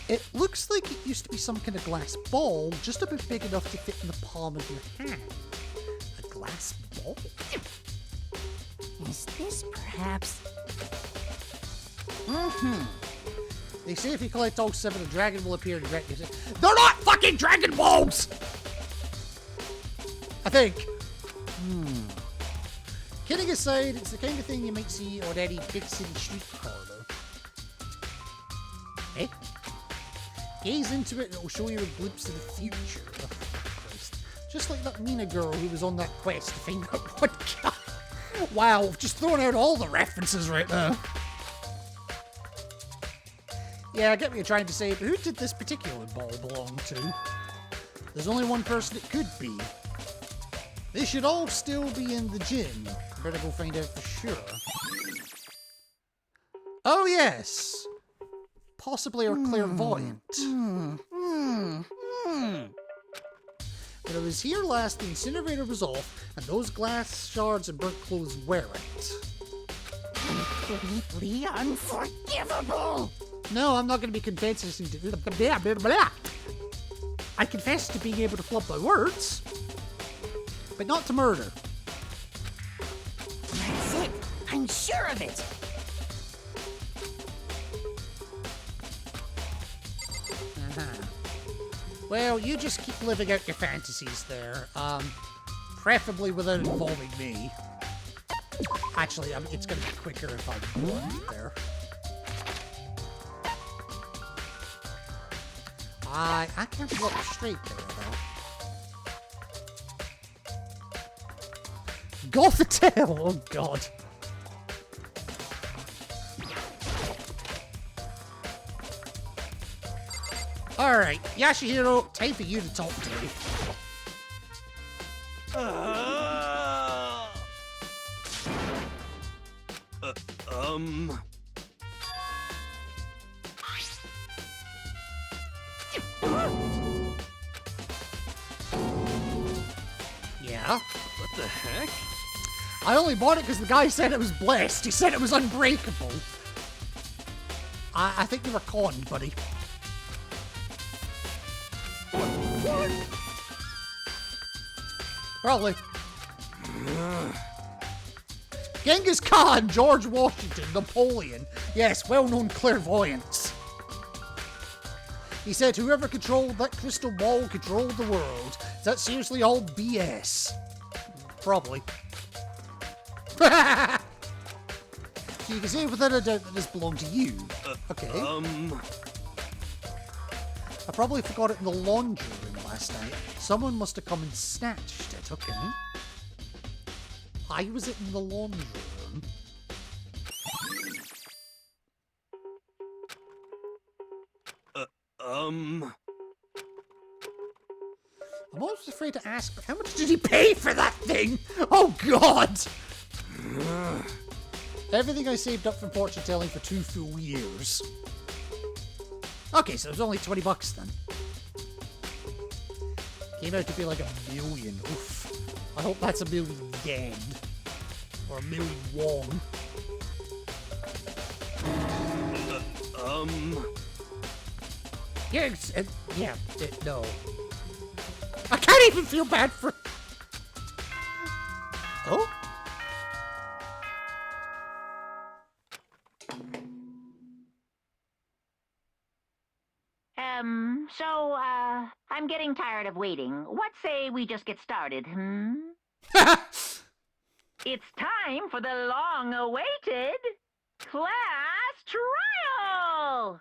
It looks like it used to be some kind of glass ball, just about big enough to fit in the palm of your hand. A glass ball? Is this perhaps... They say if you collect all 7, a dragon will appear and grant you... They're not fucking Dragon Balls! I think. Kidding aside, it's the kind of thing you might see on any big city street corner. Eh? Gaze into it and it'll show you a glimpse of the future. Oh, Christ. Just like that Mina girl who was on that quest to find out what guy... Wow, just throwing out all the references right now. Yeah, I get what you're trying to say, but who did this particular ball belong to? There's only one person it could be. They should all still be in the gym. Better go find out for sure. Oh yes! Possibly a clairvoyant. When I was here last, the incinerator was off, and those glass shards and burnt clothes weren't. Completely unforgivable! No, I'm not going to be confessing to... Blah, blah, blah. I confess to being able to flub my words, but not to murder. That's it! I'm sure of it! Well, you just keep living out your fantasies there. Preferably without involving me. Actually, it's going to be quicker if I go there. I can't walk straight there, though. Gothitelle! Oh, God. Alright, Yashihiro, time for you to talk to me. Yeah? What the heck? I only bought it because the guy said it was blessed. He said it was unbreakable. I think you were conned, buddy. What? Probably. Genghis Khan, George Washington, Napoleon. Yes, well-known clairvoyants. He said whoever controlled that crystal ball controlled the world. Is that seriously all BS? Probably. So you can say without a doubt that this belonged to you. Okay. I probably forgot it in the laundry room last night. Someone must have come and snatched it. Okay. Why was it in the laundry room? I'm almost afraid to ask, how much did he pay for that thing? Oh, God! Everything I saved up from fortune telling for 2 full years. Okay, so it was only 20 bucks then. Came out to be like $1 million. Oof. I hope that's $1 million yen. Or $1 million won. Yes, no. I can't even feel bad for... Oh? So, I'm getting tired of waiting. What say we just get started, It's time for the long-awaited class trial!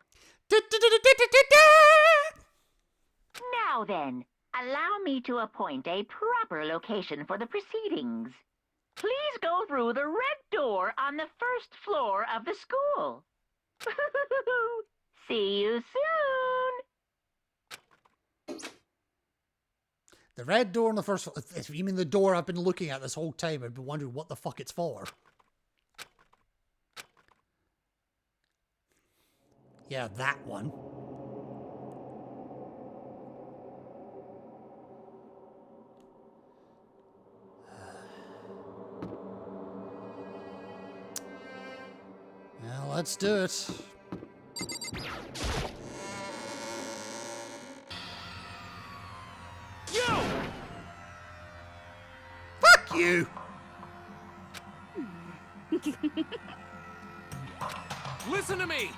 Now then, allow me to appoint a proper location for the proceedings. Please go through the red door on the first floor of the school. See you soon! The red door on the first floor. If you mean the door I've been looking at this whole time, I've been wondering what the fuck it's for. Yeah, that one. Well, let's do it. Yo! Fuck you! Listen to me!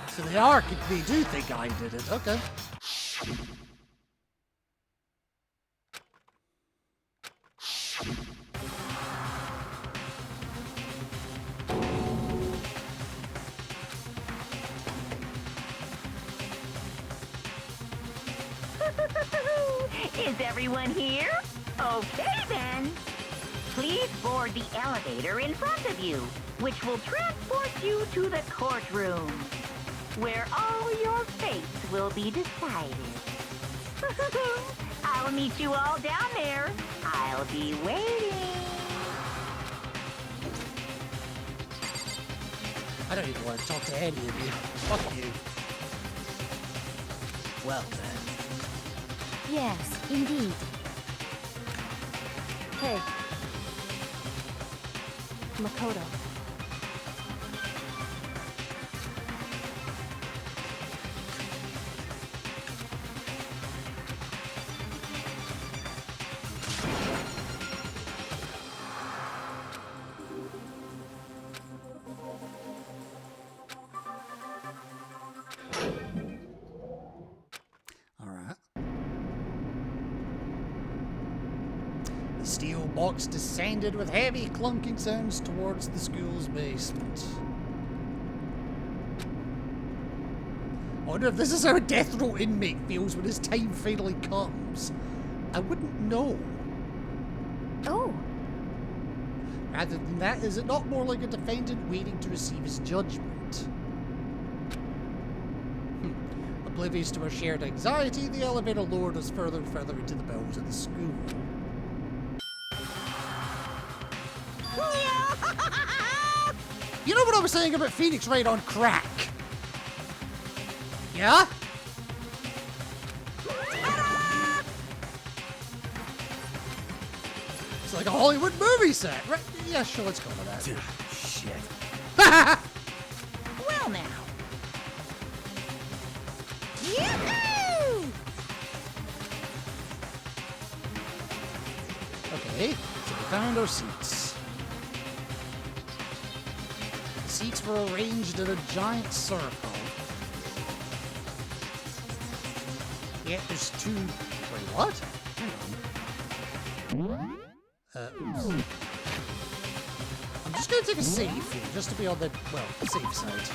So they do think I did it. Okay. Is everyone here? Okay then. Please board the elevator in front of you, which will transport you to the courtroom, where all your fates will be decided. I'll meet you all down there. I'll be waiting. I don't even want to talk to any of you. Fuck you. Well then. Yes, indeed. Hey. Makoto. The steel box descended with heavy clunking sounds towards the school's basement. I wonder if this is how a death row inmate feels when his time finally comes. I wouldn't know. Oh. Rather than that, is it not more like a defendant waiting to receive his judgment? Oblivious to our shared anxiety, the elevator lowered us further and further into the bowels of the school. You know what I was saying about Phoenix Wright on crack? Yeah? It's like a Hollywood movie set, right? Yeah, sure, let's go with that. Shit. Well now. Yoo-hoo! Okay, so we found our seats. The seats were arranged in a giant circle. Yeah, there's two. Wait, what? Hang on. Oops. I'm just gonna take a save here, just to be on the, well, safe side.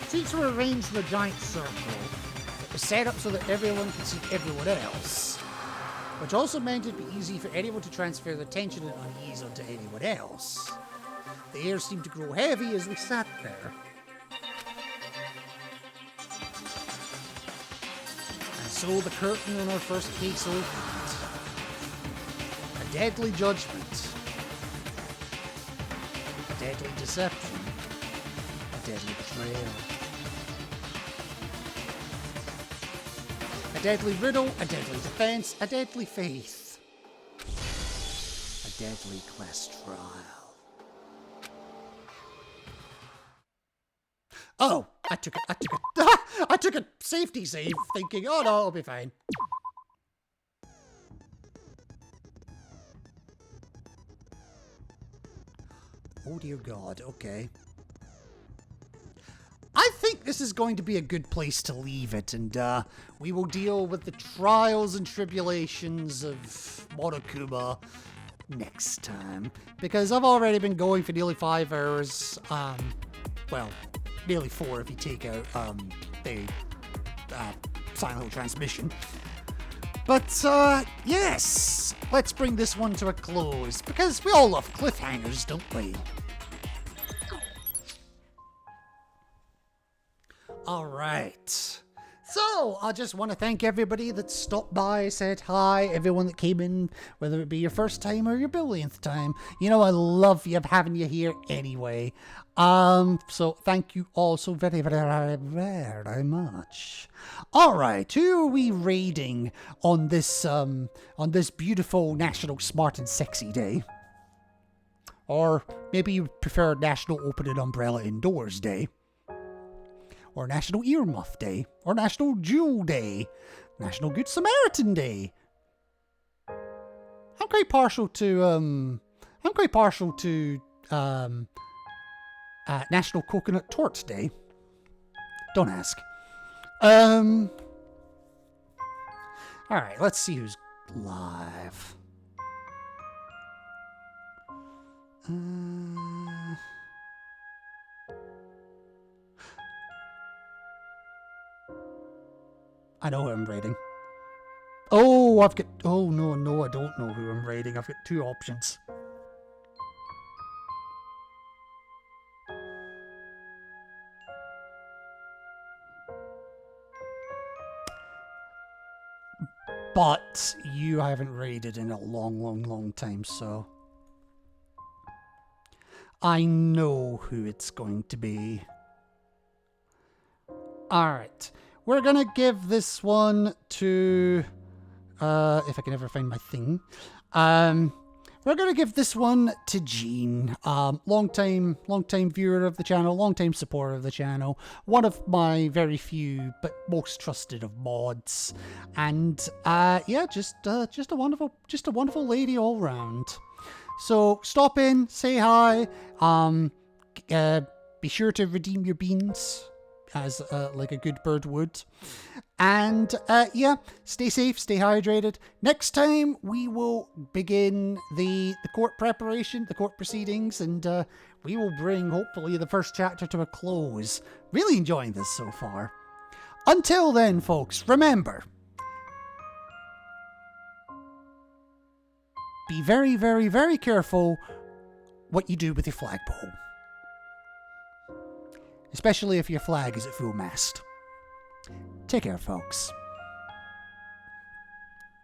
Seats were arranged in a giant circle. It was set up so that everyone could see everyone else, which also meant it'd be easy for anyone to transfer their tension and unease onto anyone else. The air seemed to grow heavy as we sat there. And so the curtain on our first case opened. A deadly judgment. A deadly deception. A deadly betrayal. A deadly riddle, a deadly defense, a deadly faith. A deadly quest trial. Oh, I took a safety save thinking, oh no, I'll be fine. Oh dear God, okay. I think this is going to be a good place to leave it, and we will deal with the trials and tribulations of Monokuma next time. Because I've already been going for nearly 5 hours, well, nearly 4 if you take out the Silent Hill transmission. But, yes, let's bring this one to a close, because we all love cliffhangers, don't we? Alright. So, I just want to thank everybody that stopped by, said hi, everyone that came in, whether it be your first time or your billionth time. You know, I love having you here anyway. So thank you all so very, very, very much. Alright, who are we raiding on this beautiful National Smart and Sexy Day? Or maybe you prefer National Open an Umbrella Indoors Day? Or National Earmuff Day, or National Jewel Day, National Good Samaritan Day. I'm quite partial to National Coconut Torts Day. Don't ask. Alright, let's see who's live. I know who I'm rating. Oh, I've got... Oh, no, I don't know who I'm rating. I've got two options. But you haven't raided in a long time, so... I know who it's going to be. Alright. We're gonna give this one to... if I can ever find my thing. We're gonna give this one to Gene. Long time viewer of the channel, long time supporter of the channel. One of my very few but most trusted of mods. And yeah, just a wonderful lady all round. So stop in, say hi. Be sure to redeem your beans, as like a good bird would. And yeah, stay safe, stay hydrated. Next time we will begin the court preparation, the court proceedings, and we will bring hopefully the first chapter to a close. Really enjoying this so far. Until then, folks, remember, be very, very, very careful what you do with your flagpole. Especially if your flag is at full mast. Take care, folks.